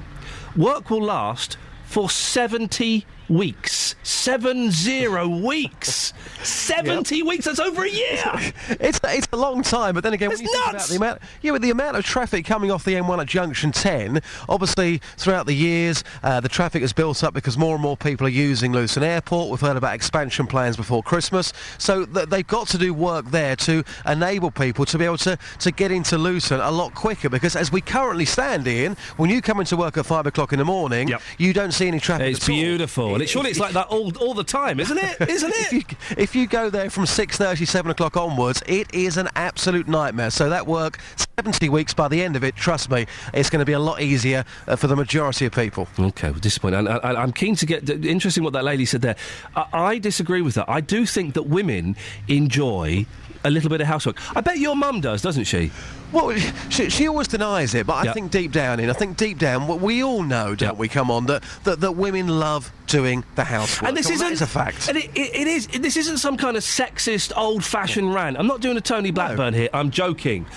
Work will last for 70 weeks. 70 weeks. 70 weeks. That's over a year. It's a long time, but then again, when you think about the amount of traffic coming off the M1 at Junction 10, obviously throughout the years, the traffic has built up because more and more people are using Luton Airport. We've heard about expansion plans before Christmas, so they've got to do work there to enable people to be able to get into Luton a lot quicker. Because as we currently stand, Ian, when you come into work at 5 o'clock in the morning, you don't see any traffic. It's beautiful. And surely it's like that all the time, isn't it? Isn't it? If you go there from 6:30, 7 o'clock onwards, it is an absolute nightmare. So that work, 70 weeks, by the end of it, trust me, it's going to be a lot easier for the majority of people. OK, well, disappointing. And I'm keen to get... Interesting what that lady said there. I disagree with that. I do think that women enjoy a little bit of housework. I bet your mum does, doesn't she? Well, she always denies it, but I think deep down, we all know, don't we, come on, that women love doing the housework. And this is a fact. And this isn't some kind of sexist, old-fashioned rant. I'm not doing a Tony Blackburn here. I'm joking.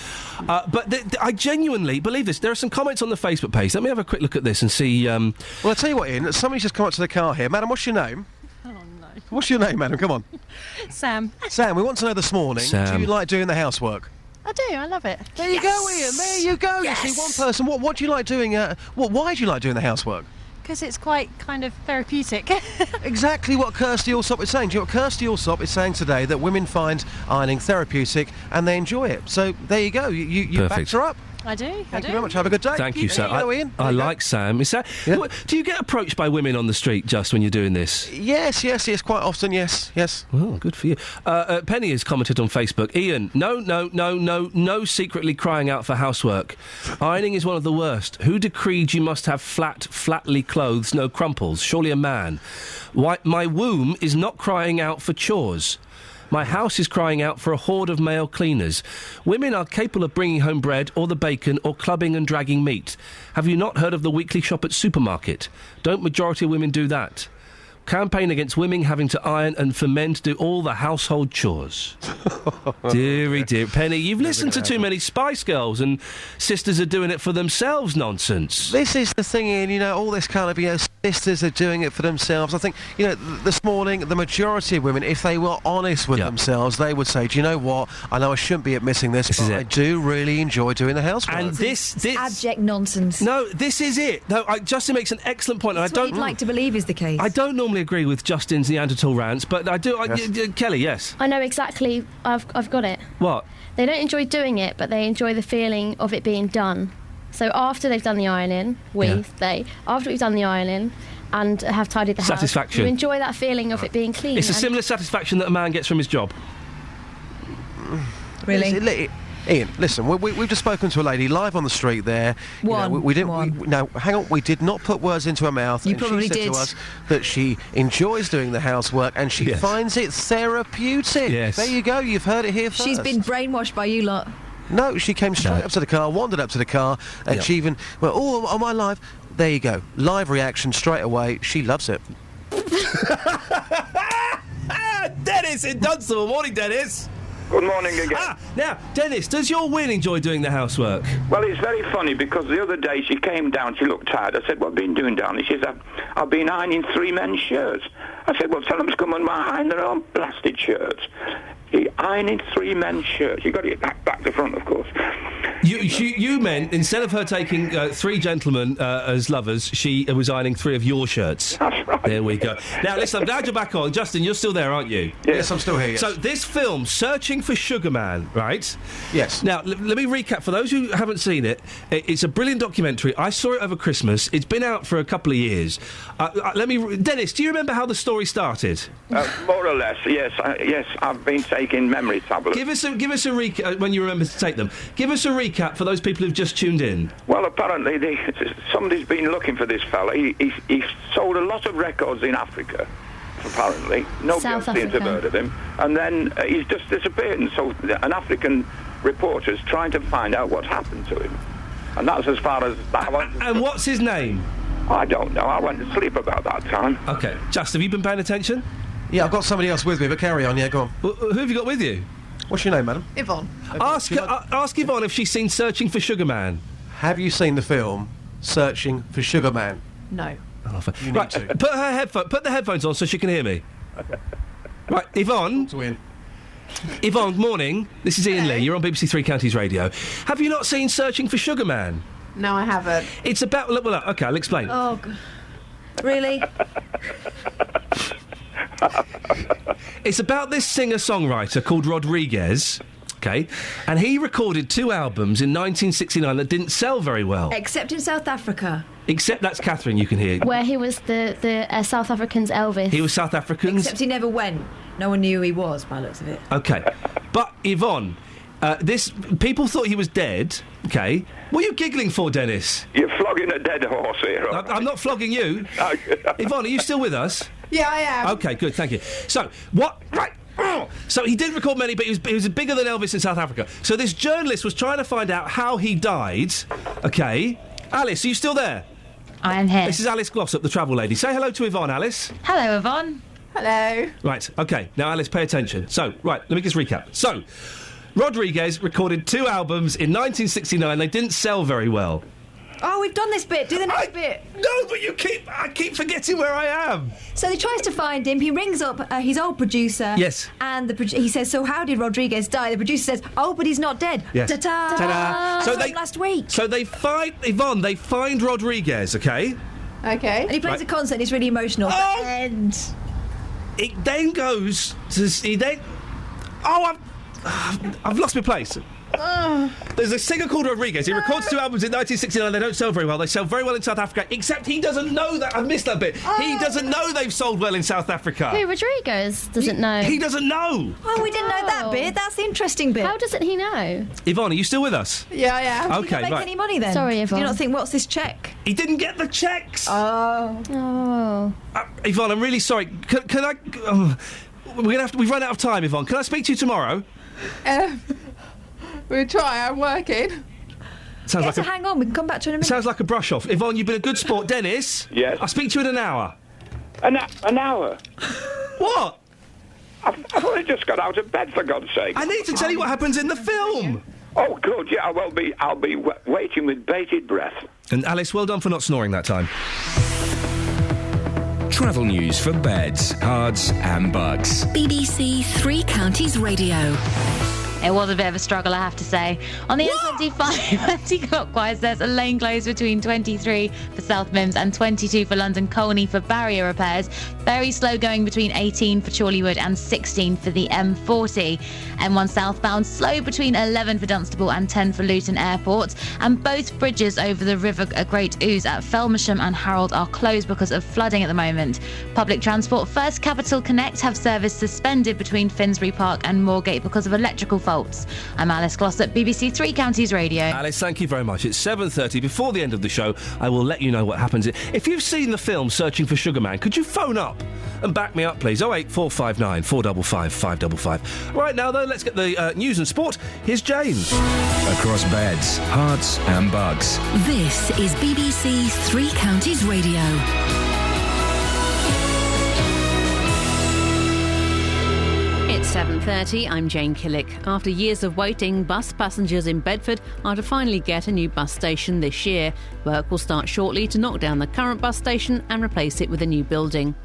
But I genuinely believe this. There are some comments on the Facebook page. Let me have a quick look at this and see... Well, I'll tell you what, Ian, somebody's just come up to the car here. Madam, what's your name? What's your name, madam? Come on. Sam. Sam, we want to know this morning, do you like doing the housework? I do, I love it. There you go, Ian, there you go. Yes. You see, one person, what do you like doing, why do you like doing the housework? Because it's quite kind of therapeutic. Exactly what Kirsty Allsop is saying. Do you know what Kirsty Allsop is saying today? That women find ironing therapeutic and they enjoy it. So there you go, you backed her up. I do. Thank you very much. Have a good day. Thank you, Sam. Ian. I like Sam. Is that? Yeah. Do you get approached by women on the street just when you're doing this? Yes, quite often. Yes. Oh, good for you. Penny has commented on Facebook. Ian, no, secretly crying out for housework. Ironing is one of the worst. Who decreed you must have flatly clothes, no crumples? Surely a man. Why, my womb is not crying out for chores. My house is crying out for a horde of male cleaners. Women are capable of bringing home bread or the bacon or clubbing and dragging meat. Have you not heard of the weekly shop at supermarket? Don't majority of women do that? Campaign against women having to iron and for men to do all the household chores. Dearie dear. Penny, you've listened to too many Spice Girls and sisters are doing it for themselves nonsense. This is the thing, Ian, all this kind of, sisters are doing it for themselves. I think, this morning, the majority of women, if they were honest with themselves, they would say, do you know what? I know I shouldn't be admitting this, but I do really enjoy doing the housework. And this... abject nonsense. No, this is it. No, Justin makes an excellent point. That's what you'd like to believe is the case. I don't normally agree with Justin's Neanderthal rants, but I do... Kelly, yes? I know exactly. I've got it. What? They don't enjoy doing it, but they enjoy the feeling of it being done. So after they've done the ironing, after we've done the ironing and have tidied the house, you enjoy that feeling of it being clean. It's a similar satisfaction that a man gets from his job. Really? Ian, listen, we've just spoken to a lady live on the street there. We did not put words into her mouth. You probably she said did. to us that she enjoys doing the housework and she finds it therapeutic. Yes. There you go, you've heard it here first. She's been brainwashed by you lot. No, she came straight up to the car, wandered up to the car, and she even... Well, am I live? There you go. Live reaction straight away. She loves it. Dennis in Dunstable. Morning, Dennis. Good morning again. Now, Dennis, does your Win enjoy doing the housework? Well, it's very funny because the other day she came down, she looked tired. I said, what have you been doing down there? She said, I've been ironing 3 men's shirts. I said, well, tell them to come and iron their own blasted shirts. Ironing 3 men's shirts. You've got to get back to front, of course. You meant, instead of her taking 3 gentlemen as lovers, she was ironing 3 of your shirts. That's right. There we go. Now, listen, I'm glad you're back on. Justin, you're still there, aren't you? Yes, I'm still here, yes. So, this film, Searching for Sugar Man, right? Yes. Now, let me recap. For those who haven't seen it, it's a brilliant documentary. I saw it over Christmas. It's been out for a couple of years. Dennis, do you remember how the story started? More or less, yes. I've been taken taking memory tablets. Give us a recap when you remember to take them. Give us a recap for those people who've just tuned in. Well, apparently somebody's been looking for this fella. He sold a lot of records in Africa, apparently. Nobody else seems to have heard of him. And then he's just disappeared, and so an African reporter's trying to find out what happened to him. And that's as far as that went. And what's his name? I don't know. I went to sleep about that time. OK. Just, have you been paying attention? Yeah, I've got somebody else with me, but carry on. Yeah, go on. Who have you got with you? What's your name, madam? Yvonne. Ask Yvonne if she's seen Searching for Sugar Man. Have you seen the film Searching for Sugar Man? No. Oh, you need to. Put the headphones on so she can hear me. Right, Yvonne. Yvonne, morning. This is Iain Lee. You're on BBC Three Counties Radio. Have you not seen Searching for Sugar Man? No, I haven't. It's about... Well, OK, I'll explain. Oh, God. Really? It's about this singer-songwriter called Rodriguez, OK? And he recorded 2 albums in 1969 that didn't sell very well. Except in South Africa. Except that's Catherine, you can hear. Where he was the South African's Elvis. He was South African's... Except he never went. No one knew who he was, by the looks of it. OK. But, Yvonne, people thought he was dead, OK? What are you giggling for, Dennis? You're flogging a dead horse here. I'm not flogging you. Yvonne, are you still with us? Yeah, I am. OK, good, thank you. So, what... Right. So he didn't record many, but he was bigger than Elvis in South Africa. So this journalist was trying to find out how he died. OK? Alice, are you still there? I am here. This is Alice Glossop, the travel lady. Say hello to Yvonne, Alice. Hello, Yvonne. Hello. Right, OK. Now, Alice, pay attention. So, right, let me just recap. So, Rodriguez recorded 2 albums in 1969. They didn't sell very well. Oh, we've done this bit. Do the next bit. No, but I keep forgetting where I am. So he tries to find him. He rings up his old producer. Yes. And he says, so how did Rodriguez die? The producer says, oh, but he's not dead. Yes. Ta-ta! Ta-da! So last week. So they find Yvonne. They find Rodriguez. Okay. Okay. And he plays a concert. And it's really emotional. Oh! And it then goes to I've lost my place. There's a singer called Rodriguez. He records 2 albums in 1969. They don't sell very well. They sell very well in South Africa, except he doesn't know that. I've missed that bit. He doesn't know they've sold well in South Africa. Who, Rodriguez doesn't know? He doesn't know. Oh, we didn't know that bit. That's the interesting bit. How doesn't he know? Yvonne, are you still with us? Yeah, I am. Okay, Did you not make any money then? Sorry, Yvonne. Do you not think, what's this cheque? He didn't get the checks. Oh. Yvonne, I'm really sorry. Can I... we've run out of time, Yvonne. Can I speak to you tomorrow? We'll try. I'm working. Sounds like hang on. We can come back to it in a minute. Sounds like a brush off. Yvonne, you've been a good sport. Dennis? Yes? I'll speak to you in an hour. An hour? What? I've only just got out of bed, for God's sake. I need to tell you what happens in the film. Oh, good. Yeah, I'll be waiting with bated breath. And Alice, well done for not snoring that time. Travel news for beds, cards and bugs. BBC Three Counties Radio. It was a bit of a struggle, I have to say. On the M25 anti-clockwise, there's a lane closed between 23 for South Mims and 22 for London Colney for barrier repairs. Very slow going between 18 for Chorleywood and 16 for the M40. M1 southbound slow between 11 for Dunstable and 10 for Luton Airport. And both bridges over the River Great Ouse at Felmersham and Harold are closed because of flooding at the moment. Public transport First Capital Connect have service suspended between Finsbury Park and Moorgate because of electrical faults. I'm Alice Glossop, BBC Three Counties Radio. Alice, thank you very much. It's 7:30. Before the end of the show, I will let you know what happens. If you've seen the film Searching for Sugar Man, could you phone up and back me up, please? 08459 455 555. Right now, though, let's get the news and sport. Here's James. Across beds, hearts and bugs. This is BBC Three Counties Radio. It's 7:30. I'm Jane Killick. After years of waiting, bus passengers in Bedford are to finally get a new bus station this year. Work will start shortly to knock down the current bus station and replace it with a new building.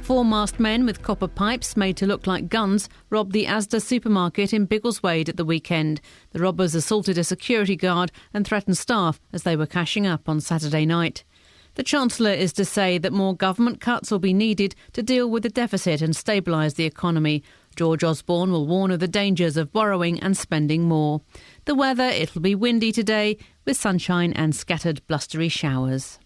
4 masked men with copper pipes made to look like guns robbed the Asda supermarket in Biggleswade at the weekend. The robbers assaulted a security guard and threatened staff as they were cashing up on Saturday night. The Chancellor is to say that more government cuts will be needed to deal with the deficit and stabilise the economy. George Osborne will warn of the dangers of borrowing and spending more. The weather, it'll be windy today with sunshine and scattered blustery showers.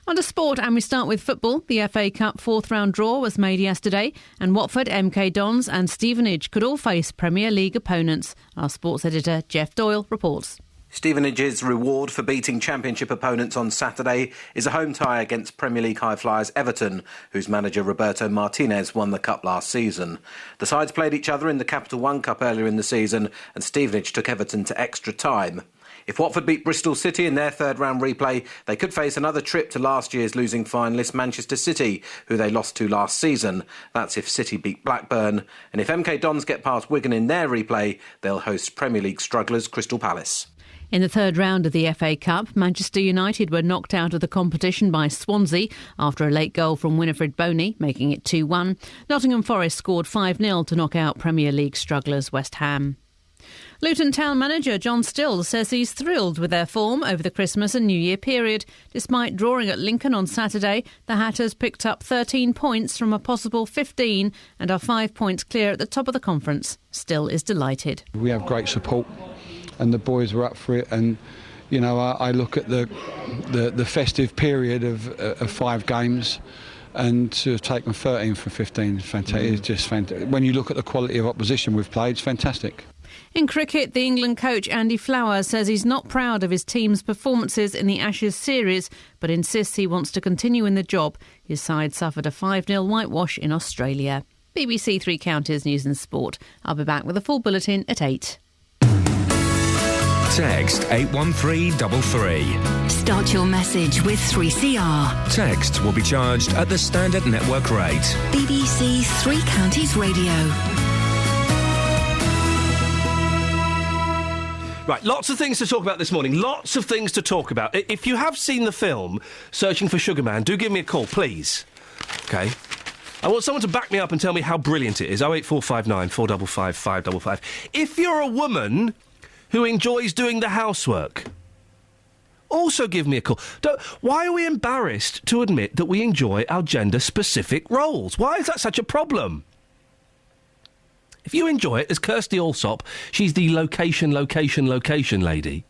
On to sport, and we start with football. The FA Cup fourth-round draw was made yesterday, and Watford, MK Dons and Stevenage could all face Premier League opponents. Our sports editor, Jeff Doyle, reports. Stevenage's reward for beating Championship opponents on Saturday is a home tie against Premier League high flyers Everton, whose manager Roberto Martinez won the cup last season. The sides played each other in the Capital One Cup earlier in the season, and Stevenage took Everton to extra time. If Watford beat Bristol City in their third-round replay, they could face another trip to last year's losing finalist Manchester City, who they lost to last season. That's if City beat Blackburn. And if MK Dons get past Wigan in their replay, they'll host Premier League strugglers Crystal Palace. In the third round of the FA Cup, Manchester United were knocked out of the competition by Swansea after a late goal from Winifred Boney, making it 2-1. Nottingham Forest scored 5-0 to knock out Premier League strugglers West Ham. Luton Town manager John Still says he's thrilled with their form over the Christmas and New Year period. Despite drawing at Lincoln on Saturday, the Hatters picked up 13 points from a possible 15 and are 5 points clear at the top of the conference. Still is delighted. We have great support and the boys were up for it, and you know, I look at the festive period of 5 games, and to have taken 13 from 15 is fantastic. It's just fantastic. When you look at the quality of opposition we've played, it's fantastic. In cricket, the England coach Andy Flower says he's not proud of his team's performances in the Ashes series, but insists he wants to continue in the job. His side suffered a 5-0 whitewash in Australia. BBC Three Counties News and Sport. I'll be back with a full bulletin at 8. Text 81333. Start your message with 3CR. Text will be charged at the standard network rate. BBC Three Counties Radio. Right, lots of things to talk about this morning. Lots of things to talk about. If you have seen the film Searching for Sugar Man, do give me a call, please. OK? I want someone to back me up and tell me how brilliant it is. 08459 455 555. If you're a woman who enjoys doing the housework, also give me a call. Why are we embarrassed to admit that we enjoy our gender-specific roles? Why is that such a problem? If you enjoy it, as Kirsty Allsop, she's the location lady,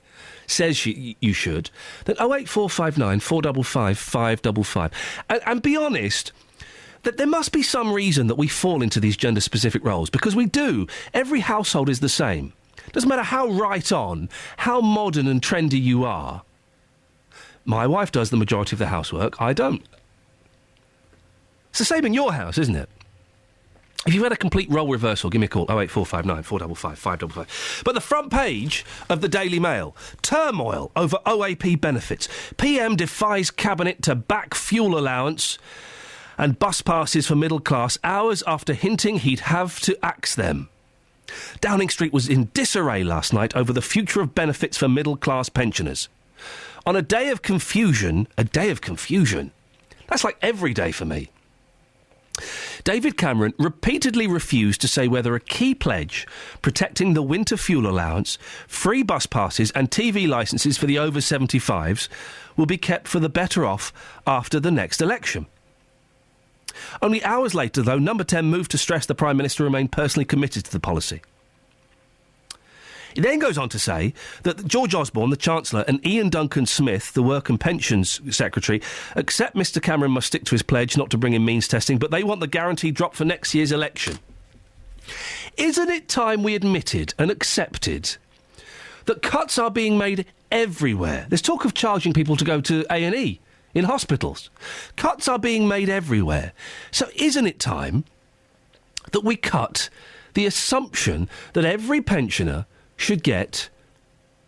says you should, then 08459 455 555. And be honest, that there must be some reason that we fall into these gender-specific roles, because we do. Every household is the same. Doesn't matter how right on, how modern and trendy you are. My wife does the majority of the housework, I don't. It's the same in your house, isn't it? If you've had a complete role reversal, give me a call, 08459 455 555. But the front page of the Daily Mail, turmoil over OAP benefits. PM defies Cabinet to back fuel allowance and bus passes for middle class hours after hinting he'd have to axe them. Downing Street was in disarray last night over the future of benefits for middle class pensioners. On a day of confusion, that's like every day for me. David Cameron repeatedly refused to say whether a key pledge protecting the winter fuel allowance, free bus passes and TV licences for the over 75s will be kept for the better off after the next election. Only hours later, though, Number 10 moved to stress the Prime Minister remained personally committed to the policy. It then goes on to say that George Osborne, the Chancellor, and Ian Duncan Smith, the Work and Pensions Secretary, accept Mr Cameron must stick to his pledge not to bring in means testing, but they want the guarantee drop for next year's election. Isn't it time we admitted and accepted that cuts are being made everywhere? There's talk of charging people to go to A&E in hospitals. Cuts are being made everywhere. So isn't it time that we cut the assumption that every pensioner should get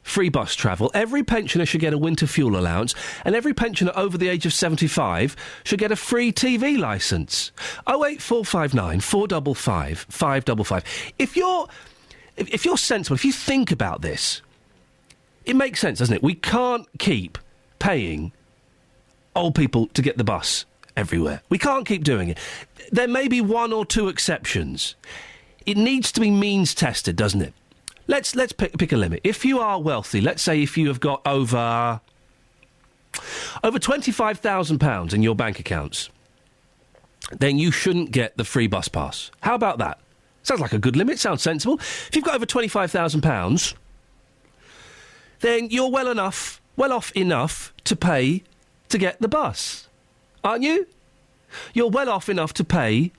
free bus travel, every pensioner should get a winter fuel allowance, and every pensioner over the age of 75 should get a free TV licence? 08459 455 555. If you're sensible, if you think about this, it makes sense, doesn't it? We can't keep paying old people to get the bus everywhere. We can't keep doing it. There may be one or two exceptions. It needs to be means tested, doesn't it? Let's pick a limit. If you are wealthy, let's say if you have got over £25,000 in your bank accounts, then you shouldn't get the free bus pass. How about that? Sounds like a good limit, sounds sensible. If you've got over £25,000, then you're well off enough to pay to get the bus, aren't you? You're well off enough to pay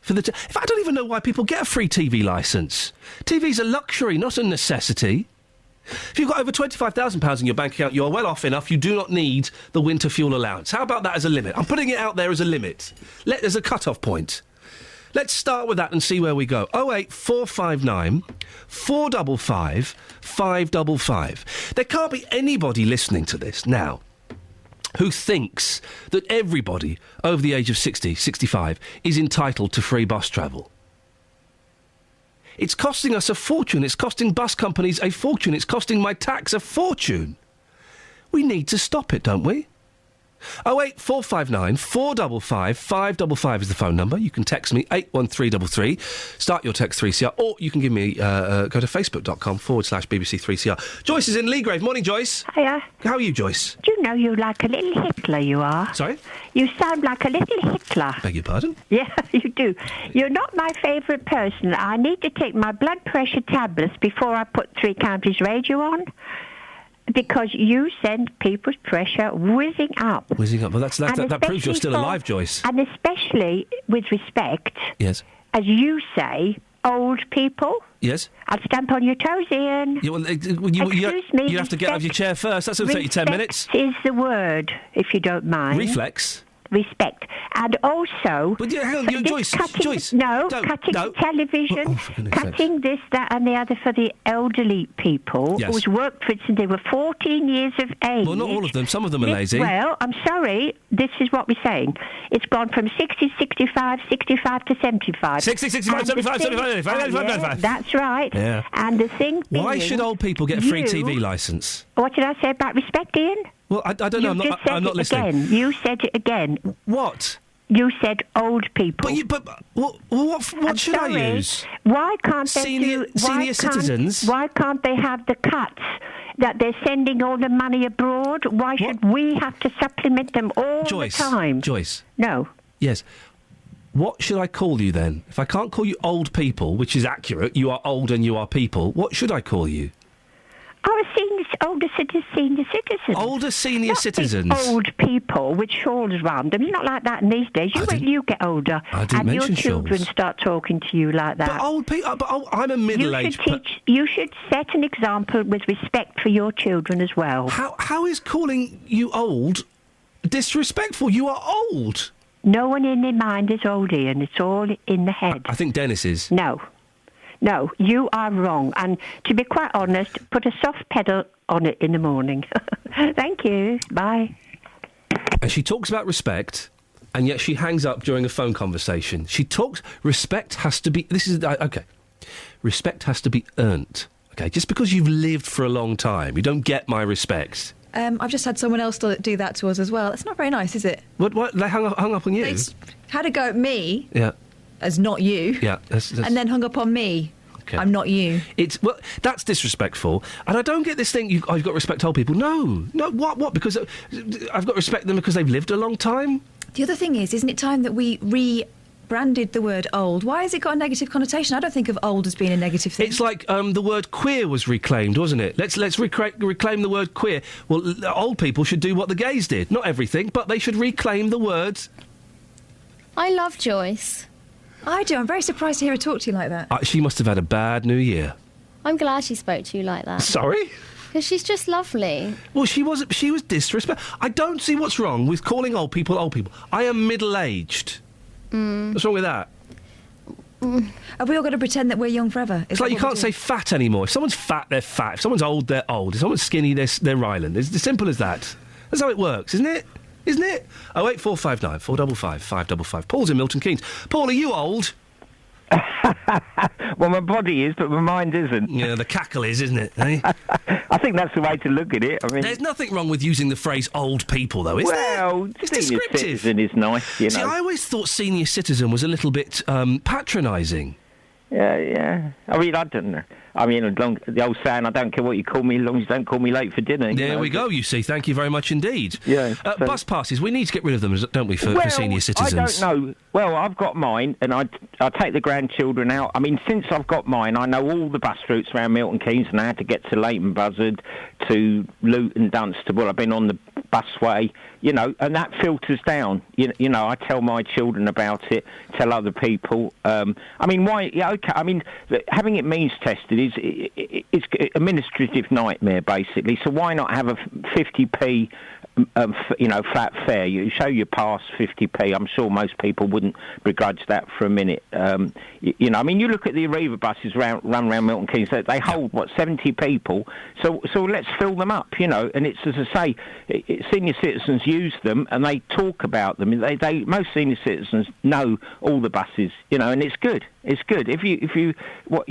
for the... In fact, I don't even know why people get a free TV licence. TV's a luxury, not a necessity. If you've got over £25,000 in your bank account, you're well off enough. You do not need the winter fuel allowance. How about that as a limit? I'm putting it out there as a limit. There's a cut-off point. Let's start with that and see where we go. 08459 455 555. There can't be anybody listening to this now who thinks that everybody over the age of 60, 65 is entitled to free bus travel. It's costing us a fortune. It's costing bus companies a fortune. It's costing my tax a fortune. We need to stop it, don't we? 08459 455 555 is the phone number. You can text me 81333. Start your text 3CR, or you can give me go to facebook.com/BBC 3CR. Joyce is in Leagrave. Morning, Joyce. Hiya. How are you, Joyce? Do you know you're like a little Hitler, you are? Sorry? You sound like a little Hitler. Beg your pardon? Yeah, you do. You're not my favourite person. I need to take my blood pressure tablets before I put Three Counties Radio on. Because you send people's pressure whizzing up. Whizzing up. Well, that proves you're still alive, Joyce. And especially with respect, yes, as you say, old people. Yes. I'll stamp on your toes, Ian. Excuse me. You have to get out of your chair first. That's going to take you 10 minutes. Is the word, if you don't mind. Reflex. Respect. And also... But hang on, Joyce, Joyce. No, cutting television, cutting this, that and the other for the elderly people who's worked for it since they were 14 years of age. Well, not all of them. Some of them are lazy. Well, I'm sorry. This is what we're saying. It's gone from 60, 65, 65 to 75. 60, 65, 75, 75. That's right. Yeah. And the thing being... Why should old people get a free TV licence? What did I say about respect, Ian? Well, I don't know. I'm not listening. Again. You said it again. What? You said old people. But what should I use? Why can't they senior citizens? Why can't they have the cuts that they're sending all the money abroad? Why should we have to supplement them all the time? Joyce. No. Yes. What should I call you then? If I can't call you old people, which is accurate, you are old and you are people, what should I call you? Older senior citizens. Older senior citizens. Old people with shawls around them. It's not like that in these days. You get older, and your children start talking to you like that. But old people. I'm a middle-aged. You should set an example with respect for your children as well. How is calling you old disrespectful? You are old. No one in their mind is old, Ian. It's all in the head. I think Dennis is. No, you are wrong. And to be quite honest, put a soft pedal on it in the morning. Thank you. Bye. And she talks about respect, and yet she hangs up during a phone conversation. Respect has to be... okay. Respect has to be earned. Okay, just because you've lived for a long time, you don't get my respect. I've just had someone else do that to us as well. It's not very nice, is it? What? They hung up on you? They had a go at me. Yeah. As not you. Yeah. And then hung up on me. Okay. I'm not you. That's disrespectful. And I don't get this thing, you've got to respect old people. No, what? Because I've got to respect them because they've lived a long time? The other thing is, isn't it time that we rebranded the word old? Why has it got a negative connotation? I don't think of old as being a negative thing. It's like the word queer was reclaimed, wasn't it? Let's reclaim the word queer. Well, old people should do what the gays did. Not everything, but they should reclaim the words. I love Joyce. I do. I'm very surprised to hear her talk to you like that. She must have had a bad New Year. I'm glad she spoke to you like that. Sorry? Because she's just lovely. Well, she was disrespectful. I don't see what's wrong with calling old people old people. I am middle-aged. What's wrong with that? Are we all going to pretend that we're young forever? It's like you can't say fat anymore. If someone's fat, they're fat. If someone's old, they're old. If someone's skinny, they're Ryland. It's as simple as that. That's how it works, isn't it? 08459 455 555. Paul's in Milton Keynes. Paul, are you old? Well, my body is, but my mind isn't. Yeah, the cackle is, isn't it? Eh? I think that's the way to look at it. I mean, there's nothing wrong with using the phrase "old people," though, is there? Well, it's senior descriptive. Citizen is nice, you know. See, I always thought senior citizen was a little bit patronising. Yeah. I mean, I don't know. I mean, the old saying, I don't care what you call me, as long as you don't call me late for dinner. There we go, you see. Thank you very much indeed. Yeah. Bus passes, we need to get rid of them, don't we, for senior citizens? I don't know. Well, I've got mine, and I take the grandchildren out. I mean, since I've got mine, I know all the bus routes around Milton Keynes, and I had to get to Leighton Buzzard, to Luton, Dunstable. I've been on the busway, and that filters down. I tell my children about it, tell other people. I mean, why? Yeah, okay. I mean, having it means tested is it's an administrative nightmare, basically. So why not have a 50p? Flat fare. You show your pass 50p. I'm sure most people wouldn't begrudge that for a minute. I mean, you look at the Arriva buses run around Milton Keynes. They hold 70 people. So let's fill them up. And it's, as I say, senior citizens use them and they talk about them. Most senior citizens know all the buses. And it's good. It's good. Why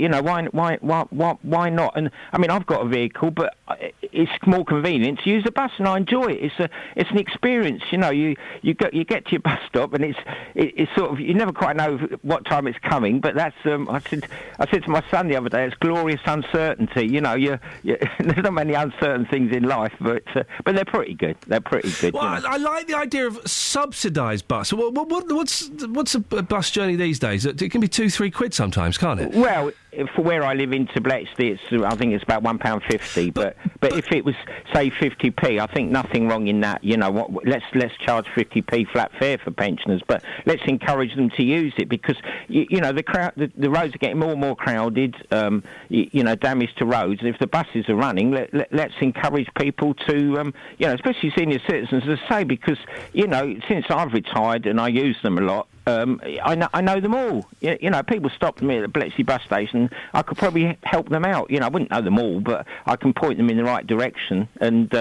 not? And I mean, I've got a vehicle, but it's more convenient to use a bus, and I enjoy it. It's an experience. You get to your bus stop, and it's sort of, you never quite know what time it's coming. But that's I said to my son the other day, it's glorious uncertainty. There's not many uncertain things in life, but they're pretty good. Well, I like the idea of subsidised bus. What's a bus journey these days? It can be £2-3 sometimes, can't it? Well, for where I live into Bletchley, I think it's about £1.50. But if it was, say, 50p, I think nothing wrong in that. Let's charge 50p flat fare for pensioners, but let's encourage them to use it, because the roads are getting more and more crowded. Damage to roads. And if the buses are running, let's encourage people to, especially senior citizens, as I say, because since I've retired and I use them a lot. I know them all. People stop me at the Bletchley bus station. I could probably help them out. I wouldn't know them all, but I can point them in the right direction, and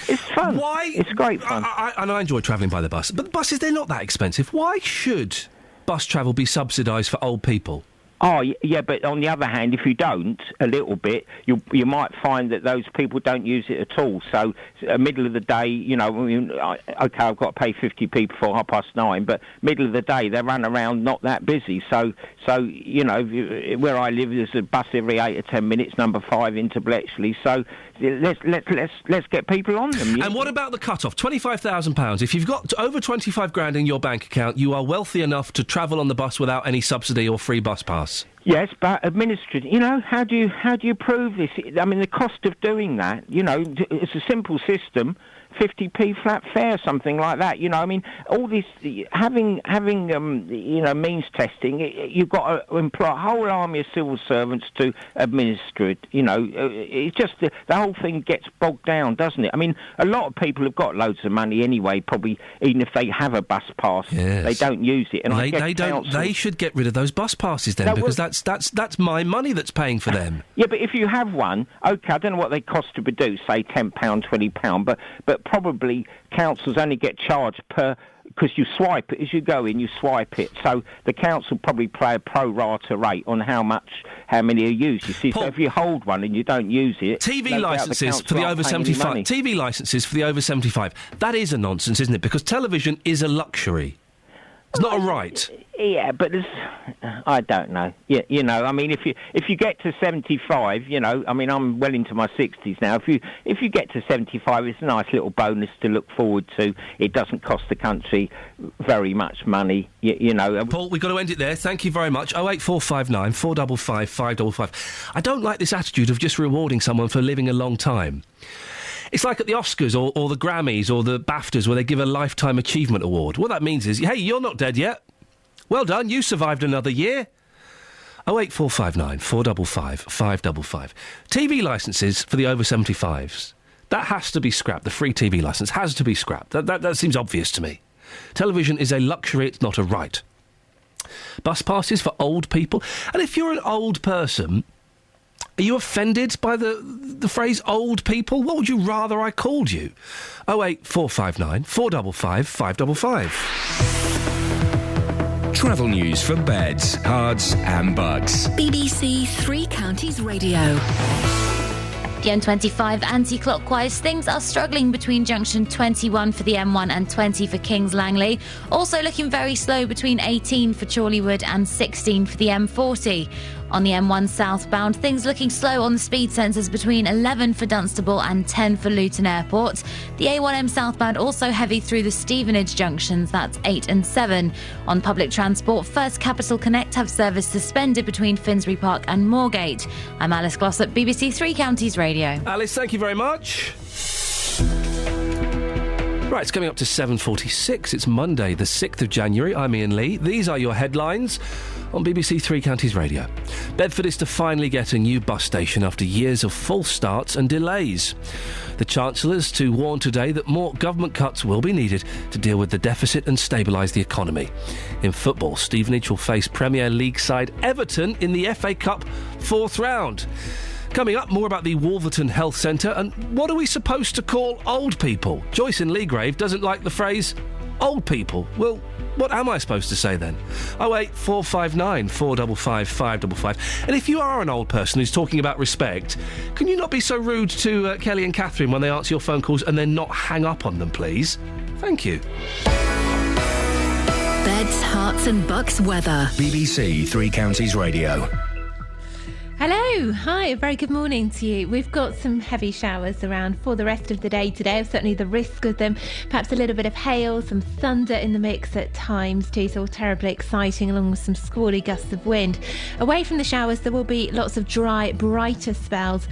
it's fun. Why? It's great fun. I enjoy travelling by the bus, but the buses, they're not that expensive. Why should bus travel be subsidised for old people? Oh, yeah, but on the other hand, if you don't, a little bit, you might find that those people don't use it at all. So, middle of the day, okay, I've got to pay 50p before 9:30, but middle of the day, they run around not that busy. So where I live, there's a bus every 8 or 10 minutes, number 5 into Bletchley. So let's get people on them. And what about the cut-off? £25,000. If you've got over 25 grand in your bank account, you are wealthy enough to travel on the bus without any subsidy or free bus pass. Yes, but administrative. How do you prove this? I mean, the cost of doing that. It's a simple system. 50p flat fare, something like that. I mean, all this having means testing. You've got to employ a whole army of civil servants to administer it. It's just the whole thing gets bogged down, doesn't it? I mean, a lot of people have got loads of money anyway. Probably even if they have a bus pass, they don't use it. And they don't. They should get rid of those bus passes then, because that's my money that's paying for them. Yeah, but if you have one, okay, I don't know what they cost to produce, say £10, £20, but probably councils only get charged per, because you swipe it as you go in, you swipe it. So the council probably play a pro rata rate on how many are used. You see, Paul, so if you hold one and you don't use it, TV licences for the over 75. TV licences for the over 75. That is a nonsense, isn't it? Because television is a luxury. It's not a right. Yeah, but I don't know. Yeah, I mean, if you get to 75, I mean, I'm well into my 60s now. If you get to 75, it's a nice little bonus to look forward to. It doesn't cost the country very much money. Paul, we've got to end it there. Thank you very much. 08459 455 555. I don't like this attitude of just rewarding someone for living a long time. It's like at the Oscars or the Grammys or the BAFTAs where they give a Lifetime Achievement Award. What that means is, hey, you're not dead yet. Well done, you survived another year. 08459 455 555. TV licences for the over 75s. That has to be scrapped. The free TV licence has to be scrapped. That seems obvious to me. Television is a luxury, it's not a right. Bus passes for old people. And if you're an old person, are you offended by the phrase old people? What would you rather I called you? 08459 455 555. Travel news for beds, cards and bugs. BBC Three Counties Radio. The M25 anti-clockwise. Things are struggling between junction 21 for the M1 and 20 for Kings Langley. Also looking very slow between 18 for Chorleywood and 16 for the M40. On the M1 southbound, things looking slow on the speed sensors between 11 for Dunstable and 10 for Luton Airport. The A1M southbound also heavy through the Stevenage junctions, that's 8 and 7. On public transport, First Capital Connect have service suspended between Finsbury Park and Moorgate. I'm Alice Glossop, BBC Three Counties Radio. Alice, thank you very much. Right, it's coming up to 7:46. It's Monday, the 6th of January. I'm Iain Lee. These are your headlines on BBC Three Counties Radio. Bedford is to finally get a new bus station after years of false starts and delays. The Chancellor's to warn today that more government cuts will be needed to deal with the deficit and stabilise the economy. In football, Stevenage will face Premier League side Everton in the FA Cup 4th round. Coming up, more about the Wolverton Health Centre and what are we supposed to call old people? Joyce in Leagrave doesn't like the phrase old people. Well, what am I supposed to say then? 08459 455 555. And if you are an old person who's talking about respect, can you not be so rude to Kelly and Catherine when they answer your phone calls and then not hang up on them, please? Thank you. Beds, Hearts and Bucks weather. BBC Three Counties Radio. Hello, hi, a very good morning to you. We've got some heavy showers around for the rest of the day today, certainly the risk of them, perhaps a little bit of hail, some thunder in the mix at times too, so terribly exciting, along with some squally gusts of wind. Away from the showers there will be lots of dry, brighter spells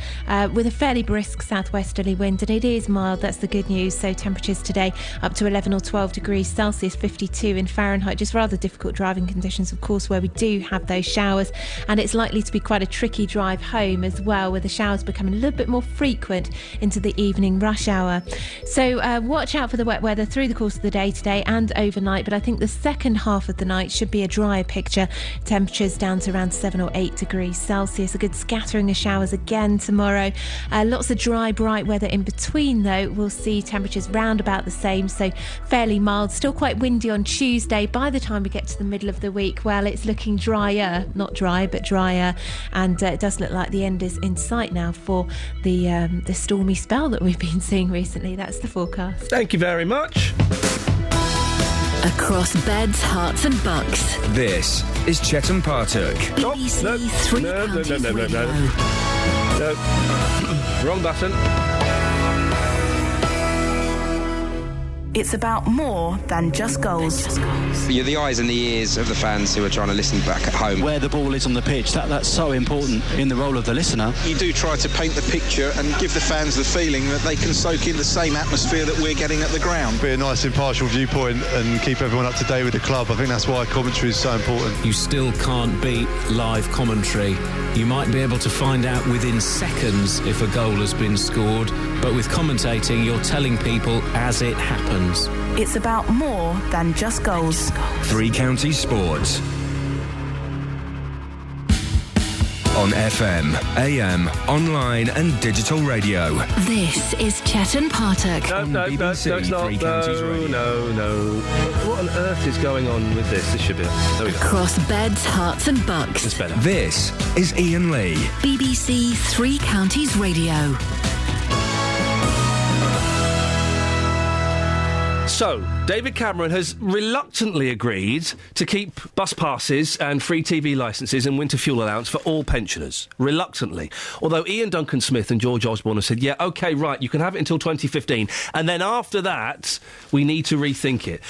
with a fairly brisk southwesterly wind, and it is mild, that's the good news. So temperatures today up to 11 or 12 degrees Celsius, 52 in Fahrenheit, just rather difficult driving conditions of course where we do have those showers, and it's likely to be quite a tricky drive home as well, with the showers becoming a little bit more frequent into the evening rush hour. So watch out for the wet weather through the course of the day today and overnight, but I think the second half of the night should be a drier picture. Temperatures down to around 7 or 8 degrees Celsius. A good scattering of showers again tomorrow. Lots of dry, bright weather in between though. We'll see temperatures round about the same, so fairly mild. Still quite windy on Tuesday. By the time we get to the middle of the week, well, it's looking drier. Not dry, but drier. And it does look like the end is in sight now for the stormy spell that we've been seeing recently. That's the forecast. Thank you very much. Across Beds, Hearts and Bucks. This is Chetan Partuk. BBC Three Counties Radio. No. Wrong button. It's about more than just goals. You're the eyes and the ears of the fans who are trying to listen back at home. Where the ball is on the pitch, that's so important in the role of the listener. You do try to paint the picture and give the fans the feeling that they can soak in the same atmosphere that we're getting at the ground. Be a nice impartial viewpoint and keep everyone up to date with the club. I think that's why commentary is so important. You still can't beat live commentary. You might be able to find out within seconds if a goal has been scored, but with commentating you're telling people as it happens. It's about more than just goals. Three Counties Sports. On FM, AM, online and digital radio. This is Chetan Partuk. No, it's not. No. What on earth is going on with this? This should be... There we go. Across Beds, Hearts and Bucks. It's better. This is Iain Lee. BBC Three Counties Radio. So, David Cameron has reluctantly agreed to keep bus passes and free TV licences and winter fuel allowance for all pensioners. Reluctantly. Although Ian Duncan Smith and George Osborne have said, yeah, OK, right, you can have it until 2015. And then after that, we need to rethink it.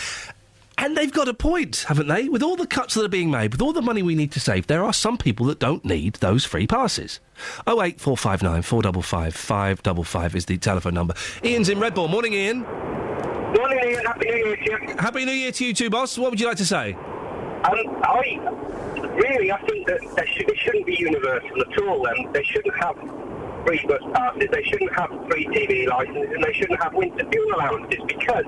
And they've got a point, haven't they? With all the cuts that are being made, with all the money we need to save, there are some people that don't need those free passes. 08459 455 555 is the telephone number. Ian's in Redbourne. Morning, Ian. Morning, Ian. Happy New Year to you. Happy New Year to you too, boss. What would you like to say? I think that it shouldn't be universal at all. They shouldn't have free bus passes, they shouldn't have free TV licences, and they shouldn't have winter fuel allowances, because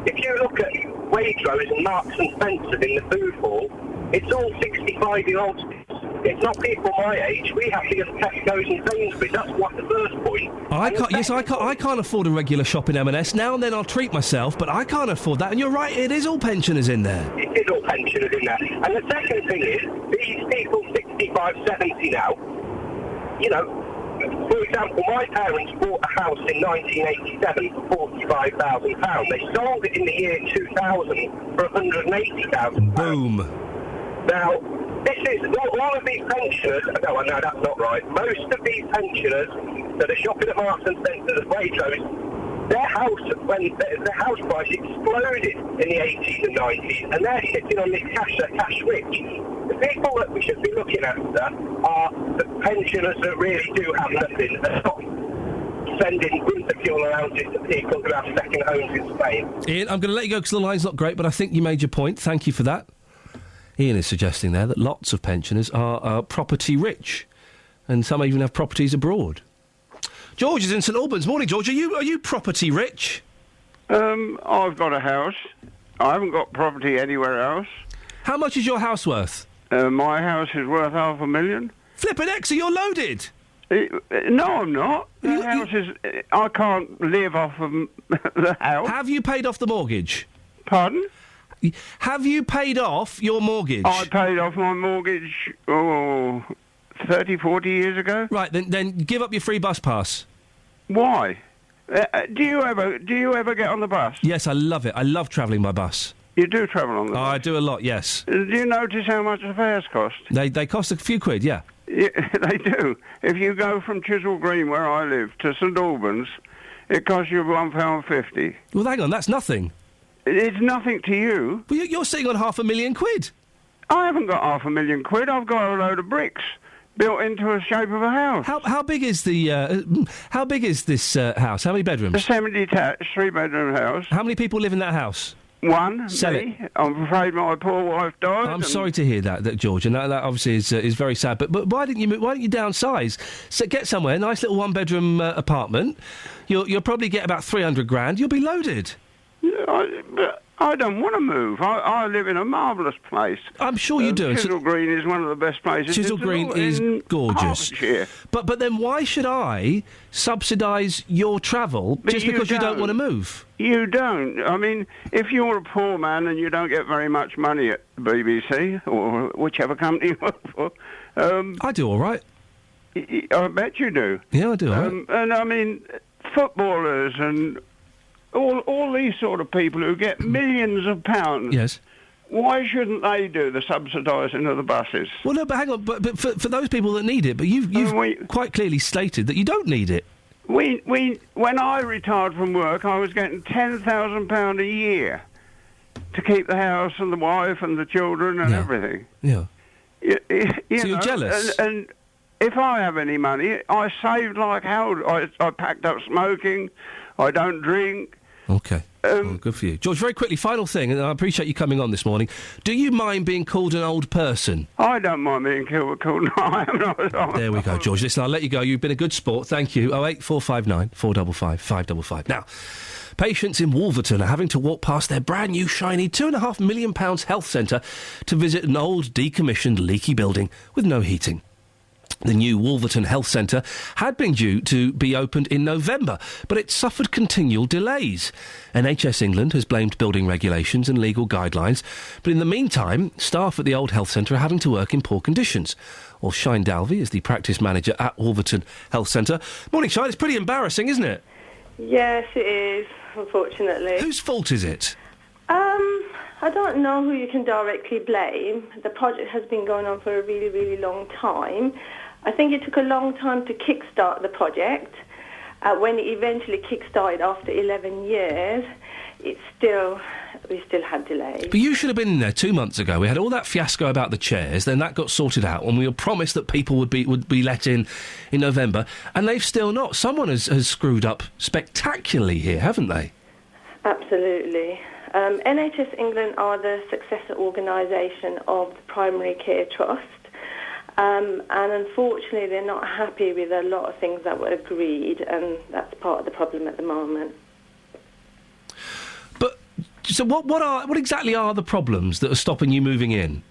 if you look at Waitrose and Marks and Spencer in the food hall, it's all 65-year-olds. It's not people my age. We have to get Tesco's and Sainsbury's. That's what the first point. I can't afford a regular shop in M&S. Now and then I'll treat myself, but I can't afford that. And you're right, it is all pensioners in there. It is all pensioners in there. And the second thing is, these people 65, 70 now, you know, for example, my parents bought a house in 1987 for £45,000. They sold it in the year 2000 for £180,000. Boom. Now, this is all of these pensioners. No, that's not right. Most of these pensioners that are shopping at Marks and Spencer's at Waitrose, their house price exploded in the 80s and 90s, and they're sitting on this cash. They're cash rich. The people that we should be looking after are the pensioners that really do have nothing. They're not sending winter fuel allowances to people who have second homes in Spain. Ian, I'm going to let you go because the line's not great, but I think you made your point. Thank you for that. Ian is suggesting there that lots of pensioners are property rich, and some even have properties abroad. George is in St Albans. Morning, George. Are you property rich? I've got a house. I haven't got property anywhere else. How much is your house worth? My house is worth $500,000. Flippin' X, you're loaded. No, I'm not. The house is. I can't live off of the house. Have you paid off the mortgage? Pardon? Have you paid off your mortgage? I paid off my mortgage 30, 40 years ago. Right, then give up your free bus pass. Why? Do you ever get on the bus? Yes, I love it. I love travelling by bus. You do travel on the bus? I do a lot, yes. Do you notice how much the fares cost? They cost a few quid, yeah. Yeah, they do. If you go from Chiswell Green, where I live, to St Albans, it costs you £1.50. Well, hang on, that's nothing. It's nothing to you. Well, you're sitting on £500,000. I haven't got £500,000. I've got a load of bricks built into a shape of a house. How big is the? How big is this house? How many bedrooms? A semi-detached, 3-bedroom house. How many people live in that house? One. Sell me. it. I'm afraid my poor wife died. I'm sorry to hear that, George, and that obviously is very sad. But why didn't you downsize? So get somewhere, nice little 1-bedroom apartment. You'll probably get about $300,000. You'll be loaded. But I don't want to move. I live in a marvellous place. I'm sure you do. Chiswell Green is one of the best places. Chiswell Green is gorgeous. But then why should I subsidise your travel just because you don't want to move? You don't. I mean, if you're a poor man and you don't get very much money at the BBC or whichever company you work for... I do all right. I bet you do. Yeah, I do all right. And, I mean, footballers and... All these sort of people who get millions of pounds. Yes. Why shouldn't they do the subsidising of the buses? Well, no, but hang on. But for those people that need it, but you've quite clearly stated that you don't need it. When I retired from work, I was getting £10,000 a year to keep the house and the wife and the children and everything. Yeah. So you're jealous. And if I have any money, I saved like hell. I packed up smoking. I don't drink. Okay. Well, good for you. George, very quickly, final thing, and I appreciate you coming on this morning. Do you mind being called an old person? I don't mind being called. No, I am not. There we go, George. Listen, I'll let you go. You've been a good sport. Thank you. 08459 455 555. Now, patients in Wolverton are having to walk past their brand new shiny £2.5 million health centre to visit an old decommissioned leaky building with no heating. The new Wolverton Health Centre had been due to be opened in November, but it suffered continual delays. NHS England has blamed building regulations and legal guidelines, but in the meantime, staff at the old health centre are having to work in poor conditions. Well, Shine Dalvey is the practice manager at Wolverton Health Centre. Morning, Shine. It's pretty embarrassing, isn't it? Yes, it is, unfortunately. Whose fault is it? I don't know who you can directly blame. The project has been going on for a really, really long time. I think it took a long time to kickstart the project. When it eventually kickstarted after 11 years, we still had delays. But you should have been in there 2 months ago. We had all that fiasco about the chairs, then that got sorted out, and we were promised that people would be let in November, and they've still not. Someone has screwed up spectacularly here, haven't they? Absolutely. NHS England are the successor organisation of the Primary Care Trust. And unfortunately, they're not happy with a lot of things that were agreed, and that's part of the problem at the moment. But so, what exactly are the problems that are stopping you moving in?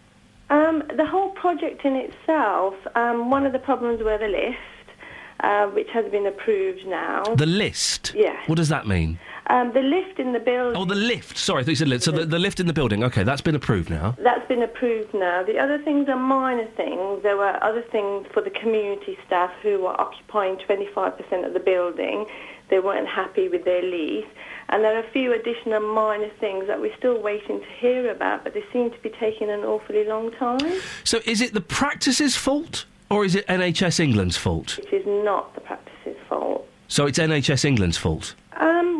The whole project in itself. One of the problems were the lift, which has been approved now. The list? Yes. What does that mean? The lift in the building... Oh, the lift. Sorry, I thought you said lift. So the lift in the building. OK, that's been approved now. That's been approved now. The other things are minor things. There were other things for the community staff who were occupying 25% of the building. they weren't happy with their lease. And there are a few additional minor things that we're still waiting to hear about, but they seem to be taking an awfully long time. So is it the practice's fault, or is it NHS England's fault? It is not the practice's fault. So it's NHS England's fault?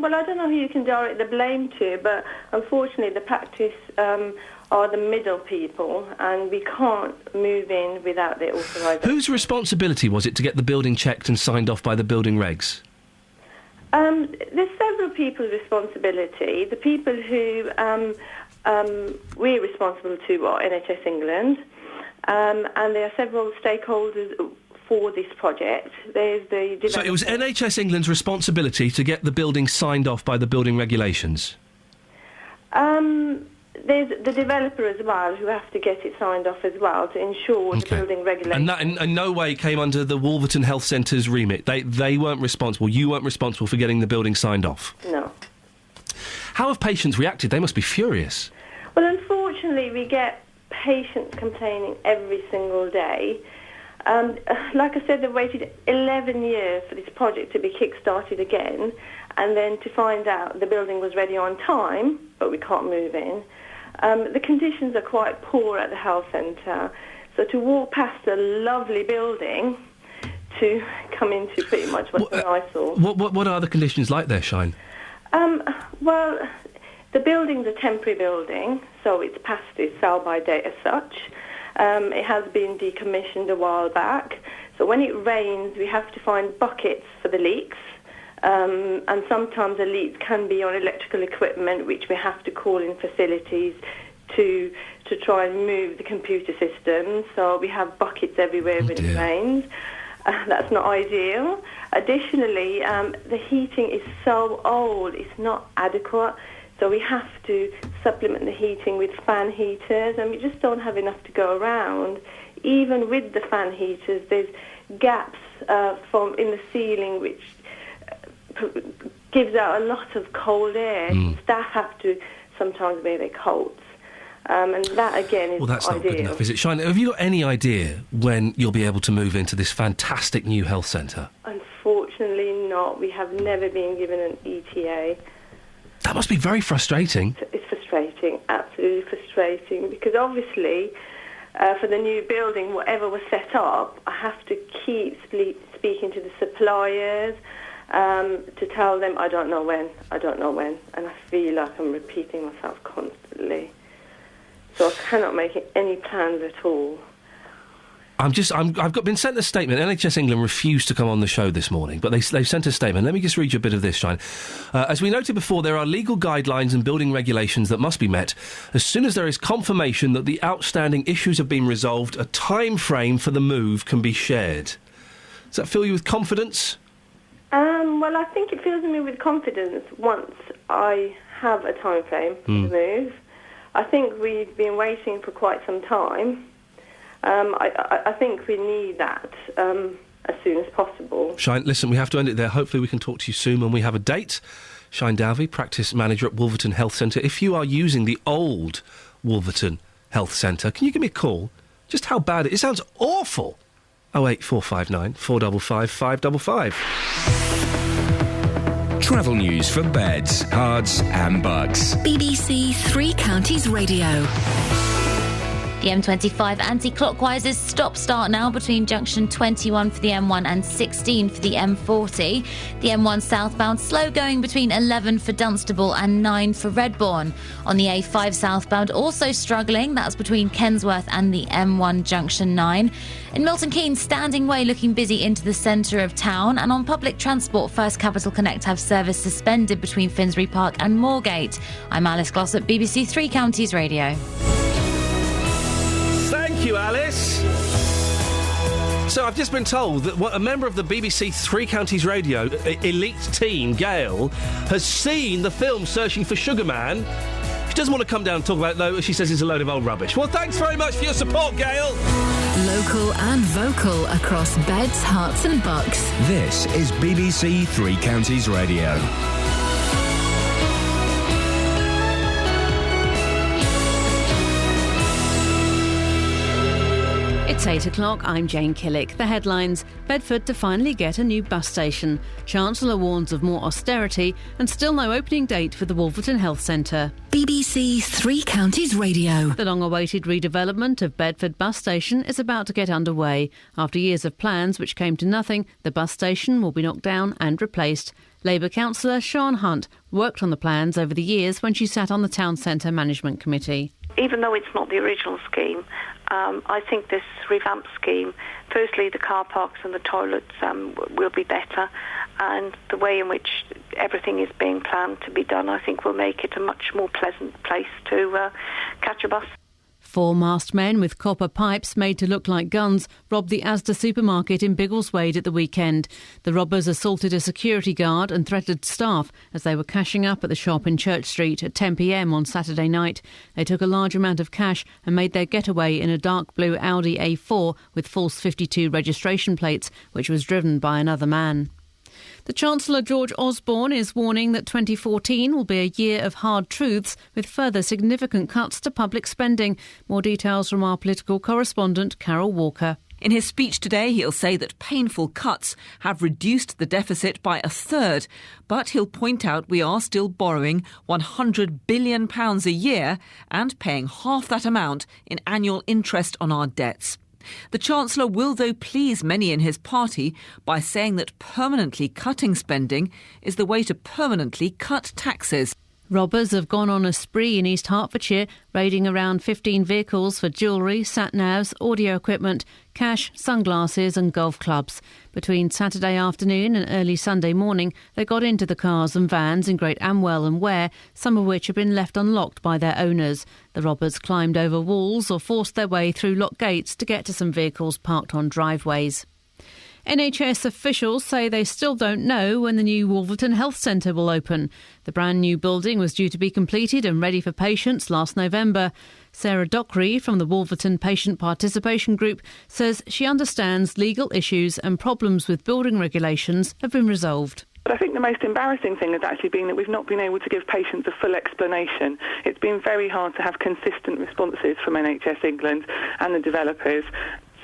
Well, I don't know who you can direct the blame to, but unfortunately the practice are the middle people, and we can't move in without their authorisation. Whose responsibility was it to get the building checked and signed off by the building regs? There's several people's responsibility. The people who we're responsible to are NHS England, and there are several stakeholders for this project. There's the developer. So it was NHS England's responsibility to get the building signed off by the building regulations? There's the developer as well, who have to get it signed off as well to ensure the building regulations. And that in no way came under the Wolverton Health Centre's remit. They weren't responsible. You weren't responsible for getting the building signed off. No. How have patients reacted? They must be furious. Well, unfortunately, we get patients complaining every single day. Like I said, they've waited 11 years for this project to be kick-started again, and then to find out the building was ready on time, but we can't move in. The conditions are quite poor at the health centre, so to walk past a lovely building to come into pretty much what's an eyesore. What are the conditions like there, Shine? Well, the building's a temporary building, so it's past its sell-by date as such. It has been decommissioned a while back, so when it rains we have to find buckets for the leaks, and sometimes the leaks can be on electrical equipment, which we have to call in facilities to try and move the computer systems, so we have buckets everywhere when it rains. That's not ideal. Additionally, the heating is so old, it's not adequate. So we have to supplement the heating with fan heaters, and we just don't have enough to go around. Even with the fan heaters, there's gaps in the ceiling which gives out a lot of cold air. Staff have to sometimes wear their coats. And that, again, is that's not not ideal. good enough, is it? Shine, have you got any idea when you'll be able to move into this fantastic new health centre? Unfortunately not. We have never been given an ETA. That must be very frustrating. It's frustrating, absolutely frustrating, because obviously for the new building, whatever was set up, I have to keep speaking to the suppliers to tell them I don't know when, and I feel like I'm repeating myself constantly. So I cannot make any plans at all. I've been sent a statement. NHS England refused to come on the show this morning, but they've sent a statement. Let me just read you a bit of this, Shine. As we noted before, there are legal guidelines and building regulations that must be met. As soon as there is confirmation that the outstanding issues have been resolved, a time frame for the move can be shared. Does that fill you with confidence? Well, I think it fills me with confidence once I have a time frame for the move. I think we've been waiting for quite some time. I think we need that as soon as possible. Shine, listen, we have to end it there. Hopefully we can talk to you soon when we have a date. Shine Dalvey, Practice Manager at Wolverton Health Centre. If you are using the old Wolverton Health Centre, can you give me a call? Just how bad it sounds awful. 08459 455 555. Travel news for beds, cards and bugs. BBC Three Counties Radio. The M25 anti-clockwise is stop-start now between junction 21 for the M1 and 16 for the M40. The M1 southbound slow going between 11 for Dunstable and 9 for Redbourne. On the A5 southbound also struggling, that's between Kensworth and the M1 junction 9. In Milton Keynes, standing way looking busy into the centre of town, and on public transport, First Capital Connect have service suspended between Finsbury Park and Moorgate. I'm Alice Glossop, BBC Three Counties Radio. Thank you, Alice. So I've just been told that a member of the BBC Three Counties Radio elite team, Gail, has seen the film Searching for Sugar Man. She doesn't want to come down and talk about it, though. She says it's a load of old rubbish. Well, thanks very much for your support, Gail. Local and vocal across beds, hearts and bucks. This is BBC Three Counties Radio. It's 8 o'clock, I'm Jane Killick. The headlines: Bedford to finally get a new bus station. Chancellor warns of more austerity, and still no opening date for the Wolverton Health Centre. BBC Three Counties Radio. The long-awaited redevelopment of Bedford bus station is about to get underway. After years of plans which came to nothing, the bus station will be knocked down and replaced. Labour councillor Sian Hunt worked on the plans over the years when she sat on the Town Centre Management Committee. Even though it's not the original scheme, I think this revamped scheme, firstly the car parks and the toilets will be better, and the way in which everything is being planned to be done, I think will make it a much more pleasant place to catch a bus. 4 masked men with copper pipes made to look like guns robbed the Asda supermarket in Biggleswade at the weekend. The robbers assaulted a security guard and threatened staff as they were cashing up at the shop in Church Street at 10 p.m. on Saturday night. They took a large amount of cash and made their getaway in a dark blue Audi A4 with false 52 registration plates, which was driven by another man. The Chancellor George Osborne is warning that 2014 will be a year of hard truths with further significant cuts to public spending. More details from our political correspondent Carol Walker. In his speech today, he'll say that painful cuts have reduced the deficit by a third. But he'll point out we are still borrowing £100 billion a year and paying half that amount in annual interest on our debts. The Chancellor will, though, please many in his party by saying that permanently cutting spending is the way to permanently cut taxes. Robbers have gone on a spree in East Hertfordshire, raiding around 15 vehicles for jewellery, sat-navs, audio equipment, cash, sunglasses and golf clubs. Between Saturday afternoon and early Sunday morning, they got into the cars and vans in Great Amwell and Ware, some of which had been left unlocked by their owners. The robbers climbed over walls or forced their way through locked gates to get to some vehicles parked on driveways. NHS officials say they still don't know when the new Wolverton Health Centre will open. The brand new building was due to be completed and ready for patients last November. Sarah Dockery from the Wolverton Patient Participation Group says she understands legal issues and problems with building regulations have been resolved. But I think the most embarrassing thing has actually been that we've not been able to give patients a full explanation. It's been very hard to have consistent responses from NHS England and the developers,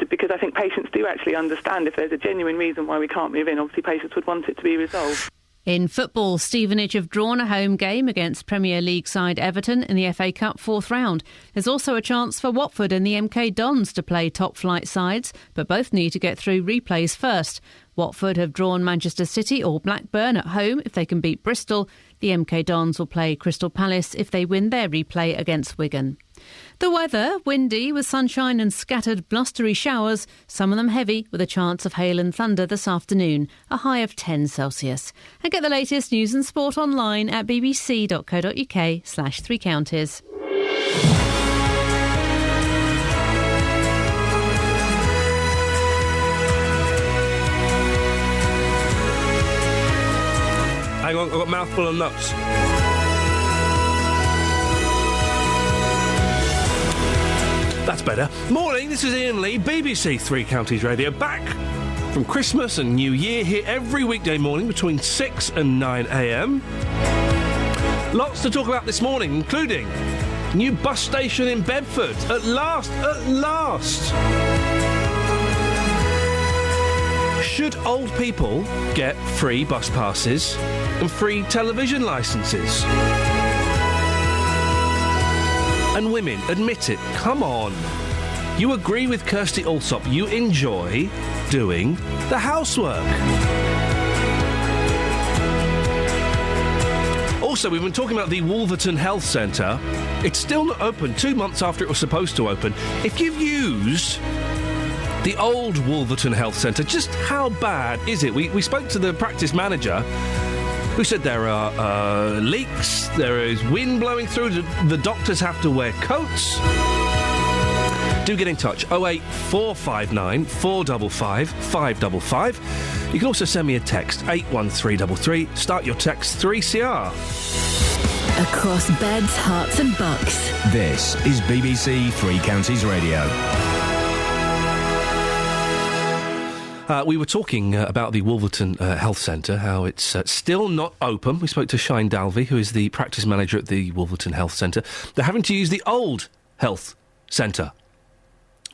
because I think patients do actually understand if there's a genuine reason why we can't move in. Obviously, patients would want it to be resolved. In football, Stevenage have drawn a home game against Premier League side Everton in the FA Cup 4th round. There's also a chance for Watford and the MK Dons to play top-flight sides, but both need to get through replays first. Watford have drawn Manchester City or Blackburn at home if they can beat Bristol. The MK Dons will play Crystal Palace if they win their replay against Wigan. The weather, windy with sunshine and scattered blustery showers, some of them heavy with a chance of hail and thunder this afternoon, a high of 10 Celsius. And get the latest news and sport online at bbc.co.uk/3 counties. Hang on, I've got a mouthful of nuts. That's better. Morning, this is Iain Lee, BBC Three Counties Radio, back from Christmas and New Year, here every weekday morning between 6 and 9 a.m. Lots to talk about this morning, including new bus station in Bedford. At last! Should old people get free bus passes and free television licences? And women, admit it, come on. You agree with Kirsty Allsop, you enjoy doing the housework. Also, we've been talking about the Wolverton Health Centre. It's still not open, 2 months after it was supposed to open. If you've used the old Wolverton Health Centre, just how bad is it? We spoke to the practice manager, who said there are leaks, there is wind blowing through, the doctors have to wear coats. Do get in touch, 08459 455 555. You can also send me a text, 81333. Start your text 3CR. Across beds, hearts and bucks. This is BBC Three Counties Radio. We were talking about the Wolverton Health Centre, how it's still not open. We spoke to Shine Dalvey, who is the practice manager at the Wolverton Health Centre. They're having to use the old health centre,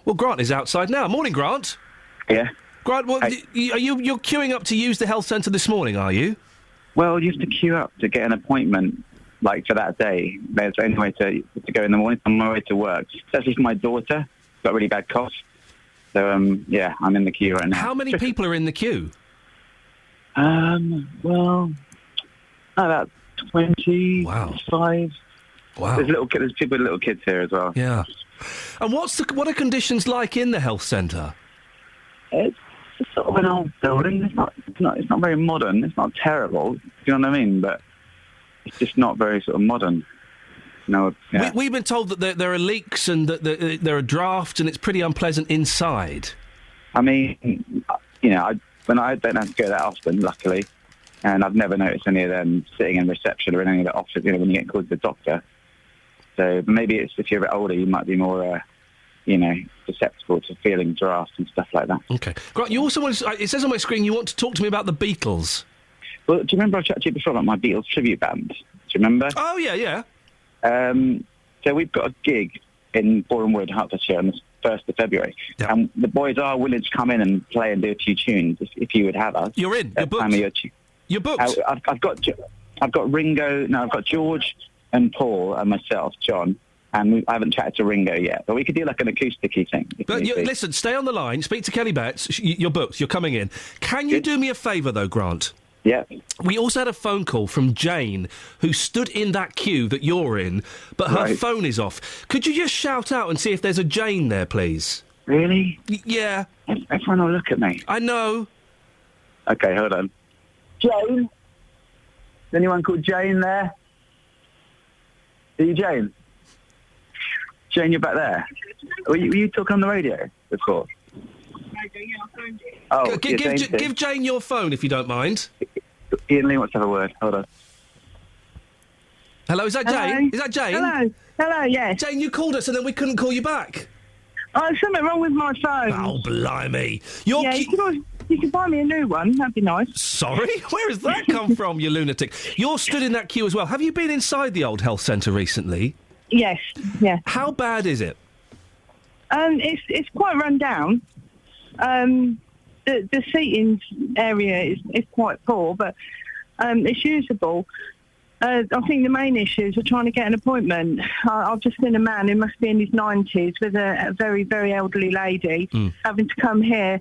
Well, Grant is outside now. Morning, Grant. Yeah. Grant, you're queuing up to use the health centre this morning, are you? Well, you have to queue up to get an appointment, like, for that day. There's only way to go in the morning on my way to work. Especially for my daughter. Got a really bad cough. So, yeah, I'm in the queue right now. How many people are in the queue? Well, about 25. Wow. There's people with little kids here as well. Yeah. And what are conditions like in the health centre? It's sort of an old building. It's not very modern. It's not terrible. Do you know what I mean? But it's just not very sort of modern. No. Yeah. We've been told that there are leaks and that there are drafts and it's pretty unpleasant inside. I mean, you know, I don't have to go that often, luckily, and I've never noticed any of them sitting in reception or in any of the offices. You know, when you get called to the doctor. So maybe it's if you're a bit older, you might be more, susceptible to feeling drafts and stuff like that. Okay. Grant, you also it says on my screen you want to talk to me about the Beatles. Well, do you remember I chatted to you before about my Beatles tribute band? Do you remember? Oh, yeah. So we've got a gig in Boreham Wood, Hertfordshire, on the 1st of February. Yep. And the boys are willing to come in and play and do a few tunes if you would have us. You're in. You're booked. You're booked. I've got Ringo. No, I've got George and Paul and myself, John. And I haven't chatted to Ringo yet, but we could do like an acoustic-y thing. But listen, stay on the line. Speak to Kelly Betts. You're booked. You're coming in. Can you do me a favour, though, Grant? Yeah. We also had a phone call from Jane, who stood in that queue that you're in, but her phone is off. Could you just shout out and see if there's a Jane there, please? Really? Yeah. Everyone will look at me. I know. Okay, hold on. Jane? Is anyone called Jane there? Are you Jane? Jane, you're back there. Were you talking on the radio before? Oh, give Jane your phone if you don't mind. Iain Lee wants to have a word. Hold on. Hello, is that Jane? Hello. Is that Jane? Hello, yes. Jane, you called us and then we couldn't call you back. Oh, there's something wrong with my phone. Oh, blimey. You can buy me a new one. That'd be nice. Sorry? Where has that come from, you lunatic? You're stood in that queue as well. Have you been inside the old health centre recently? Yes, yeah. How bad is it? It's quite run down. The seating area is quite poor, but it's usable. I think the main issues are trying to get an appointment. I've just seen a man who must be in his 90s with a very, very elderly lady having to come here,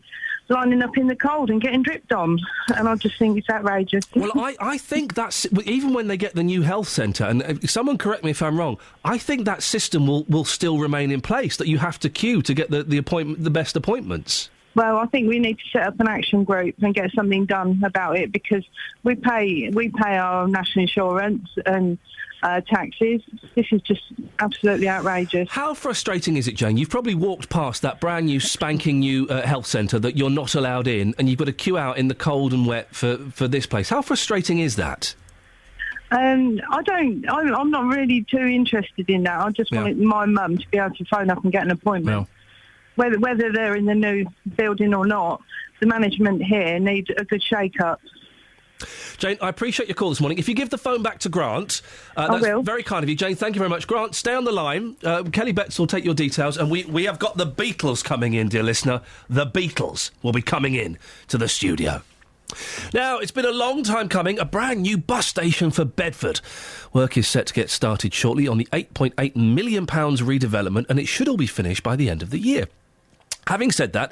lining up in the cold and getting dripped on. And I just think it's outrageous. Well, I think that's... Even when they get the new health centre, and someone correct me if I'm wrong, I think that system will still remain in place, that you have to queue to get the best appointments. Well, I think we need to set up an action group and get something done about it, because we pay our national insurance and taxes. This is just absolutely outrageous. How frustrating is it, Jane? You've probably walked past that brand new, spanking new health centre that you're not allowed in, and you've got to queue out in the cold and wet for this place. How frustrating is that? I'm not really too interested in that. I just wanted my mum to be able to phone up and get an appointment. Well. Whether they're in the new building or not, the management here need a good shake-up. Jane, I appreciate your call this morning. If you give the phone back to Grant, I that's will. Very kind of you, Jane. Thank you very much. Grant, stay on the line. Kelly Betts will take your details, and we have got the Beatles coming in, dear listener. The Beatles will be coming in to the studio. Now, it's been a long time coming, a brand new bus station for Bedford. Work is set to get started shortly on the £8.8 million redevelopment, and it should all be finished by the end of the year. Having said that,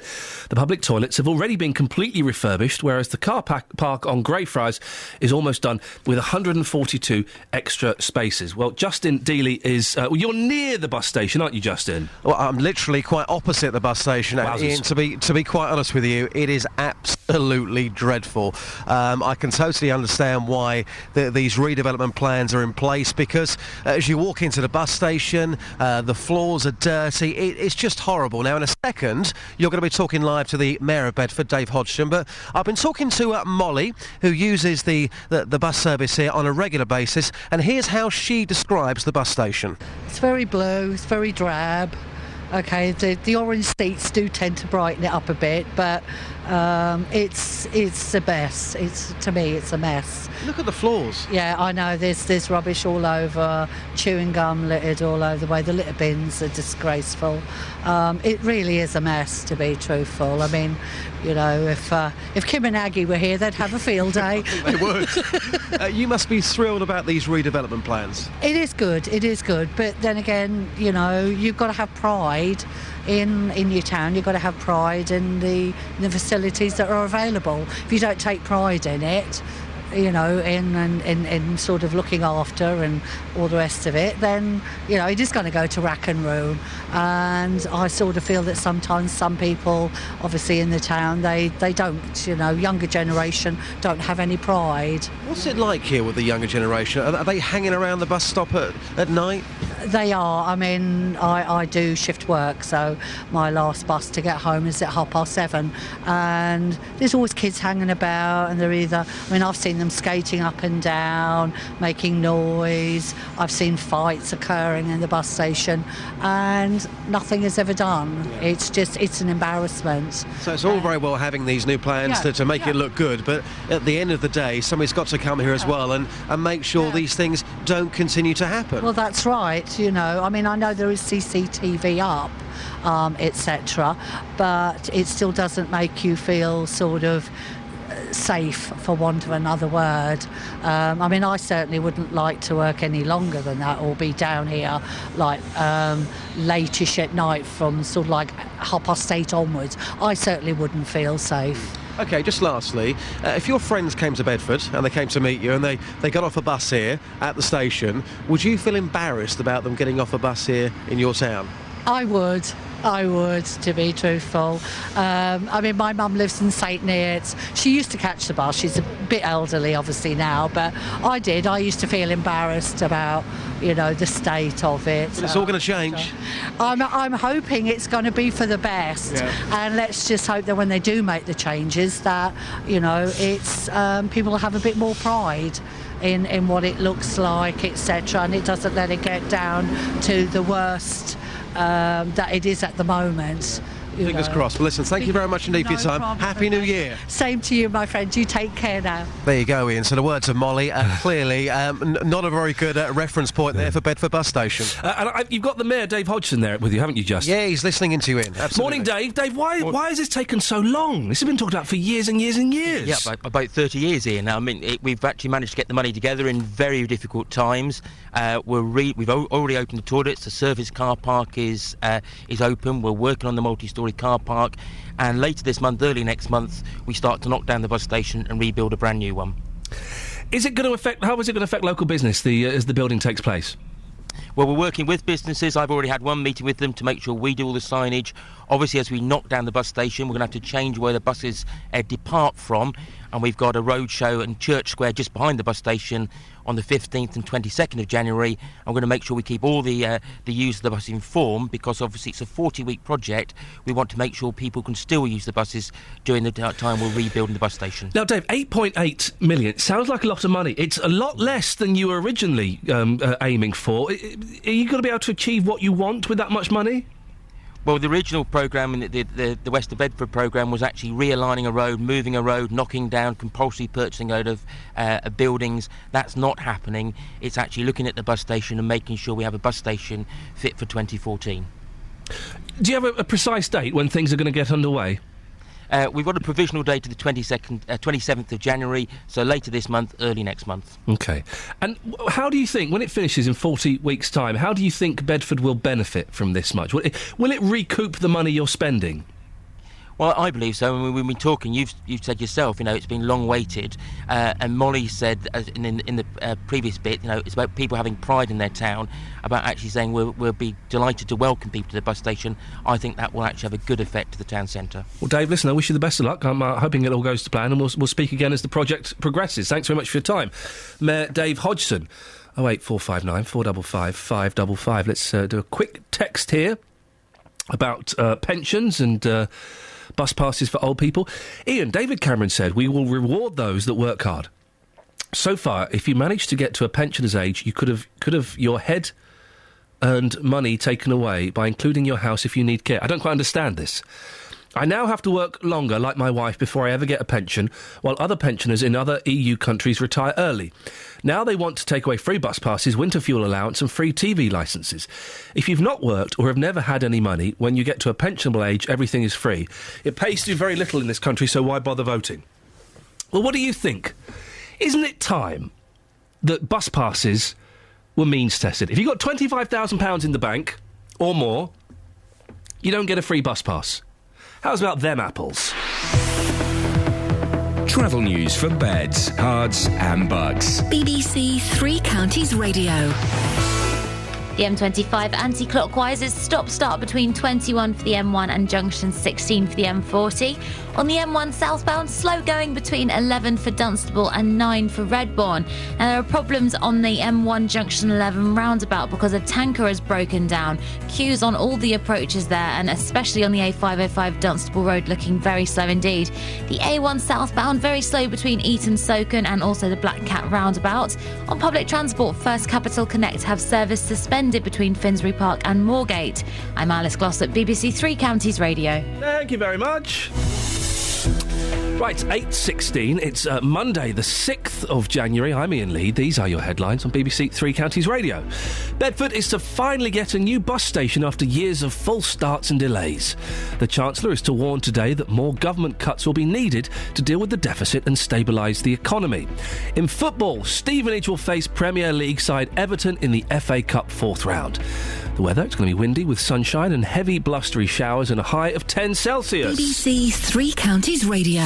the public toilets have already been completely refurbished, whereas the car park on Greyfriars is almost done with 142 extra spaces. Well, Justin Dealey is... you're near the bus station, aren't you, Justin? Well, I'm literally quite opposite the bus station. Ian, to be quite honest with you, it is absolutely dreadful. I can totally understand why these redevelopment plans are in place, because as you walk into the bus station, the floors are dirty. It's just horrible. Now, in a second, you're going to be talking live to the Mayor of Bedford, Dave Hodgson, but I've been talking to Molly, who uses the bus service here on a regular basis, and here's how she describes the bus station. It's very blue, it's very drab. Okay, the orange seats do tend to brighten it up a bit, but it's a mess. To me, it's a mess. Look at the floors. Yeah, I know. There's rubbish all over, chewing gum littered all over the way. The litter bins are disgraceful. It really is a mess, to be truthful. I mean, you know, if Kim and Aggie were here, they'd have a field day. They would. You must be thrilled about these redevelopment plans. It is good. But then again, you know, you've got to have pride in your town. You've got to have pride in the facilities that are available. If you don't take pride in it, you know, in sort of looking after and all the rest of it, then, you know, it is going to go to rack and ruin. And I sort of feel that sometimes some people, obviously in the town, they don't, you know, younger generation don't have any pride. What's it like here with the younger generation? Are they hanging around the bus stop at night? They are. I mean, I do shift work, so my last bus to get home is at 7:30, and there's always kids hanging about, and I've seen them skating up and down, making noise. I've seen fights occurring in the bus station, and nothing is ever done. Yeah. It's an embarrassment. So it's all very well having these new plans to make it look good, but at the end of the day, somebody's got to come here as well and make sure these things don't continue to happen. Well, that's right. You know, I mean, I know there is CCTV up, etc., but it still doesn't make you feel sort of safe, for want of another word. I mean, I certainly wouldn't like to work any longer than that, or be down here like late-ish at night from sort of like 8:30 onwards. I certainly wouldn't feel safe. OK, just lastly, if your friends came to Bedford and they came to meet you and they got off a bus here at the station, would you feel embarrassed about them getting off a bus here in your town? I would, to be truthful. I mean, my mum lives in St Neots. She used to catch the bus. She's a bit elderly, obviously, now, but I did. I used to feel embarrassed about, you know, the state of it. But it's all going to change. I'm hoping it's going to be for the best. Yeah. And let's just hope that when they do make the changes that, you know, it's people will have a bit more pride in what it looks like, etc., and it doesn't let it get down to the worst that it is at the moment. Fingers crossed. Well, listen, thank you very much indeed for your time. Happy New Year. Same to you, my friend. You take care now. There you go, Ian. So the words of Molly, clearly not a very good reference point there for Bedford Bus Station. And you've got the Mayor, Dave Hodgson, there with you, haven't you, Just? Yeah, he's listening into you, Ian. Absolutely. Morning, Dave. Dave, why has this taken so long? This has been talked about for years and years and years. Yeah, about 30 years, Ian. I mean, we've actually managed to get the money together in very difficult times. We've already opened the toilets. The service car park is open. We're working on the multi-storey car park. And later this month, early next month, we start to knock down the bus station and rebuild a brand new one. How is it going to affect local business as the building takes place? Well, we're working with businesses. I've already had one meeting with them to make sure we do all the signage. Obviously, as we knock down the bus station, we're going to have to change where the buses depart from. And we've got a road show in Church Square just behind the bus station on the 15th and 22nd of January. I'm going to make sure we keep all the use of the bus informed, because obviously it's a 40-week project. We want to make sure people can still use the buses during the time we're rebuilding the bus station. Now, Dave, 8.8 million sounds like a lot of money. It's a lot less than you were originally aiming for. Are you going to be able to achieve what you want with that much money? Well, the original programme, the West of Bedford programme, was actually realigning a road, moving a road, knocking down compulsory purchasing out of buildings. That's not happening. It's actually looking at the bus station and making sure we have a bus station fit for 2014. Do you have a precise date when things are going to get underway? We've got a provisional date of the 27th of January, so later this month, early next month. OK. And how do you think, when it finishes in 40 weeks' time, how do you think Bedford will benefit from this much? Will it recoup the money you're spending? Well, I believe so. I mean, we've been talking. You've said yourself, you know, it's been long waited. And Molly said in the previous bit, you know, it's about people having pride in their town, about actually saying we'll be delighted to welcome people to the bus station. I think that will actually have a good effect to the town centre. Well, Dave, listen, I wish you the best of luck. I'm hoping it all goes to plan, and we'll speak again as the project progresses. Thanks very much for your time. Mayor Dave Hodgson. 08459 455 555. Let's do a quick text here about pensions and bus passes for old people. Ian, David Cameron said, we will reward those that work hard. So far, if you manage to get to a pensioner's age, you could have your head hard-earned money taken away by including your house if you need care. I don't quite understand this. I now have to work longer, like my wife, before I ever get a pension, while other pensioners in other EU countries retire early. Now they want to take away free bus passes, winter fuel allowance and free TV licences. If you've not worked or have never had any money, when you get to a pensionable age, everything is free. It pays to do very little in this country, so why bother voting? Well, what do you think? Isn't it time that bus passes were means-tested? If you've got £25,000 in the bank, or more, you don't get a free bus pass. How's about them apples? Travel news for beds, cards and bugs. BBC Three Counties Radio. The M25 anti-clockwise is stop-start between 21 for the M1 and junction 16 for the M40. On the M1 southbound, slow going between 11 for Dunstable and 9 for Redbourne. Now, there are problems on the M1 junction 11 roundabout because a tanker has broken down. Queues on all the approaches there, and especially on the A505 Dunstable Road, looking very slow indeed. The A1 southbound, very slow between Eton Soken and also the Black Cat roundabout. On public transport, First Capital Connect have service suspended between Finsbury Park and Moorgate. I'm Alice Glossop, BBC Three Counties Radio. Thank you very much. Right, 8:16. It's Monday, the 6th of January. I'm Iain Lee. These are your headlines on BBC Three Counties Radio. Bedford is to finally get a new bus station after years of false starts and delays. The Chancellor is to warn today that more government cuts will be needed to deal with the deficit and stabilise the economy. In football, Stevenage will face Premier League side Everton in the FA Cup 4th round. The weather, it's going to be windy with sunshine and heavy blustery showers and a high of 10 Celsius. BBC Three Counties Radio.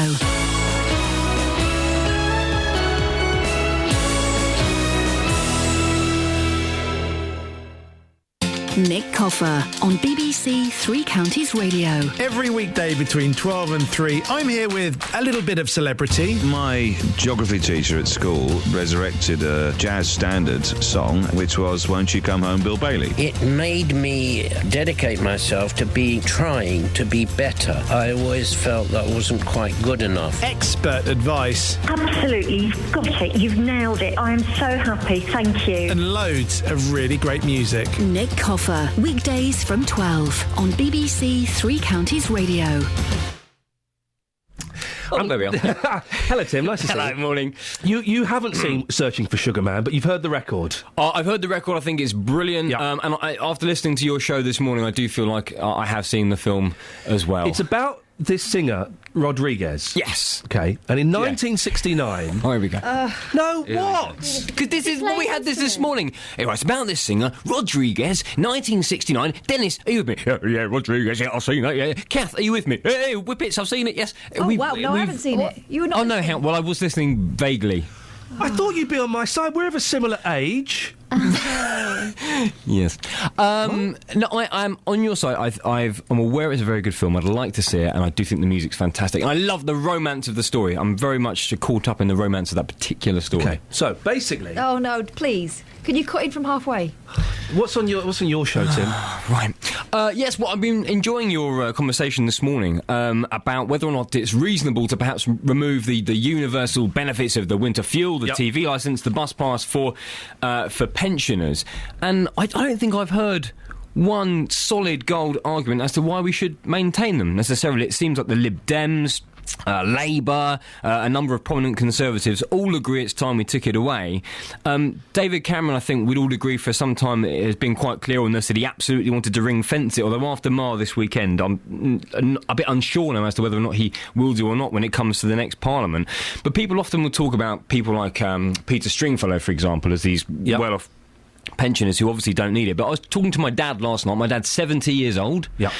Nick Coffer on BBC Three Counties Radio. Every weekday between 12 and 3, I'm here with a little bit of celebrity. My geography teacher at school resurrected a jazz standard song, which was Won't You Come Home, Bill Bailey. It made me dedicate myself to trying to be better. I always felt that wasn't quite good enough. Expert advice. Absolutely, you've got it, you've nailed it. I am so happy, thank you. And loads of really great music. Nick Coffer, weekdays from 12 on BBC Three Counties Radio. There we are. Hello, Tim. Nice to see you. Hello, morning. You haven't seen Searching for Sugar Man, but you've heard the record. I've heard the record. I think it's brilliant. Yeah. And after listening to your show this morning, I do feel like I have seen the film as well. It's about this singer, Rodriguez. Yes. Okay. And in 1969... Oh, here we go. No, what? Because we had this morning. Anyway, it's about this singer, Rodriguez, 1969. Dennis, are you with me? Yeah, Rodriguez, yeah, I've seen that, yeah. Kath, are you with me? Hey, Whippets, I've seen it, yes. Oh, wow, no, I haven't seen it. You were not... Oh, no, well, I was listening vaguely. I thought you'd be on my side. We're of a similar age. Yes. No, I'm on your side. I'm aware it's a very good film. I'd like to see it, and I do think the music's fantastic. And I love the romance of the story. I'm very much caught up in the romance of that particular story. Okay, so basically... Oh, no, please. Can you cut in from halfway? What's on your show, Tim? Right. Yes, well, I've been enjoying your conversation this morning about whether or not it's reasonable to perhaps remove the universal benefits of the winter fuel, the TV licence, the bus pass for pensioners. And I don't think I've heard one solid gold argument as to why we should maintain them necessarily. It seems like the Lib Dems, Labour, a number of prominent Conservatives all agree it's time we took it away. David Cameron, I think, we'd all agree for some time it has been quite clear on this that he absolutely wanted to ring fence it, although after Mar this weekend I'm a bit unsure now as to whether or not he will do or not when it comes to the next Parliament. But people often will talk about people like Peter Stringfellow, for example, as these well-off pensioners who obviously don't need it. But I was talking to my dad last night. My dad's 70 years old. Yeah.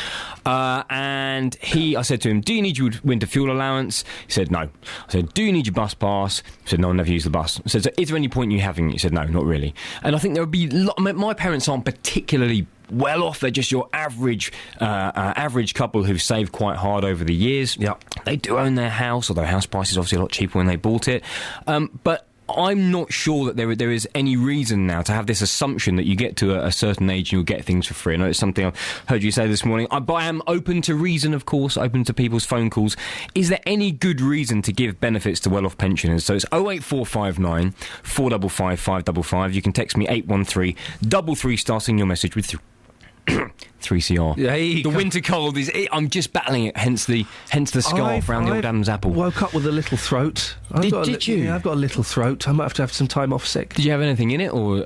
And I said to him, do you need your winter fuel allowance? He said, no. I said, do you need your bus pass? He said, no, I never use the bus. I said, so is there any point in you having it? He said, no, not really. And I think there would be... my parents aren't particularly well off. They're just your average couple who've saved quite hard over the years. Yeah. They do own their house, although house prices obviously a lot cheaper when they bought it. But I'm not sure that there is any reason now to have this assumption that you get to a certain age and you'll get things for free. I know it's something I've heard you say this morning. But I am open to reason, of course, open to people's phone calls. Is there any good reason to give benefits to well-off pensioners? So it's 08459 455 555. You can text me 813 starting your message with 3CR. The winter cold is. I'm just battling it. Hence the scarf around the old Adam's apple. Woke up with a little throat. Did you? Yeah, I've got a little throat. I might have to have some time off sick. Did you have anything in it, or?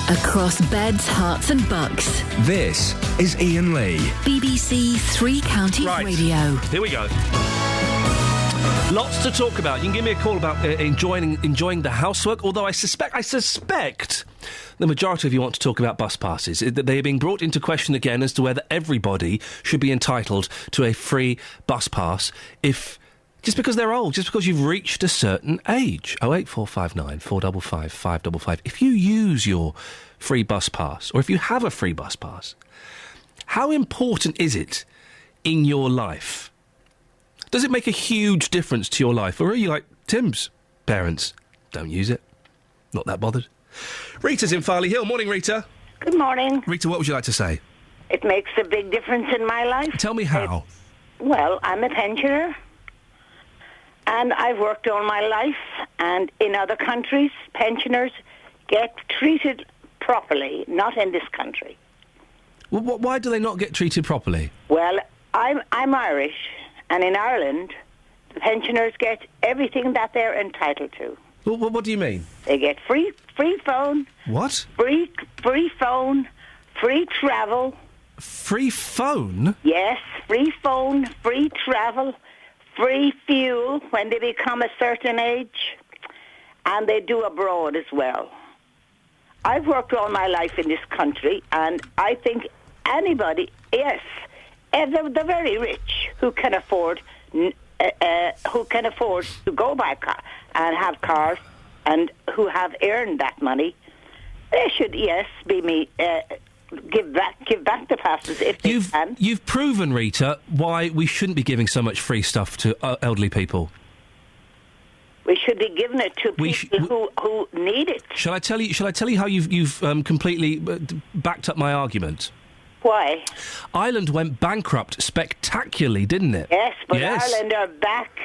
Across beds, hearts and bucks. This is Iain Lee. BBC Three Counties Radio. Here we go. Lots to talk about. You can give me a call about enjoying the housework, although I suspect the majority of you want to talk about bus passes. They are being brought into question again as to whether everybody should be entitled to a free bus pass just because they're old, just because you've reached a certain age. 08459 455 555. If you use your free bus pass, or if you have a free bus pass, how important is it in your life? Does it make a huge difference to your life? Or are you like Tim's parents? Don't use it. Not that bothered. Rita's in Farley Hill. Morning, Rita. Good morning. Rita, what would you like to say? It makes a big difference in my life. Tell me how. Well, I'm a pensioner, and I've worked all my life, and in other countries, pensioners get treated properly, not in this country. Well, why do they not get treated properly? Well, I'm Irish. And in Ireland, the pensioners get everything that they're entitled to. Well, what do you mean? They get free phone. What? Free phone, free travel. Free phone? Yes, free phone, free travel, free fuel when they become a certain age. And they do abroad as well. I've worked all my life in this country, and I think anybody, yes, the very rich who can afford to go by car and have cars and who have earned that money, they should give back the passes if they can. You've proven, Rita, why we shouldn't be giving so much free stuff to elderly people. We should be giving it to people who need it. Shall I tell you how you've completely backed up my argument? Why? Ireland went bankrupt spectacularly, didn't it? Yes, but Ireland are back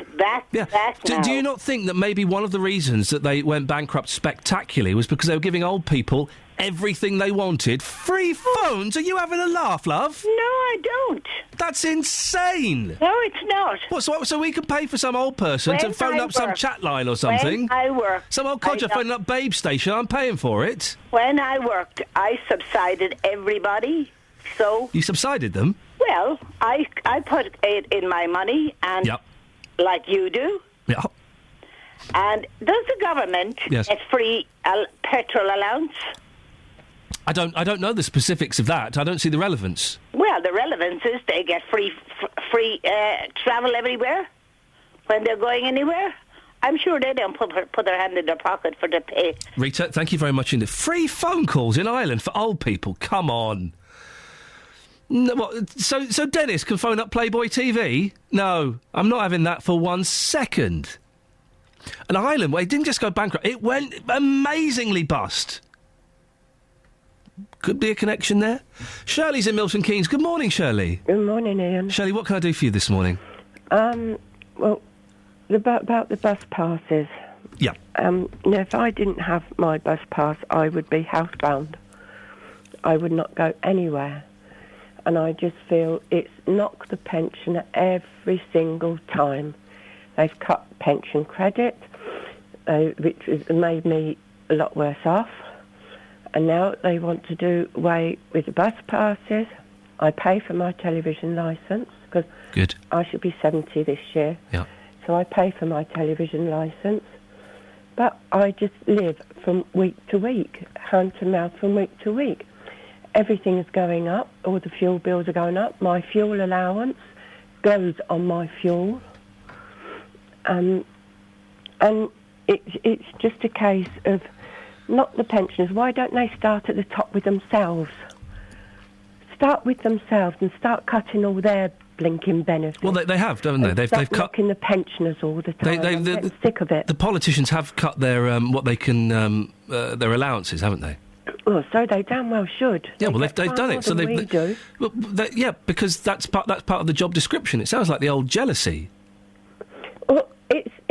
now. Do you not think that maybe one of the reasons that they went bankrupt spectacularly was because they were giving old people everything they wanted? Free phones? Are you having a laugh, love? No, I don't. That's insane. No, it's not. What, so we can pay for some old person to phone up some chat line or something? When I worked... Some old codger phoning up Babe Station, I'm paying for it. When I worked, I subsidised everybody. So you subsided them? Well, I put it in my money, and like you do. Yeah. And does the government get free petrol allowance? I don't know the specifics of that. I don't see the relevance. Well, the relevance is they get free travel everywhere when they're going anywhere. I'm sure they don't put their hand in their pocket for the pay. Rita, thank you very much indeed. Free phone calls in Ireland for old people. Come on. No, what, so Dennis can phone up Playboy TV? No, I'm not having that for 1 second. And Ireland, well, it didn't just go bankrupt, it went amazingly bust. Could be a connection there. Shirley's in Milton Keynes. Good morning, Shirley. Good morning, Iain. Shirley, what can I do for you this morning? Well, about the bus passes. Yeah. If I didn't have my bus pass, I would be housebound. I would not go anywhere. And I just feel it's knocked the pensioner every single time. They've cut pension credit, which has made me a lot worse off. And now they want to do away with the bus passes. I pay for my television licence because I should be 70 this year. Yeah. So I pay for my television licence. But I just live from week to week, hand to mouth from week to week. Everything is going up. All the fuel bills are going up. My fuel allowance goes on my fuel. And it's just a case of not the pensioners. Why don't they start at the top with themselves? Start with themselves and start cutting all their blinking benefits. Well, they have, don't they? They've cut knocking the pensioners all the time. I'm getting sick of it. The politicians have cut their what they can their allowances, haven't they? Well, so they damn well should. Yeah, well, they've done it. So we do. Well, yeah, because that's part of the job description. It sounds like the old jealousy. Well,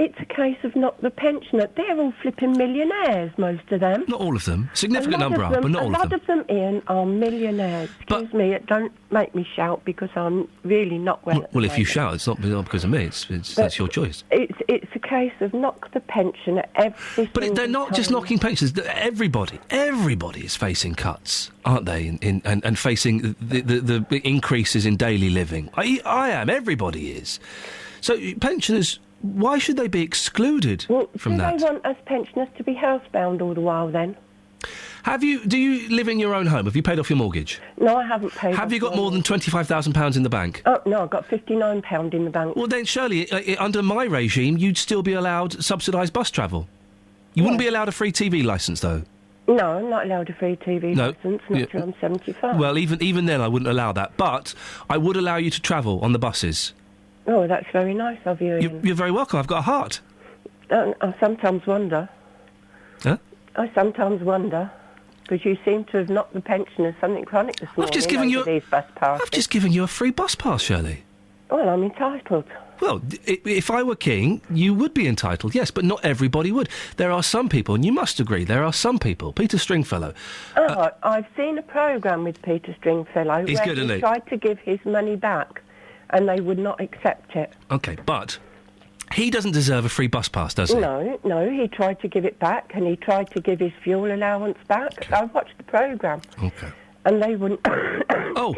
it's a case of not the pensioner. They're all flipping millionaires, most of them. Not all of them. Significant number are, but not all of them. A lot of them, Ian, are millionaires. Excuse me, don't make me shout because I'm really not well. Well, if you shout, it's not because of me. That's your choice. It's a case of knock the pensioner every. But they're not just knocking pensions. Everybody is facing cuts, aren't they? And facing the increases in daily living. I am. Everybody is. So pensioners. Why should they be excluded from that? Do they want us pensioners to be housebound all the while then? Do you live in your own home? Have you paid off your mortgage? No, I haven't paid Have you got more than £25,000 in the bank? Oh, no, I've got £59 in the bank. Well, then surely, under my regime, you'd still be allowed subsidised bus travel. You wouldn't be allowed a free TV licence, though? No, I'm not allowed a free TV licence, not till I'm 75. Well, even then I wouldn't allow that. But I would allow you to travel on the buses. Oh, that's very nice of you, Ian. You're very welcome. I've got a heart. I sometimes wonder. Huh? I sometimes wonder, because you seem to have knocked the pensioners something chronic this morning. These bus passes. I've just given you a free bus pass, Shirley. Well, I'm entitled. Well, if I were king, you would be entitled, yes, but not everybody would. There are some people, and you must agree, there are some people. Peter Stringfellow. I've seen a programme with Peter Stringfellow He's where good, isn't he? Tried to give his money back, and they would not accept it. OK, but he doesn't deserve a free bus pass, does he? No, he tried to give it back, and he tried to give his fuel allowance back. Okay. I watched the programme. OK. And they wouldn't... Oh,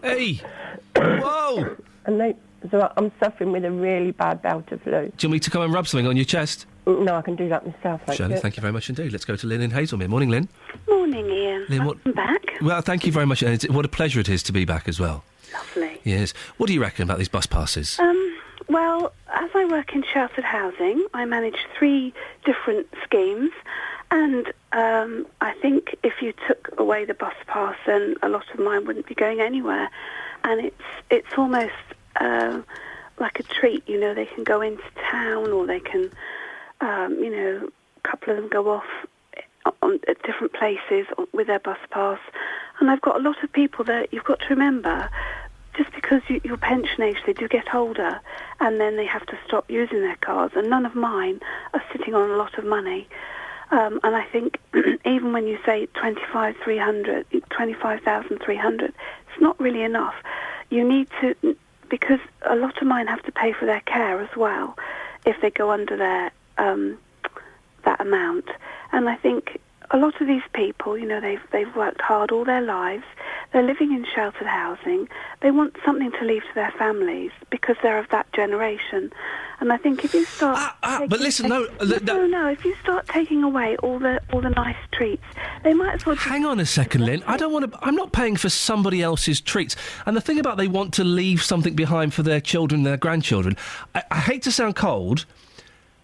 hey! Whoa! And so I'm suffering with a really bad bout of flu. Do you want me to come and rub something on your chest? No, I can do that myself. Shirley, thank you very much indeed. Let's go to Lynn in Hazelmere. Morning, Lynn. Morning, Ian. Lynn, I'm back. Well, thank you very much. And what a pleasure it is to be back as well. Lovely. Yes. What do you reckon about these bus passes? Well, as I work in sheltered housing, I manage 3 different schemes, and I think if you took away the bus pass, then a lot of mine wouldn't be going anywhere. And it's almost like a treat, you know. They can go into town, or they can, a couple of them go off at different places with their bus pass. And I've got a lot of people that you've got to remember, just because your pension age, they do get older, and then they have to stop using their cars, and none of mine are sitting on a lot of money. And I think even when you say 25,300, it's not really enough. You need to, because a lot of mine have to pay for their care as well if they go under their that amount. And I think a lot of these people, you know, they've worked hard all their lives. They're living in sheltered housing. They want something to leave to their families because they're of that generation. And I think if you start, but listen, no, if you start taking away all the nice treats, they might as well. Hang on a second, Lynn. I'm not paying for somebody else's treats. And the thing about they want to leave something behind for their children, their grandchildren. I hate to sound cold,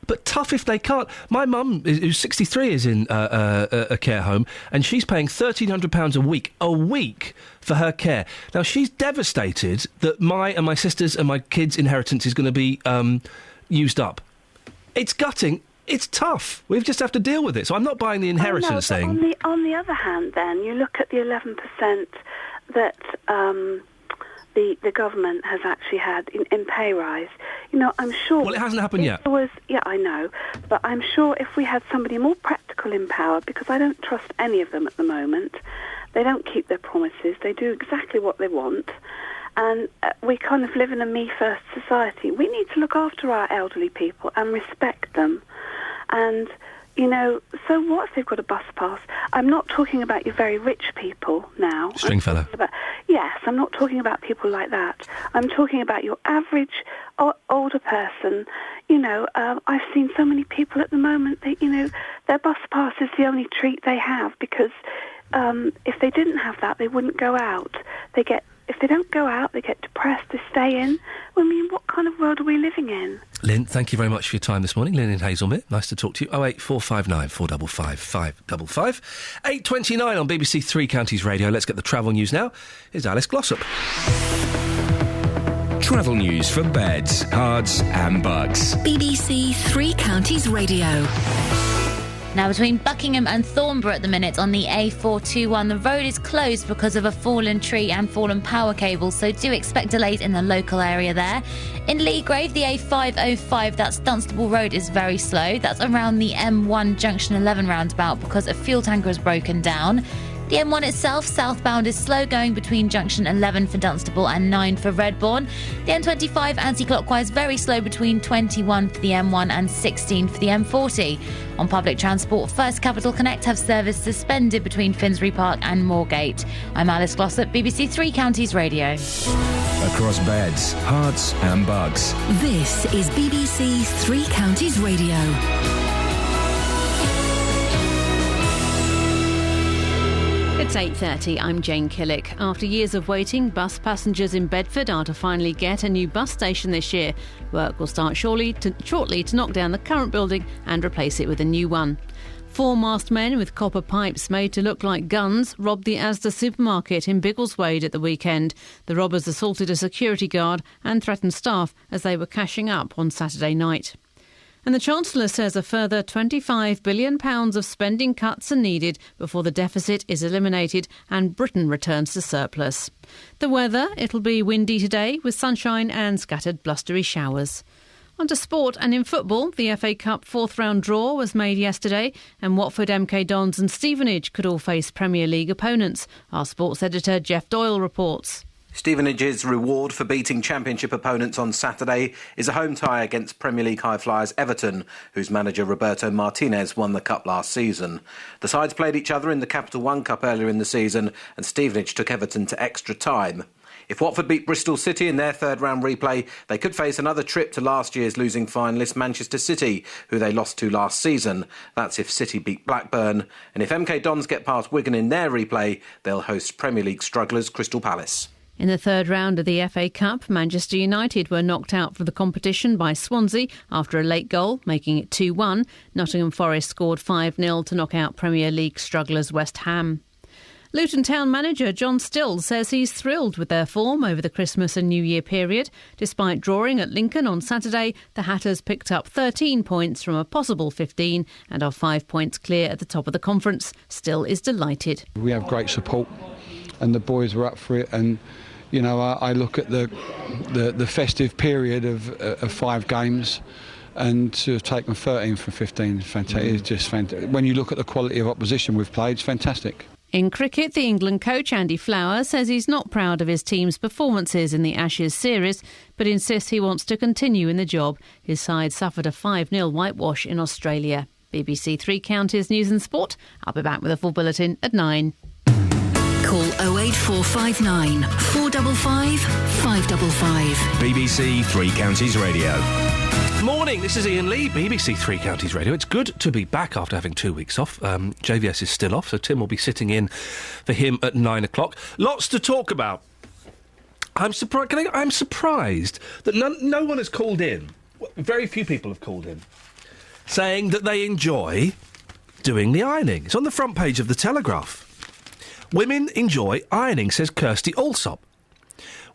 but tough if they can't. My mum, who's 63, is in a care home, and she's paying £1,300 a week for her care. Now, she's devastated that my and my sister's and my kids' inheritance is going to be used up. It's gutting. It's tough. We just have to deal with it. So I'm not buying the inheritance thing. On the other hand, then, you look at the 11% that the government has actually had in pay rise. You know, I'm sure... Well, it hasn't happened yet. Yeah, I know. But I'm sure if we had somebody more practical in power, because I don't trust any of them at the moment, they don't keep their promises, they do exactly what they want, and we kind of live in a me-first society. We need to look after our elderly people and respect them. And, you know, so what if they've got a bus pass? I'm not talking about your very rich people now. Stringfellow. Yes, I'm not talking about people like that. I'm talking about your average older person. You know, I've seen so many people at the moment that, you know, their bus pass is the only treat they have because if they didn't have that, they wouldn't go out. If they don't go out, they get depressed, they stay in. I mean, what kind of world are we living in? Lynn, thank you very much for your time this morning. Lynn in Hazelmere, nice to talk to you. 08459 455 555. 8:29 on BBC Three Counties Radio. Let's get the travel news now. Here's Alice Glossop. Travel news for beds, cards and bugs. BBC Three Counties Radio. Now, between Buckingham and Thornborough at the minute on the A421, the road is closed because of a fallen tree and fallen power cable, so do expect delays in the local area there. In Leagrave, the A505, that's Dunstable Road, is very slow. That's around the M1 Junction 11 roundabout because a fuel tanker has broken down. The M1 itself, southbound, is slow going between junction 11 for Dunstable and 9 for Redbourne. The M25 anti-clockwise very slow between 21 for the M1 and 16 for the M40. On public transport, First Capital Connect have service suspended between Finsbury Park and Moorgate. I'm Alice Glossop, BBC Three Counties Radio. Across beds, hearts and bugs. This is BBC Three Counties Radio. It's 8:30. I'm Jane Killick. After years of waiting, bus passengers in Bedford are to finally get a new bus station this year. Work will start shortly to knock down the current building and replace it with a new one. 4 masked men with copper pipes made to look like guns robbed the Asda supermarket in Biggleswade at the weekend. The robbers assaulted a security guard and threatened staff as they were cashing up on Saturday night. And the Chancellor says a further £25 billion of spending cuts are needed before the deficit is eliminated and Britain returns to surplus. The weather, it'll be windy today with sunshine and scattered blustery showers. On to sport, and in football, the FA Cup fourth round draw was made yesterday and Watford, MK Dons and Stevenage could all face Premier League opponents. Our sports editor Jeff Doyle reports. Stevenage's reward for beating Championship opponents on Saturday is a home tie against Premier League high flyers Everton, whose manager Roberto Martinez won the cup last season. The sides played each other in the Capital One Cup earlier in the season and Stevenage took Everton to extra time. If Watford beat Bristol City in their third-round replay, they could face another trip to last year's losing finalist Manchester City, who they lost to last season. That's if City beat Blackburn. And if MK Dons get past Wigan in their replay, they'll host Premier League strugglers Crystal Palace. In the third round of the FA Cup, Manchester United were knocked out from the competition by Swansea after a late goal, making it 2-1. Nottingham Forest scored 5-0 to knock out Premier League strugglers West Ham. Luton Town manager John Still says he's thrilled with their form over the Christmas and New Year period. Despite drawing at Lincoln on Saturday, the Hatters picked up 13 points from a possible 15 and are 5 points clear at the top of the conference. Still is delighted. We have great support and the boys were up for it, and you know, I look at the festive period of 5 games and to have taken 13 from 15 is fantastic. It's just fantastic. When you look at the quality of opposition we've played, it's fantastic. In cricket, the England coach Andy Flower says he's not proud of his team's performances in the Ashes series, but insists he wants to continue in the job. His side suffered a 5-0 whitewash in Australia. BBC Three Counties News and Sport. I'll be back with a full bulletin at 9. Call 08459 455 555. BBC Three Counties Radio. Morning, this is Iain Lee, BBC Three Counties Radio. It's good to be back after having 2 weeks off. JVS is still off, so Tim will be sitting in for him at 9 o'clock. Lots to talk about. I'm surprised that no one has called in. Very few people have called in, saying that they enjoy doing the ironing. It's on the front page of The Telegraph. Women enjoy ironing, says Kirsty Allsop.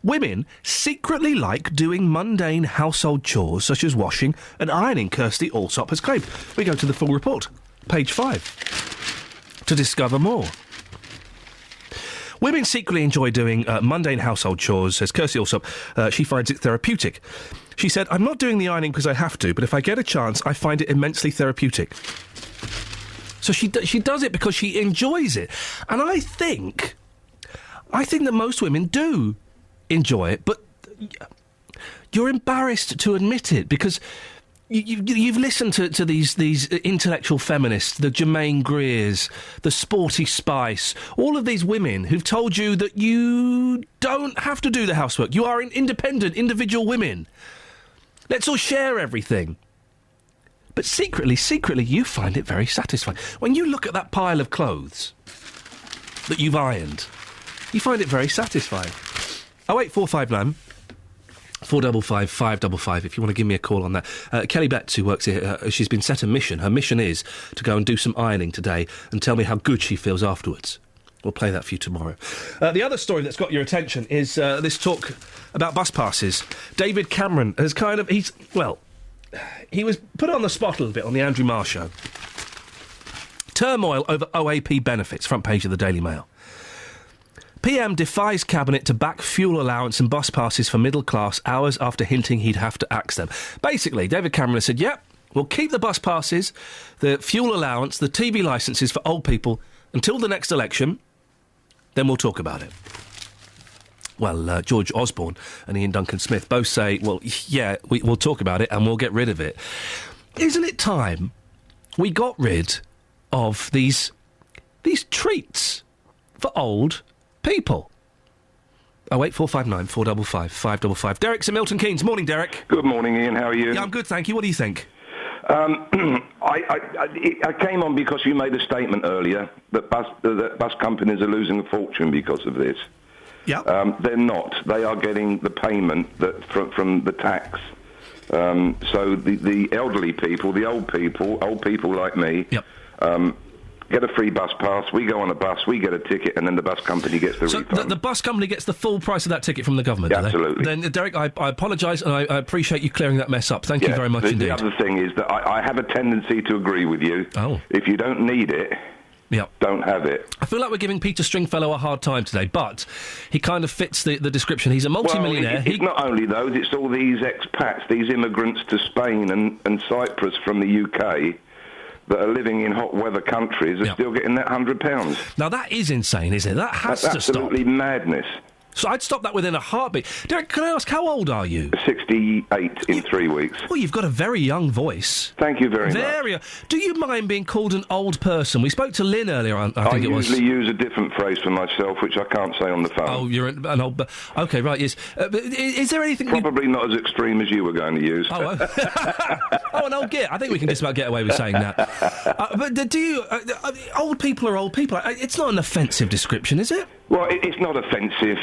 Women secretly like doing mundane household chores such as washing and ironing, Kirsty Allsop has claimed. We go to the full report, page 5, to discover more. Women secretly enjoy doing mundane household chores, says Kirsty Allsop. She finds it therapeutic. She said, I'm not doing the ironing because I have to, but if I get a chance, I find it immensely therapeutic. So she does it because she enjoys it. And I think that most women do enjoy it, but you're embarrassed to admit it because you've listened to these intellectual feminists, the Germaine Greers, the Sporty Spice, all of these women who've told you that you don't have to do the housework. You are independent, individual women. Let's all share everything. But secretly, you find it very satisfying. When you look at that pile of clothes that you've ironed, you find it very satisfying. 08459 455 555 if you want to give me a call on that. Kelly Betts, who works here, she's been set a mission. Her mission is to go and do some ironing today and tell me how good she feels afterwards. We'll play that for you tomorrow. The other story that's got your attention is this talk about bus passes. David Cameron has he was put on the spot a little bit on the Andrew Marr show. Turmoil over OAP benefits, front page of the Daily Mail. PM defies Cabinet to back fuel allowance and bus passes for middle class hours after hinting he'd have to axe them. Basically, David Cameron has said, yep, we'll keep the bus passes, the fuel allowance, the TV licences for old people until the next election, then we'll talk about it. Well, George Osborne and Ian Duncan Smith both say, well, yeah, we'll talk about it and we'll get rid of it. Isn't it time we got rid of these treats for old people? 08459 455 555. Derek's in Milton Keynes. Morning, Derek. Good morning, Ian. How are you? Yeah, I'm good, thank you. What do you think? I came on because you made a statement earlier that bus companies are losing a fortune because of this. Yeah. They're not. They are getting the payment from the tax. So the elderly people, the old people like me, get a free bus pass, we go on a bus, we get a ticket, and then the bus company gets the refund. So the bus company gets the full price of that ticket from the government, Yeah, absolutely. Then, Derek, I apologise, and I appreciate you clearing that mess up. Thank you very much indeed. The other thing is that I have a tendency to agree with you. Oh. If you don't need it, don't have it. I feel like we're giving Peter Stringfellow a hard time today, but he kind of fits the description. He's a multi-millionaire. Well, it's not only those, it's all these expats, these immigrants to Spain and Cyprus from the UK that are living in hot weather countries are still getting that £100. Now, that is insane, isn't it? That has to stop. That's absolutely madness. So I'd stop that within a heartbeat. Derek, can I ask, how old are you? 68 in 3 weeks. Well, you've got a very young voice. Thank you very much. Do you mind being called an old person? We spoke to Lynn earlier on, I think it was. I usually use a different phrase for myself, which I can't say on the phone. Oh, you're an old... OK, right, yes. Is there anything... Probably not as extreme as you were going to use. Oh, an old git. I think we can just about get away with saying that. But do you... old people are old people. It's not an offensive description, is it? Well, it's not offensive.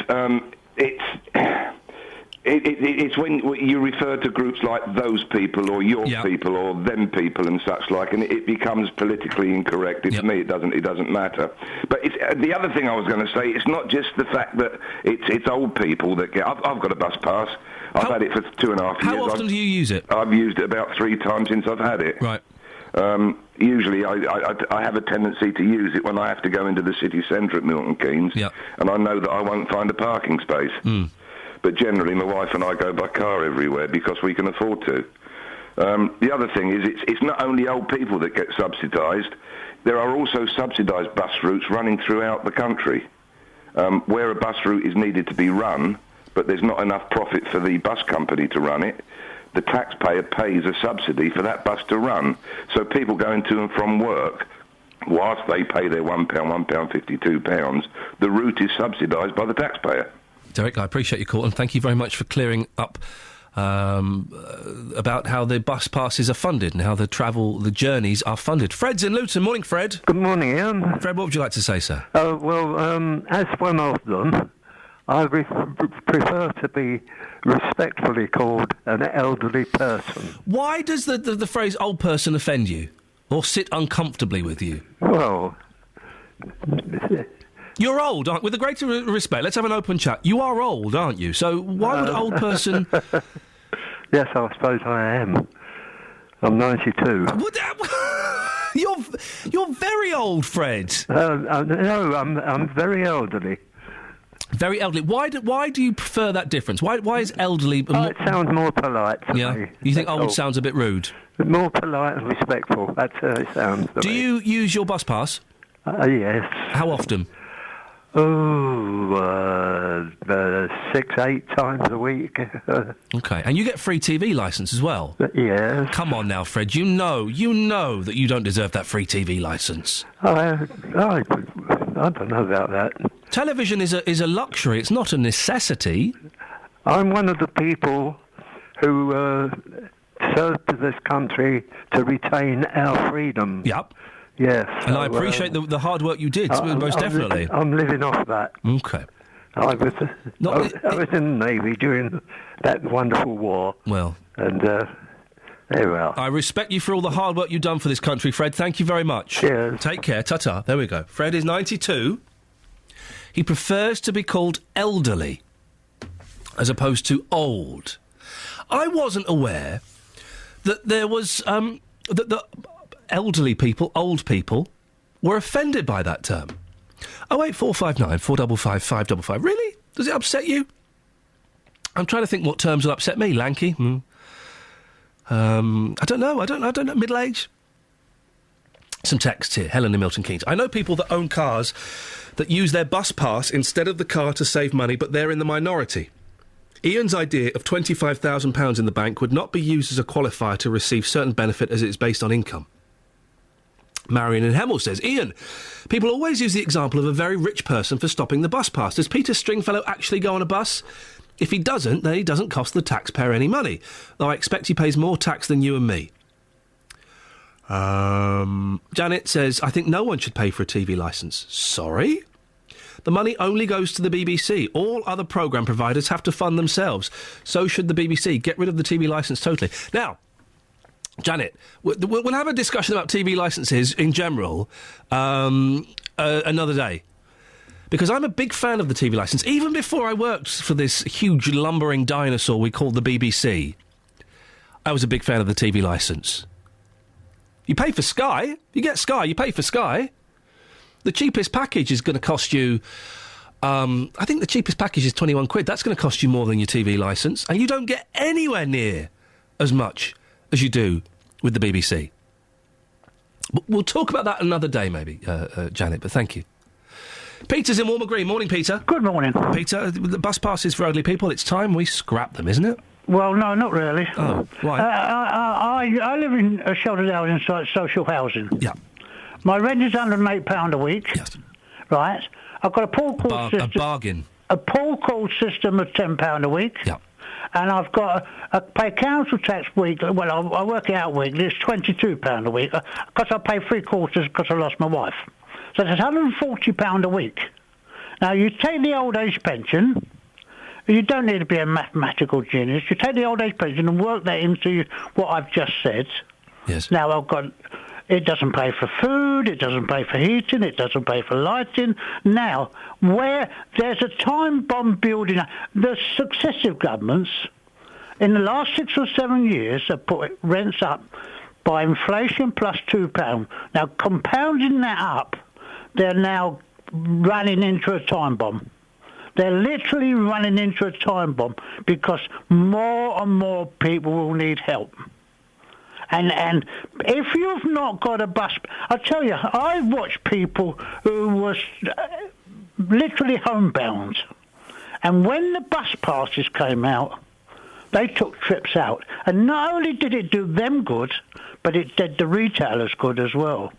It's when you refer to groups like those people or your people or them people and such like, and it becomes politically incorrect. To me, it doesn't matter. But the other thing I was going to say, it's not just the fact that it's old people that get... I've got a bus pass. I've had it for 2.5 years. How often do you use it? I've used it about 3 times since I've had it. Right. Usually I have a tendency to use it when I have to go into the city centre at Milton Keynes, and I know that I won't find a parking space. But generally my wife and I go by car everywhere because we can afford to. The other thing is it's not only old people that get subsidised, there are also subsidised bus routes running throughout the country. Where a bus route is needed to be run, but there's not enough profit for the bus company to run it, the taxpayer pays a subsidy for that bus to run. So people going to and from work, whilst they pay their £1, £1.50, £2, the route is subsidised by the taxpayer. Derek, I appreciate your call, and thank you very much for clearing up about how the bus passes are funded and how the journeys are funded. Fred's in Luton. Morning, Fred. Good morning, Ian. Fred, what would you like to say, sir? As one of them, I prefer to be respectfully called an elderly person. Why does the phrase old person offend you? Or sit uncomfortably with you? Well... You're old, aren't you? With the greater respect, let's have an open chat. You are old, aren't you? So why would old person... Yes, I suppose I am. I'm 92. You're very old, Fred. No, I'm very elderly. Very elderly. Why do you prefer that difference? Why is elderly... it sounds more polite to me. You think old sounds a bit rude? More polite and respectful. That's how it sounds to me. Do you use your bus pass? Yes. How often? 6-8 times a week. OK, and you get free TV licence as well? Yes. Come on now, Fred, you know that you don't deserve that free TV licence. I don't know about that. Television is a luxury, it's not a necessity. I'm one of the people who served to this country to retain our freedom. Yep. Yes. And I appreciate the hard work you did, most definitely. I'm living off that. OK. I was in the Navy during that wonderful war. Well. And there we are. I respect you for all the hard work you've done for this country, Fred. Thank you very much. Cheers. Take care. Ta-ta. There we go. Fred is 92. He prefers to be called elderly. as opposed to old. I wasn't aware that there was that the elderly people, old people, were offended by that term. 08459 455 555. Really? Does it upset you? I'm trying to think what terms will upset me. Lanky? I don't know. Middle age? Some texts here. Helen in Milton Keynes. I know people that own cars that use their bus pass instead of the car to save money, but they're in the minority. Iain's idea of £25,000 in the bank would not be used as a qualifier to receive certain benefit as it is based on income. Marion in Hemel says, Iain, people always use the example of a very rich person for stopping the bus pass. Does Peter Stringfellow actually go on a bus? If he doesn't, then he doesn't cost the taxpayer any money, though I expect he pays more tax than you and me. Janet says, I think no one should pay for a TV licence. Sorry? The money only goes to the BBC. All other programme providers have to fund themselves. So should the BBC. Get rid of the TV licence totally. Now, Janet, we'll have a discussion about TV licences in general another day. Because I'm a big fan of the TV licence. Even before I worked for this huge lumbering dinosaur we called the BBC, I was a big fan of the TV licence. You pay for Sky. You get Sky, you pay for Sky. The cheapest package is going to cost you... I think the cheapest package is £21. That's going to cost you more than your TV licence. And you don't get anywhere near as much as you do with the BBC. We'll talk about that another day, maybe, Janet, but thank you. Peter's in Walmer Green. Morning, Peter. Good morning. Peter, the bus passes for elderly people, it's time we scrap them, isn't it? Well, no, not really. Oh, why? I live in a sheltered housing site, social housing. Yeah. My rent is £108 a week. Yes. Right. I've got a pool call system. A bargain. A pool call system of £10 a week. Yeah. And I've got I pay council tax weekly. Well, I work it out weekly. It's £22 a week because I pay 3/4 because I lost my wife. So that's £140 a week. Now you take the old age pension. You don't need to be a mathematical genius. You take the old age pension and work that into what I've just said. Yes. Now I've got. It doesn't pay for food, it doesn't pay for heating, it doesn't pay for lighting. Now, where there's a time bomb building up, the successive governments in the last 6 or 7 years have put rents up by inflation plus £2. Now, compounding that up, they're now running into a time bomb. They're literally running into a time bomb because more and more people will need help. And if you've not got a bus... I tell you, I've watched people who was literally homebound. And when the bus passes came out, they took trips out. And not only did it do them good, but it did the retailers good as well.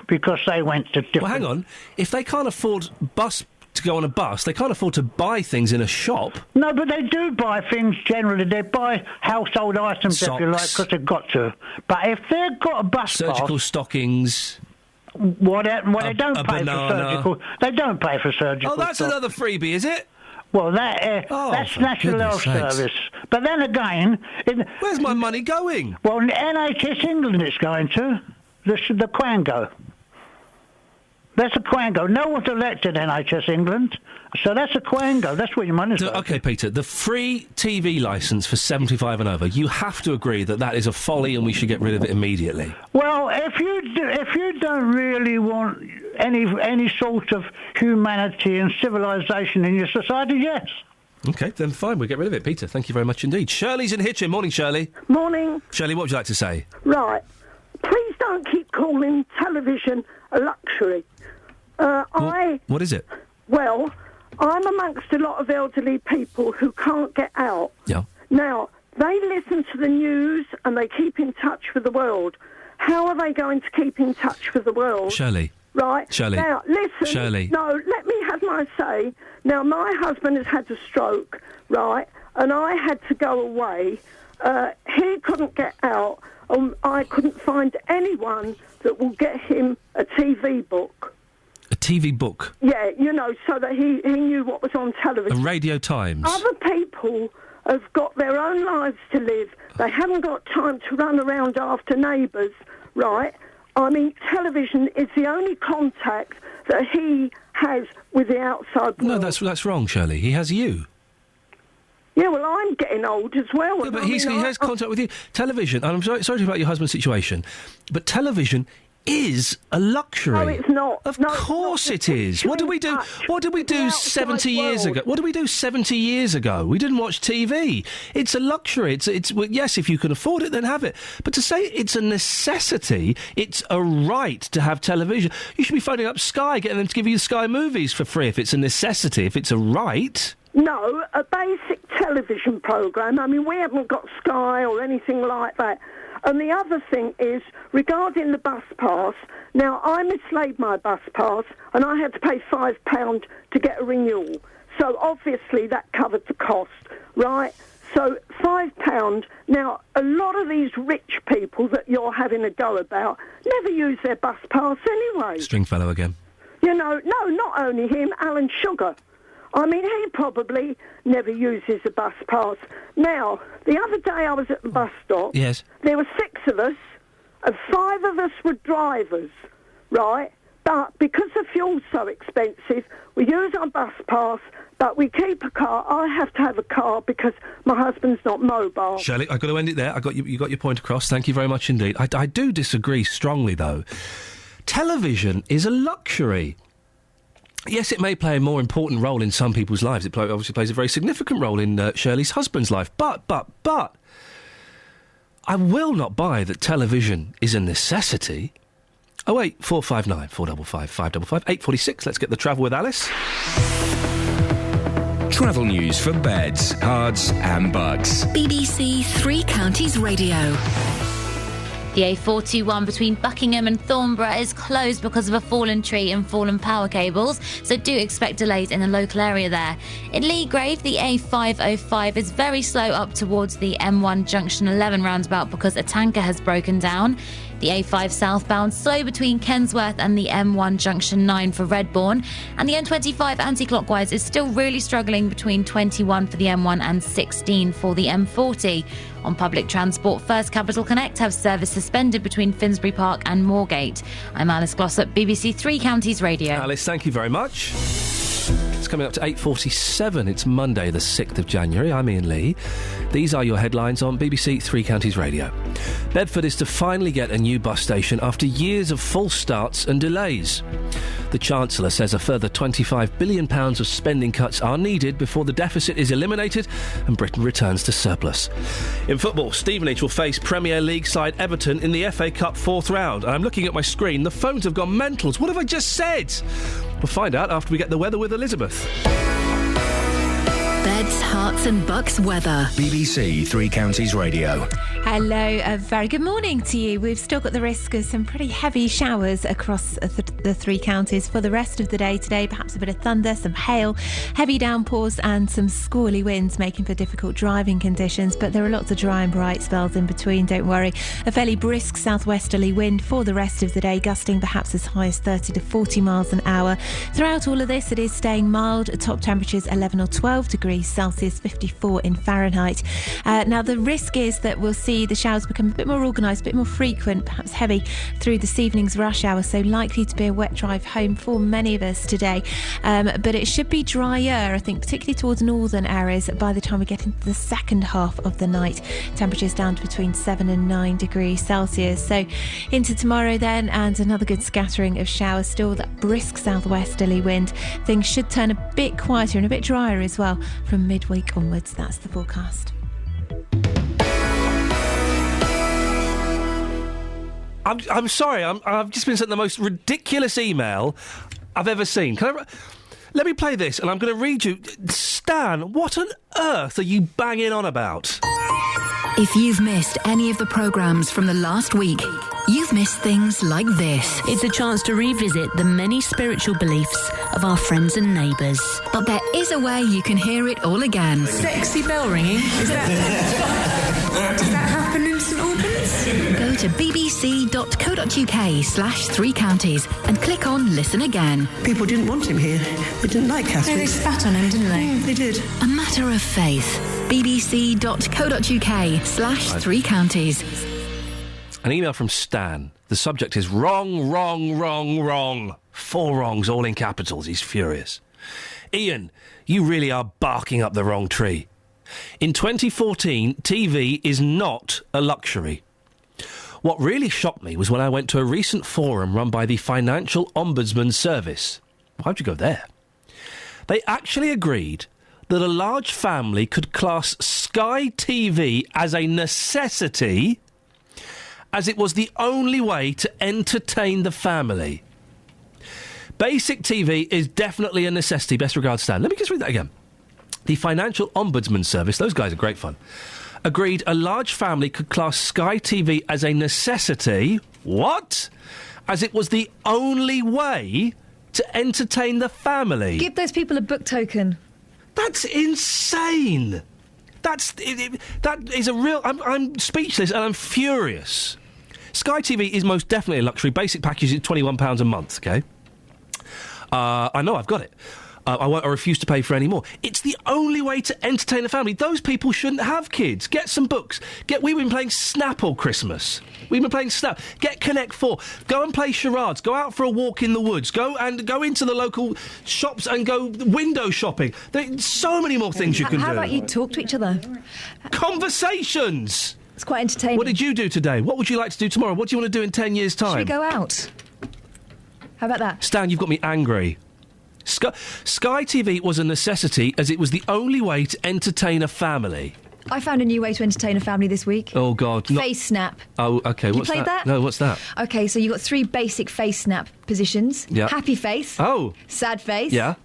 Because they went to different... Well, hang on. If they can't afford to go on a bus, they can't afford to buy things in a shop. No, but they do buy things generally. They buy household items, Socks. if you like, because they've got to. But if they've got a bus Surgical pass, stockings. They don't pay banana. for surgical. They don't pay for surgical. Oh, that's another freebie, is it? Well, that's National Health Service. But then again... Where's my money going? Well, NHS England it's going to. The Quango. That's a Quango. No one's elected NHS England, so that's a Quango. That's where your money's going. Okay, Peter, the free TV licence for 75 and over, you have to agree that that is a folly and we should get rid of it immediately. Well, if you don't really want any sort of humanity and civilisation in your society, yes. OK, then fine, we'll get rid of it. Peter, thank you very much indeed. Shirley's in Hitchin. Morning, Shirley. Morning. Shirley, what would you like to say? Right. Please don't keep calling television a luxury. What is it? Well, I'm amongst a lot of elderly people who can't get out. Yeah. Now, they listen to the news and they keep in touch with the world. How are they going to keep in touch with the world? Shirley. Right. Shirley. Now, listen. Shirley. No, let me have my say. Now, my husband has had a stroke, right, and I had to go away. He couldn't get out, and I couldn't find anyone that will get him a TV book. A TV book? Yeah, so that he knew what was on television. A Radio Times? Other people have got their own lives to live. They haven't got time to run around after neighbours, right? I mean, television is the only contact that he has with the outside world. No, that's wrong, Shirley. He has you. Yeah, well, I'm getting old as well. Yeah, but he has contact with you. Television, and I'm sorry about your husband's situation, but television is a luxury. No, it's not. Of course it is. What did we do? What did we do 70 years ago? What did we do 70 years ago? We didn't watch TV. It's a luxury. It's yes, if you can afford it, then have it. But to say it's a necessity, it's a right to have television. You should be phoning up Sky, getting them to give you Sky Movies for free if it's a necessity. If it's a right. No, a basic television programme. I mean, we haven't got Sky or anything like that. And the other thing is, regarding the bus pass, now I mislaid my bus pass and I had to pay £5 to get a renewal. So obviously that covered the cost, right? So £5. Now, a lot of these rich people that you're having a go about never use their bus pass anyway. Stringfellow again. You know, no, not only him, Alan Sugar. I mean, he probably never uses a bus pass. Now, the other day I was at the bus stop. Yes. There were 6 of us, and 5 of us were drivers, right? But because the fuel's so expensive, we use our bus pass, but we keep a car. I have to have a car because my husband's not mobile. Shirley, I've got to end it there. You got your point across. Thank you very much indeed. I do disagree strongly, though. Television is a luxury. Yes, it may play a more important role in some people's lives. It obviously plays a very significant role in Shirley's husband's life. But, I will not buy that television is a necessity. 08459 455 555 846. Let's get the travel with Alice. Travel news for beds, cards and bugs. BBC Three Counties Radio. The A421 between Buckingham and Thornborough is closed because of a fallen tree and fallen power cables, so do expect delays in the local area there. In Leagrave, the A505 is very slow up towards the M1 Junction 11 roundabout because a tanker has broken down. The A5 southbound slow between Kensworth and the M1 Junction 9 for Redbourne. And the M25 anti-clockwise is still really struggling between 21 for the M1 and 16 for the M40. On public transport, First Capital Connect have service suspended between Finsbury Park and Moorgate. I'm Alice Glossop, BBC Three Counties Radio. Alice, thank you very much. It's coming up to 8:47. It's Monday, the 6th of January. I'm Iain Lee. These are your headlines on BBC Three Counties Radio. Bedford is to finally get a new bus station after years of false starts and delays. The Chancellor says a further £25 billion of spending cuts are needed before the deficit is eliminated and Britain returns to surplus. In football, Stevenage will face Premier League side Everton in the FA Cup 4th round. And I'm looking at my screen. The phones have gone mentals. What have I just said? We'll find out after we get the weather with Elizabeth. Beds, hearts and bucks weather. BBC Three Counties Radio. Hello, a very good morning to you. We've still got the risk of some pretty heavy showers across the three counties for the rest of the day today. Perhaps a bit of thunder, some hail, heavy downpours and some squally winds making for difficult driving conditions. But there are lots of dry and bright spells in between, don't worry. A fairly brisk southwesterly wind for the rest of the day, gusting perhaps as high as 30 to 40 miles an hour. Throughout all of this, it is staying mild. Top temperatures 11 or 12 degrees Celsius, 54 in Fahrenheit. Now, the risk is that we'll see the showers become a bit more organised, a bit more frequent, perhaps heavy through this evening's rush hour, so likely to be a wet drive home for many of us today. But it should be drier, I think, particularly towards northern areas by the time we get into the second half of the night. Temperatures down to between 7 and 9 degrees Celsius. So into tomorrow then, and another good scattering of showers, still that brisk southwesterly wind. Things should turn a bit quieter and a bit drier as well from midweek onwards. That's the forecast. I'm sorry, I've just been sent the most ridiculous email I've ever seen. Let me play this, and I'm going to read you. Stan, what on earth are you banging on about? If you've missed any of the programmes from the last week, you've missed things like this. It's a chance to revisit the many spiritual beliefs of our friends and neighbours. But there is a way you can hear it all again. Sexy bell ringing? Does that happen in St Albans? Go to bbc.co.uk/Three Counties and click on Listen Again. People didn't want him here. They didn't like Catherine. They spat on him, didn't they? They did. A matter of faith. bbc.co.uk/Three Counties. An email from Stan. The subject is wrong, wrong, wrong, wrong. 4 wrongs, all in capitals. He's furious. Iain, you really are barking up the wrong tree. In 2014, TV is not a luxury. What really shocked me was when I went to a recent forum run by the Financial Ombudsman Service. Why'd you go there? They actually agreed that a large family could class Sky TV as a necessity, as it was the only way to entertain the family. Basic TV is definitely a necessity. Best regards, Stan. Let me just read that again. The Financial Ombudsman Service, those guys are great fun, agreed a large family could class Sky TV as a necessity. What? As it was the only way to entertain the family. Give those people a book token. That's insane. That is a real... I'm speechless and I'm furious. Sky TV is most definitely a luxury. Basic package is £21 a month, OK? I know, I've got it. I refuse to pay for any more. It's the only way to entertain a family. Those people shouldn't have kids. Get some books. We've been playing Snap all Christmas. We've been playing Snap. Get Connect 4. Go and play charades. Go out for a walk in the woods. Go into the local shops and go window shopping. There's so many more things you can do. How about you talk to each other? Conversations! It's quite entertaining. What did you do today? What would you like to do tomorrow? What do you want to do in 10 years' time? Should we go out? How about that? Stan, you've got me angry. Sky TV was a necessity as it was the only way to entertain a family. I found a new way to entertain a family this week. Oh, God. Face snap. Oh, OK. What's that? No, what's that? OK, so you've got 3 basic face snap positions. Yeah. Happy face. Oh. Sad face. Yeah.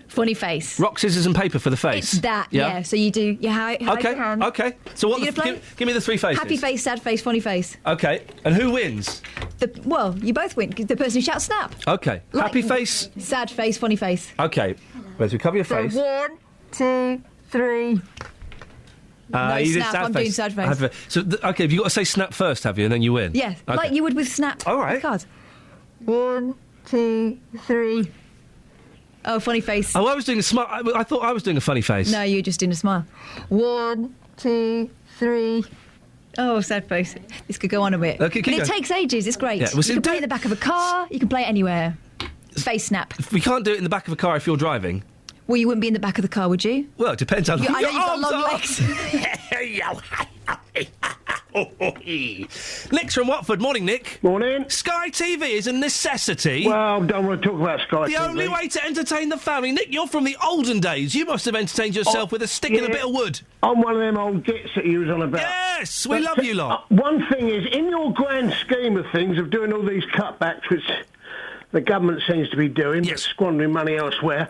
Funny face. Rock, scissors and paper for the face. It's that, yeah. So you do how OK, you can. OK. So what? Give me the 3 faces. Happy face, sad face, funny face. OK. And who wins? Well, you both win. The person who shouts snap. OK. Happy face. Sad face, funny face. OK. Let's recover your face. So 1, 2, 3. No, you snap. I'm doing sad face. So, OK, have you got to say snap first, have you, and then you win? Yeah, okay. Like you would with snap. All right. Cards. 1, 2, 3. Oh, funny face. Oh, I was doing a smile. I thought I was doing a funny face. No, you were just doing a smile. 1, 2, 3. Oh, sad face. This could go on a bit. Okay, but it takes ages. It's great. Yeah, you can play it in the back of a car. You can play it anywhere. Face snap. We can't do it in the back of a car if you're driving. Well, you wouldn't be in the back of the car, would you? Well, it depends how long I know you've got long legs. Nick's from Watford. Morning, Nick. Morning. Sky TV is a necessity. Well, don't want to talk about Sky TV. The only way to entertain the family. Nick, you're from the olden days. You must have entertained yourself with a stick and a bit of wood. I'm one of them old gits that you was on about. Yes, we love you lot. One thing is, in your grand scheme of things, of doing all these cutbacks, which the government seems to be doing, but squandering money elsewhere,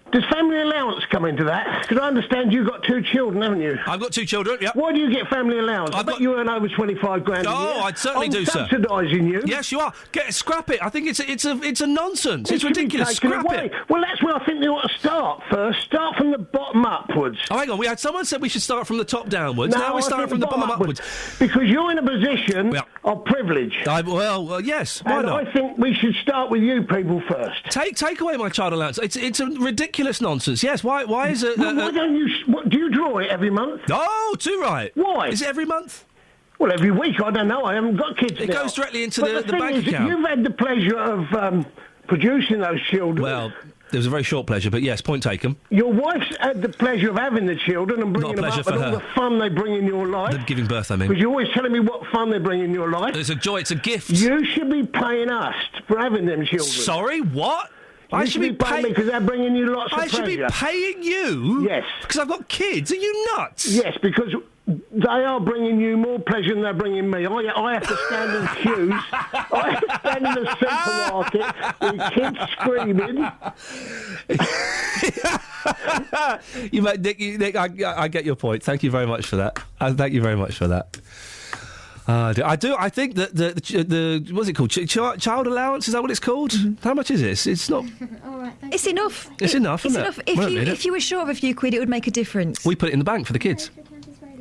does family allowance come into that? Because I understand you've got 2 children, haven't you? I've got 2 children, yeah. Why do you get family allowance? I bet you earn over 25 grand a year. Oh, I'd certainly do, sir. I'm subsidising you. Yes, you are. Scrap it. I think it's a nonsense. It's ridiculous. Scrap it. Well, that's where I think they ought to start first. Start from the bottom upwards. Oh, hang on. We had someone said we should start from the top downwards. Now we're starting from the bottom upwards. Because you're in a position of privilege. Well, yes. Why not? I think we should start with you people first. Take away my child allowance. It's a ridiculous nonsense. Yes. Why is it? Why don't you? Do you draw it every month? Oh, too right. Why? Is it every month? Well, every week. I don't know. I haven't got kids. It goes directly into the bank account. You've had the pleasure of producing those children. Well, there was a very short pleasure, but yes, point taken. Your wife's had the pleasure of having the children and bringing them up and all the fun they bring in your life. The giving birth, I mean. Because you're always telling me what fun they bring in your life. It's a joy. It's a gift. You should be paying us for having them children. Sorry, what? I should be paying me because they're bringing you lots of pleasure. I should be paying you? Yes. Because I've got kids. Are you nuts? Yes, because they are bringing you more pleasure than they're bringing me. I have to stand in queues. I have to stand in the supermarket with kids screaming. Nick, I get your point. Thank you very much for that. Thank you very much for that. I do. I think that the what's it called? Child allowance, is that what it's called? How much is it? It's not. All right, it's enough. It's enough, isn't it? If you were short of a few quid, it would make a difference. We put it in the bank for the kids.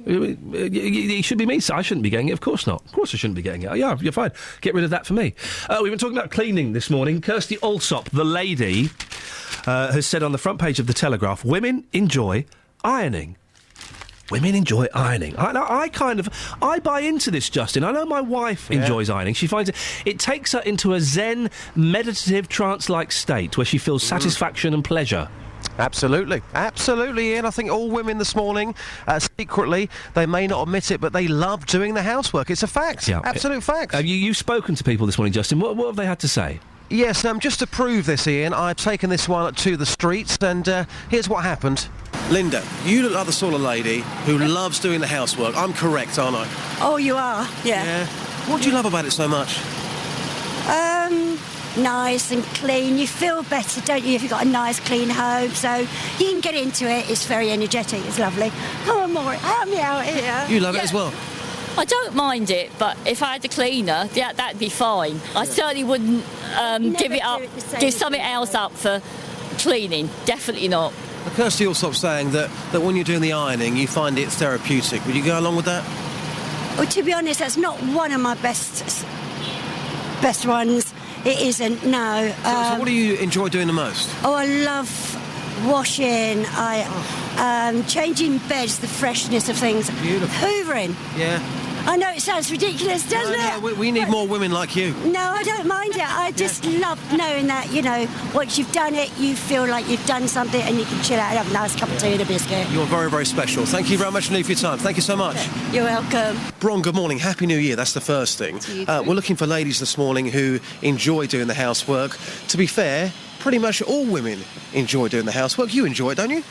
It should be me, so I shouldn't be getting it. Of course not. Of course I shouldn't be getting it. Yeah, you're fine. Get rid of that for me. We've been talking about cleaning this morning. Kirsty Allsop, the lady, has said on the front page of the Telegraph, women enjoy ironing. Women enjoy ironing. I buy into this, Justin. I know my wife enjoys ironing. She finds it takes her into a zen, meditative, trance-like state where she feels satisfaction and pleasure. Absolutely, Ian. I think all women this morning, secretly, they may not admit it, but they love doing the housework. It's a fact, absolute fact. You've spoken to people this morning, Justin. What have they had to say? Yes, just to prove this, Ian, I've taken this one to the streets, and here's what happened. Linda, you look like the sort of lady who loves doing the housework. I'm correct, aren't I? Oh, you are, yeah. What do you love about it so much? Nice and clean. You feel better, don't you, if you've got a nice, clean home? So you can get into it. It's very energetic. It's lovely. Come on, Maury, help me out here. You love it as well? I don't mind it, but if I had a cleaner, that'd be fine. I certainly wouldn't give something else up for cleaning. Definitely not. Kirsty Allsop's saying that when you're doing the ironing, you find it therapeutic. Would you go along with that? Well, to be honest, that's not one of my best ones. It isn't, no. So what do you enjoy doing the most? Oh, I love washing. Changing beds, the freshness of things. Beautiful. Hoovering. Yeah. I know it sounds ridiculous, doesn't it? Yeah, we need more women like you. No, I don't mind it. I just love knowing that, once you've done it, you feel like you've done something and you can chill out and have a nice cup of tea and a biscuit. You're very, very special. Thank you very much indeed for your time. Thank you so much. You're welcome. Bron, good morning. Happy New Year. That's the first thing. We're looking for ladies this morning who enjoy doing the housework. To be fair, pretty much all women enjoy doing the housework. You enjoy it, don't you?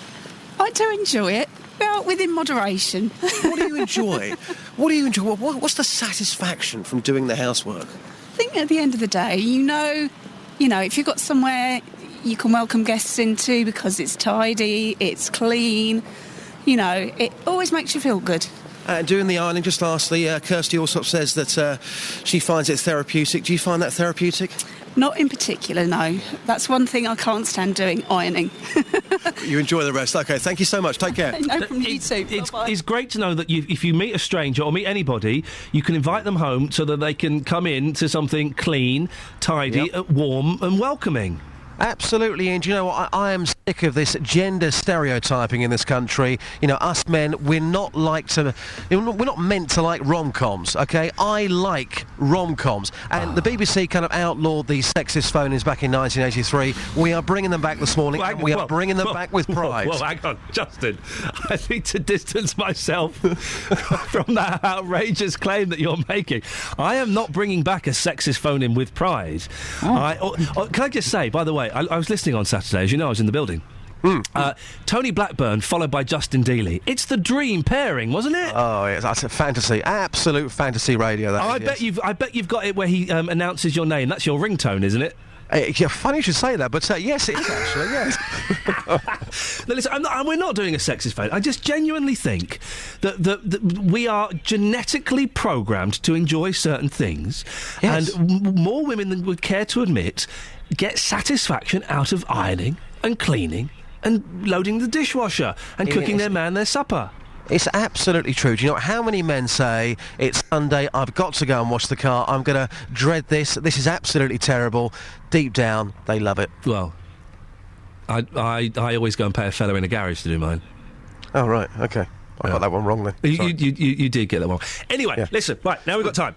I do enjoy it. Well, within moderation. What do you enjoy? What do you enjoy? What's the satisfaction from doing the housework? I think at the end of the day, if you've got somewhere you can welcome guests into because it's tidy, it's clean, it always makes you feel good. Doing the ironing, just lastly, Kirsty Allsop says that she finds it therapeutic. Do you find that therapeutic? Not in particular, no. That's one thing I can't stand doing, ironing. You enjoy the rest. OK, thank you so much. Take care. No problem, you too. It's great to know that if you meet a stranger or meet anybody, you can invite them home so that they can come in to something clean, tidy, warm and welcoming. Absolutely, and you know what? I am sick of this gender stereotyping in this country. Us men, we're not meant to like rom-coms, OK? I like rom-coms. And the BBC kind of outlawed these sexist phone-ins back in 1983. We are bringing them back this morning, and we are bringing them back with pride. Well, hang on, Justin. I think to distance myself from that outrageous claim that you're making, I am not bringing back a sexist phone-in with pride. Can I just say, by the way, I was listening on Saturday, as you know, I was in the building. Tony Blackburn followed by Justin Dealey. It's the dream pairing, wasn't it? Oh, yes, that's a fantasy, absolute fantasy radio. I bet you've got it where he announces your name. That's your ringtone, isn't it? Yeah, funny you should say that, but yes, it is actually, yes. Now, listen, we're not doing a sexist phone. I just genuinely think that we are genetically programmed to enjoy certain things, and more women than would care to admit get satisfaction out of ironing and cleaning and loading the dishwasher and cooking their man their supper. It's absolutely true. Do you know how many men say, it's Sunday, I've got to go and wash the car, I'm going to dread this is absolutely terrible. Deep down, they love it. Well, I always go and pay a fella in a garage to do mine. Oh, right, OK. I got that one wrong then. You did get that one. Anyway, listen, right, now we've got time.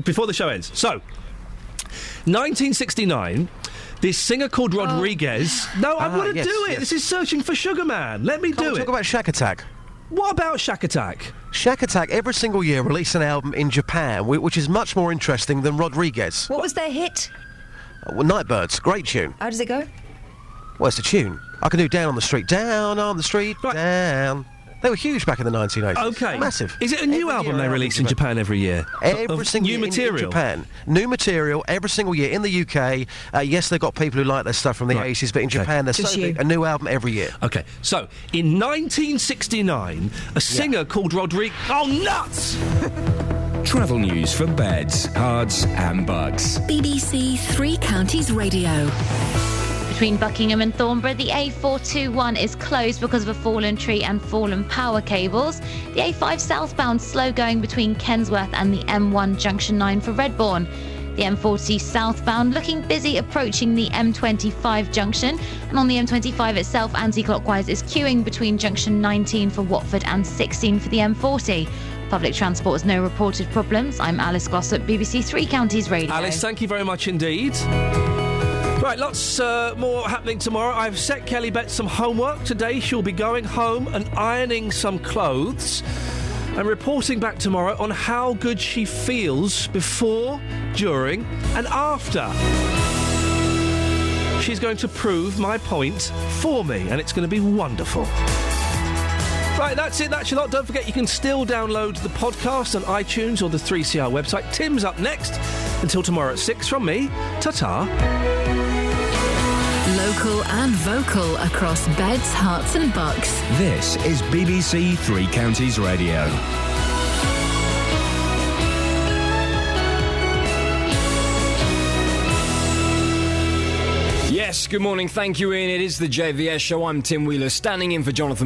Before the show ends. So, 1969... this singer called Rodriguez... No, I want to do it. Yes. This is Searching for Sugar Man. Let me do it. Talk about Shack Attack. What about Shack Attack? Shack Attack every single year release an album in Japan, which is much more interesting than Rodriguez. What was their hit? Nightbirds. Great tune. How does it go? Well, it's a tune. I can do Down on the Street, down. They were huge back in the 1980s. OK. Massive. Is it a new album they release in Japan every year? Every single year new material? In Japan. New material every single year. In the UK, yes, they've got people who like their stuff from the 80s, but in Japan, there's a new album every year. OK. So, in 1969, a singer called Rodriguez... Oh, nuts! Travel news for beds, cards and bugs. BBC Three Counties Radio. Between Buckingham and Thornborough, the A421 is closed because of a fallen tree and fallen power cables. The A5 southbound slow going between Kensworth and the M1 Junction 9 for Redbourne. The M40 southbound looking busy approaching the M25 junction. And on the M25 itself, anti-clockwise is queuing between Junction 19 for Watford and 16 for the M40. Public transport has no reported problems. I'm Alice Glossop, BBC Three Counties Radio. Alice, thank you very much indeed. Right, lots more happening tomorrow. I've set Kelly Betts some homework today. She'll be going home and ironing some clothes and reporting back tomorrow on how good she feels before, during and after. She's going to prove my point for me, and it's going to be wonderful. Right, that's it. That's your lot. Don't forget, you can still download the podcast on iTunes or the 3CR website. Tim's up next. Until tomorrow at 6 from me. Ta-ta. Local and vocal across Beds, Herts and Bucks. This is BBC Three Counties Radio. Yes, good morning. Thank you, Ian. It is the JVS show. I'm Tim Wheeler, standing in for Jonathan.